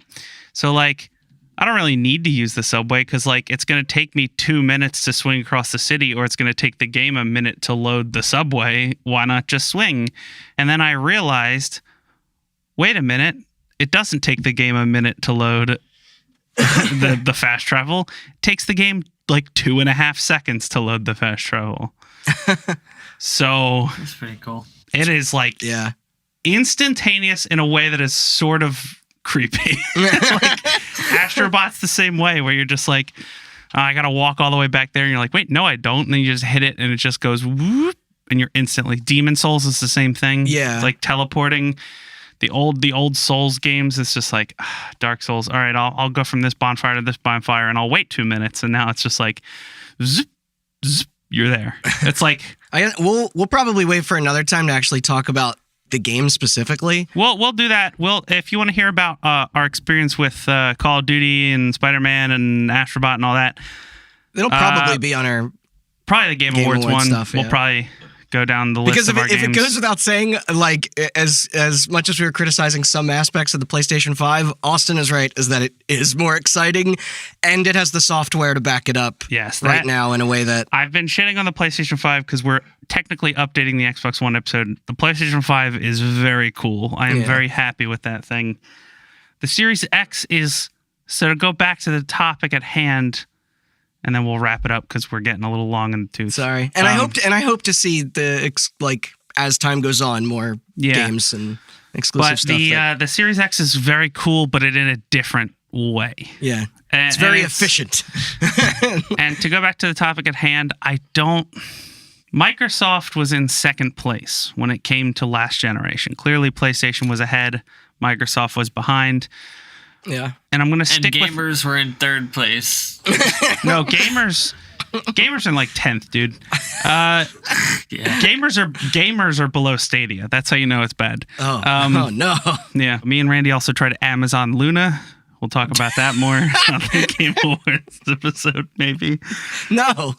So like I don't really need to use the subway because like it's going to take me 2 minutes to swing across the city, or it's going to take the game a minute to load the subway. Why not just swing? And then I realized, wait a minute, it doesn't take the game a minute to load the fast travel. It takes the game like 2.5 seconds to load the fast travel. So that's pretty cool. It is like instantaneous in a way that is sort of creepy. Like Astrobot's the same way, where you're just like, oh, I gotta walk all the way back there, and you're like, wait, no, I don't. And then you just hit it, and it just goes whoop, and you're instantly. Demon Souls is the same thing. Yeah, it's like teleporting. The old Souls games, it's just like Dark Souls. All right, I'll go from this bonfire to this bonfire, and I'll wait 2 minutes, and now it's just like, zip, zip, you're there. It's like we'll probably wait for another time to actually talk about the game specifically. We'll do that. If you want to hear about our experience with Call of Duty and Spider-Man and Astrobot and all that, it'll probably be on our probably the Game Awards one. Stuff, we'll probably go down the list because of our games. If it goes without saying, like as much as we were criticizing some aspects of the PlayStation 5, Austin is right, is that it is more exciting and it has the software to back it up. Yes, right now in a way that I've been shitting on the PlayStation 5 because we're technically updating the Xbox One episode. The PlayStation 5 is very cool. I am very happy with that thing. The Series X is, so to go back to the topic at hand, and then we'll wrap it up because we're getting a little long in the tooth. Sorry, and I hope to see as time goes on, more games and exclusive stuff. But the Series X is very cool, but in a different way. Yeah, it's very efficient. And to go back to the topic at hand, Microsoft was in second place when it came to last generation. Clearly, PlayStation was ahead. Microsoft was behind. Yeah. And I'm going to stick with... And gamers were in third place. No, gamers are in like 10th, dude. Gamers are below Stadia. That's how you know it's bad. Oh no. Yeah. Me and Randy also tried Amazon Luna. We'll talk about that more on the Game Awards episode, maybe. No.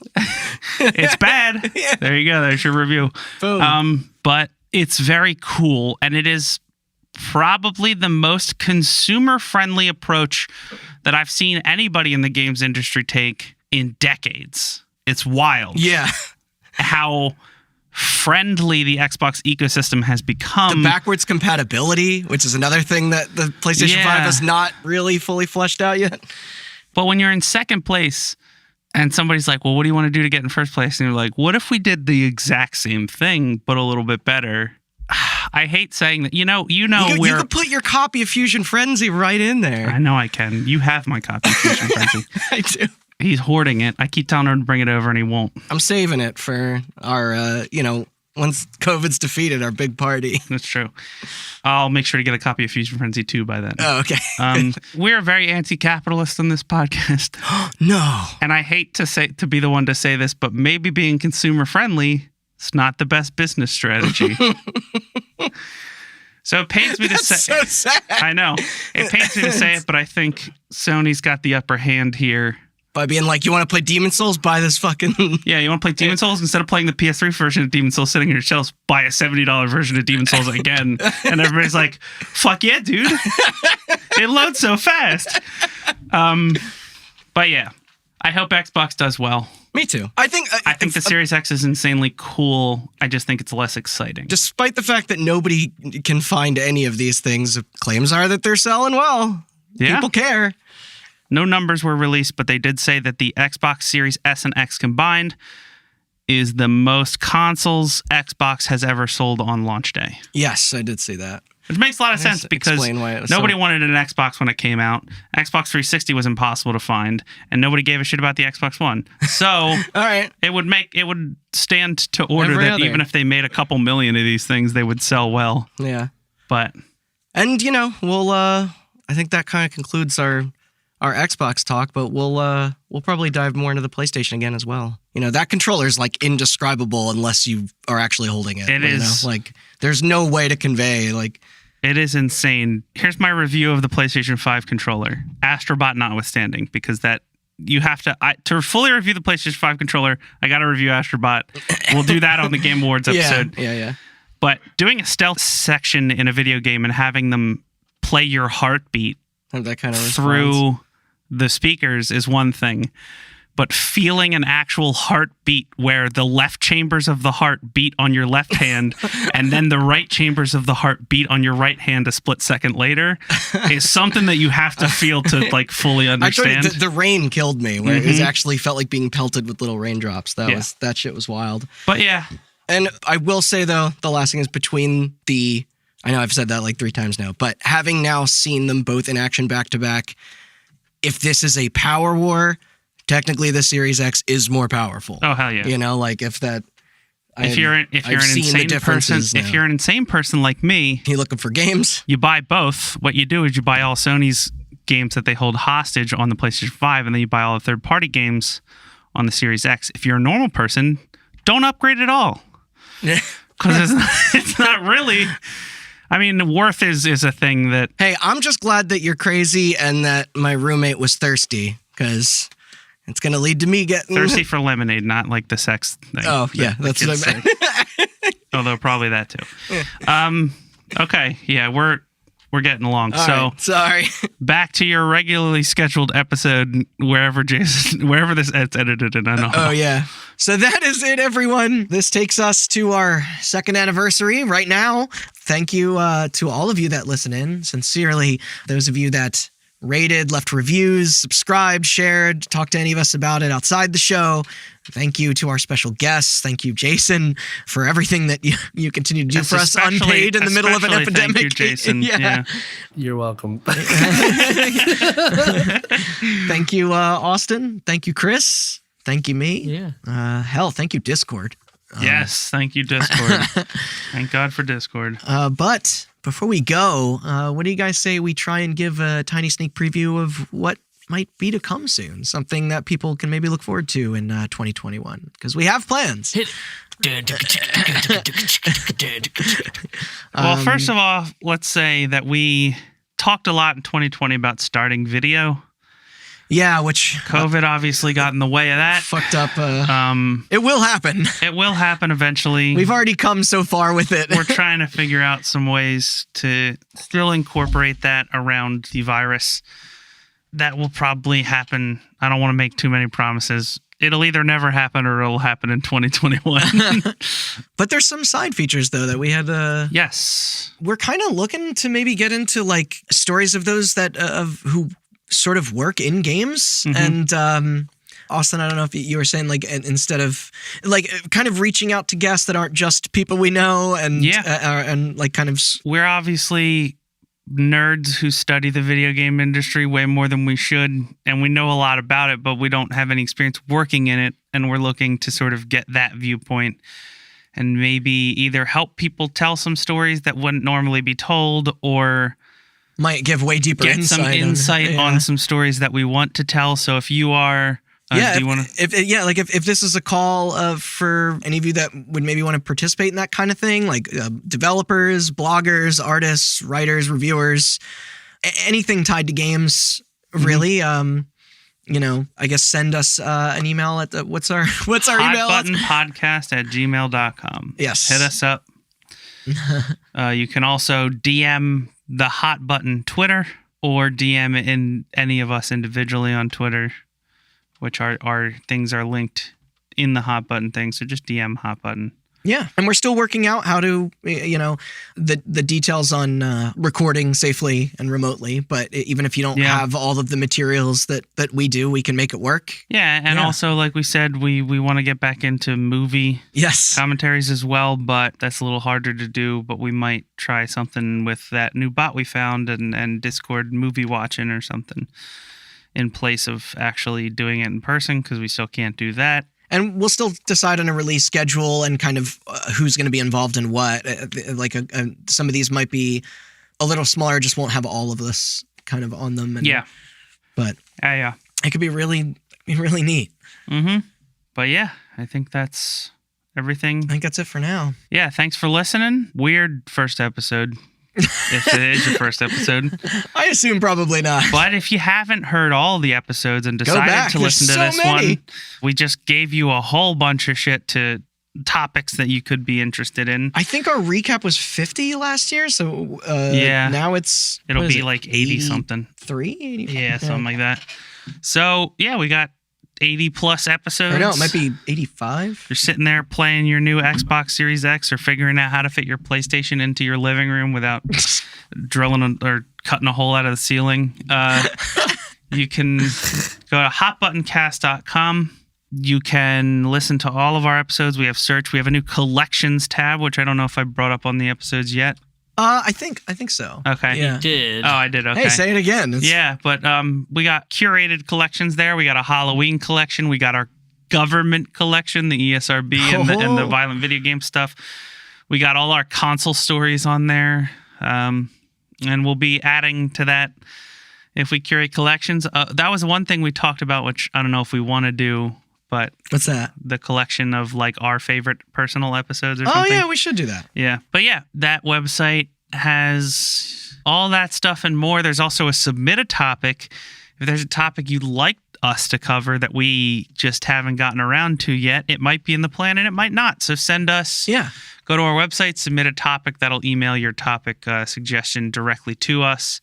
It's bad. Yeah. There you go. There's your review. Boom. But it's very cool, and it is probably the most consumer-friendly approach that I've seen anybody in the games industry take in decades. It's wild. Yeah. How friendly the Xbox ecosystem has become. The backwards compatibility, which is another thing that the PlayStation 5 has not really fully fleshed out yet. But when you're in second place and somebody's like, well, what do you want to do to get in first place? And you're like, what if we did the exact same thing, but a little bit better? I hate saying that. You could put your copy of Fusion Frenzy right in there. I know I can. You have my copy of Fusion Frenzy. I do. He's hoarding it. I keep telling him to bring it over, and he won't. I'm saving it for our, once COVID's defeated, our big party. That's true. I'll make sure to get a copy of Fusion Frenzy 2 by then. Oh, okay. We're very anti-capitalist on this podcast. No. And I hate to be the one to say this, but maybe being consumer-friendly, it's not the best business strategy. So it pains me to say. So sad. I know. It pains me to say it, but I think Sony's got the upper hand here. By being like, you want to play Demon Souls? Buy this fucking... Yeah, you want to play Demon Souls? Instead of playing the PS3 version of Demon Souls sitting on your shelves, buy a $70 version of Demon Souls again. And everybody's like, fuck yeah, dude. It loads so fast. But yeah, I hope Xbox does well. Me too. I think the Series X is insanely cool. I just think it's less exciting. Despite the fact that nobody can find any of these things, claims are that they're selling well. Yeah. People care. No numbers were released, but they did say that the Xbox Series S and X combined is the most consoles Xbox has ever sold on launch day. Yes, I did see that. Which makes a lot of sense because nobody wanted an Xbox when it came out. Xbox 360 was impossible to find, and nobody gave a shit about the Xbox One. So all right. it would stand to order that even if they made a couple million of these things, they would sell well. Yeah. And we'll I think that kind of concludes our Xbox talk, but we'll probably dive more into the PlayStation again as well. That controller is like indescribable unless you are actually holding it. It is like there's no way to convey it is insane. Here's my review of the PlayStation 5 controller, Astrobot notwithstanding, because that you have to fully review the PlayStation 5 controller, I got to review Astrobot. We'll do that on the Game Awards episode. Yeah. But doing a stealth section in a video game and having them play your heartbeat that kind of through the speakers is one thing. But feeling an actual heartbeat where the left chambers of the heart beat on your left hand and then the right chambers of the heart beat on your right hand a split second later is something that you have to feel to like fully understand. The rain killed me where it actually felt like being pelted with little raindrops. That shit was wild. But yeah. And I will say though, the last thing is between I know I've said that like 3 times now, but having now seen them both in action back to back, if this is a power war, technically, the Series X is more powerful. Oh hell yeah! You know, like if you're an insane person like me, you looking for games, you buy both. What you do is you buy all Sony's games that they hold hostage on the PlayStation 5, and then you buy all the third-party games on the Series X. If you're a normal person, don't upgrade at all, because it's not really. I mean, worth is a thing that. Hey, I'm just glad that you're crazy and that my roommate was thirsty, because it's going to lead to me getting... Thirsty for lemonade, not like the sex thing. Oh, yeah, that's what I meant. Although probably that too. Okay, yeah, we're getting along. All so right, sorry. Back to your regularly scheduled episode, wherever this gets edited, and I don't know. Oh, yeah. So that is it, everyone. This takes us to our 2nd anniversary right now. Thank you to all of you that listen in. Sincerely, those of you that rated, left reviews, subscribed, shared, talked to any of us about it outside the show. Thank you to our special guests. Thank you, Jason, for everything that you continue to do for us unpaid in the middle of an epidemic. Thank you, Jason. Yeah. You're welcome. Thank you, Austin. Thank you, Chris. Thank you, me. Yeah. Hell, thank you, Discord. Yes, thank you, Discord. Thank God for Discord. But before we go, what do you guys say we try and give a tiny sneak preview of what might be to come soon? Something that people can maybe look forward to in 2021, because we have plans. Well, first of all, let's say that we talked a lot in 2020 about starting video. Yeah, which COVID obviously got in the way of that. Fucked up. It will happen. It will happen eventually. We've already come so far with it. We're trying to figure out some ways to still incorporate that around the virus. That will probably happen. I don't want to make too many promises. It'll either never happen or it'll happen in 2021. But there's some side features though that we had. Yes, we're kind of looking to maybe get into like stories of those that of who sort of work in games. And Austin, I don't know if you were saying like instead of like kind of reaching out to guests that aren't just people we know and and like kind of we're obviously nerds who study the video game industry way more than we should, and we know a lot about it, but we don't have any experience working in it, and we're looking to sort of get that viewpoint and maybe either help people tell some stories that wouldn't normally be told, or might give way deeper insight on some stories that we want to tell. So if you are if this is a call for any of you that would maybe want to participate in that kind of thing, like developers, bloggers, artists, writers, reviewers, anything tied to games, really, I guess send us an email at what's our email? hotbuttonpodcast@gmail.com. Yes. Hit us up. You can also DM the Hot Button Twitter or DM in any of us individually on Twitter, which our things are linked in the Hot Button thing. So just DM Hot Button. Yeah. And we're still working out how to, the details on recording safely and remotely. But even if you don't have all of the materials that we do, we can make it work. Yeah. And also, like we said, we want to get back into movie commentaries as well. But that's a little harder to do. But we might try something with that new bot we found and Discord movie watching or something in place of actually doing it in person, because we still can't do that. And we'll still decide on a release schedule and kind of who's going to be involved in what. Like some of these might be a little smaller, just won't have all of this kind of on them. But it could be really neat. But yeah, I think that's everything. I think that's it for now. Yeah, thanks for listening. Weird first episode. if it is your first episode. I assume probably not. But if you haven't heard all the episodes and decided to listen to this one, we just gave you a whole bunch of shit to topics that you could be interested in. I think our recap was 50 last year, so now it'll be like 80 something. 80? Yeah, something like that. So, yeah, we got 80 plus episodes. Or no, it might be 85. You're sitting there playing your new Xbox Series X or figuring out how to fit your PlayStation into your living room without drilling or cutting a hole out of the ceiling. You can go to hotbuttoncast.com. You can listen to all of our episodes. We have search. We have a new collections tab, which I don't know if I brought up on the episodes yet. I think so. Okay. You did. Oh, I did. Okay. Hey, say it again. Yeah, but we got curated collections there. We got a Halloween collection. We got our government collection, the ESRB and the violent video game stuff. We got all our console stories on there. And we'll be adding to that if we curate collections. That was one thing we talked about, which I don't know if we want to do. But what's that? The collection of like our favorite personal episodes or something. Oh, yeah, we should do that. Yeah. But yeah, that website has all that stuff and more. There's also a submit a topic. If there's a topic you'd like us to cover that we just haven't gotten around to yet, it might be in the plan and it might not. So send us. Yeah. Go to our website, submit a topic. That'll email your topic suggestion directly to us.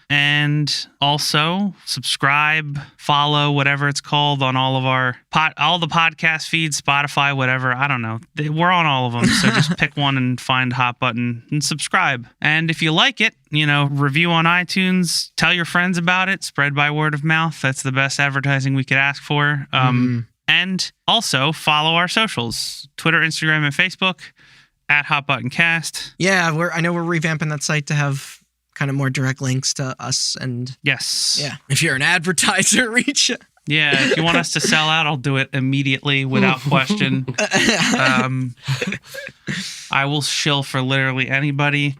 And also subscribe, follow, whatever it's called on all of our all the podcast feeds, Spotify, whatever. I don't know. We're on all of them. So just pick one and find Hot Button and subscribe. And if you like it, review on iTunes, tell your friends about it, spread by word of mouth. That's the best advertising we could ask for. And also follow our socials, Twitter, Instagram, and Facebook at Hot Button Cast. Yeah, I know we're revamping that site to have kind of more direct links to us and if you're an advertiser, reach it. Yeah, if you want us to sell out, I'll do it immediately without question. I will shill for literally anybody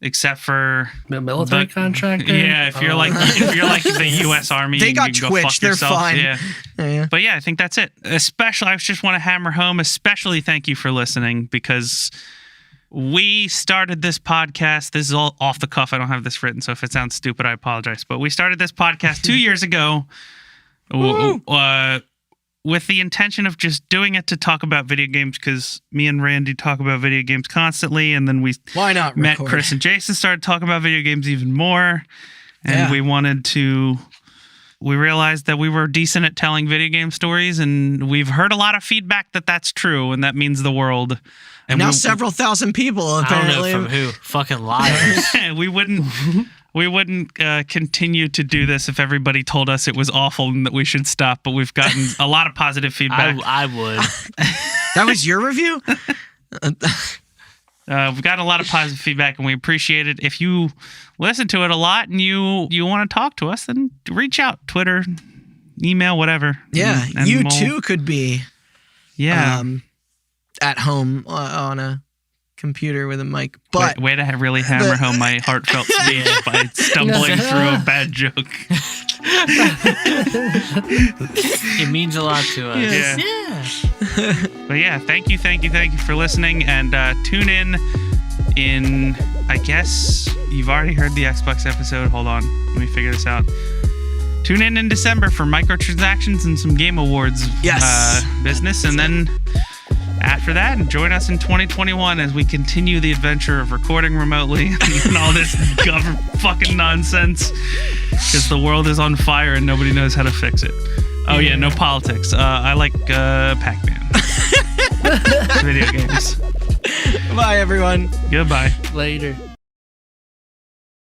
except for the military contractor. Yeah, if you're like the U.S. Army, they got Twitch. They're fine. Yeah. But yeah, I think that's it. Especially, I just want to hammer home. Especially, thank you for listening because we started this podcast. This is all off the cuff. I don't have this written, so if it sounds stupid, I apologize. But we started this podcast 2 years ago with the intention of just doing it to talk about video games because me and Randy talk about video games constantly. And then we met Chris and Jason, started talking about video games even more. And we realized that we were decent at telling video game stories. And we've heard a lot of feedback that that's true. And that means the world. And now several thousand people apparently. I don't know from who. Fucking liars. We wouldn't continue to do this if everybody told us it was awful and that we should stop. But we've gotten a lot of positive feedback. I would. That was your review? We've gotten a lot of positive feedback and we appreciate it. If you listen to it a lot and you want to talk to us, then reach out. Twitter, email, whatever. Yeah, and you too could be. Yeah. At home on a computer with a mic. But way to really hammer home my heartfelt speech by stumbling through a bad joke. It means a lot to us. Yeah. But yeah, thank you for listening, and tune in, I guess you've already heard the Xbox episode. Hold on, let me figure this out. Tune in December for microtransactions and some Game Awards business, and then after that, and join us in 2021 as we continue the adventure of recording remotely and all this fucking nonsense because the world is on fire and nobody knows how to fix it. Oh yeah, no politics. I like Pac-Man. Video games. Bye, everyone. Goodbye. Later.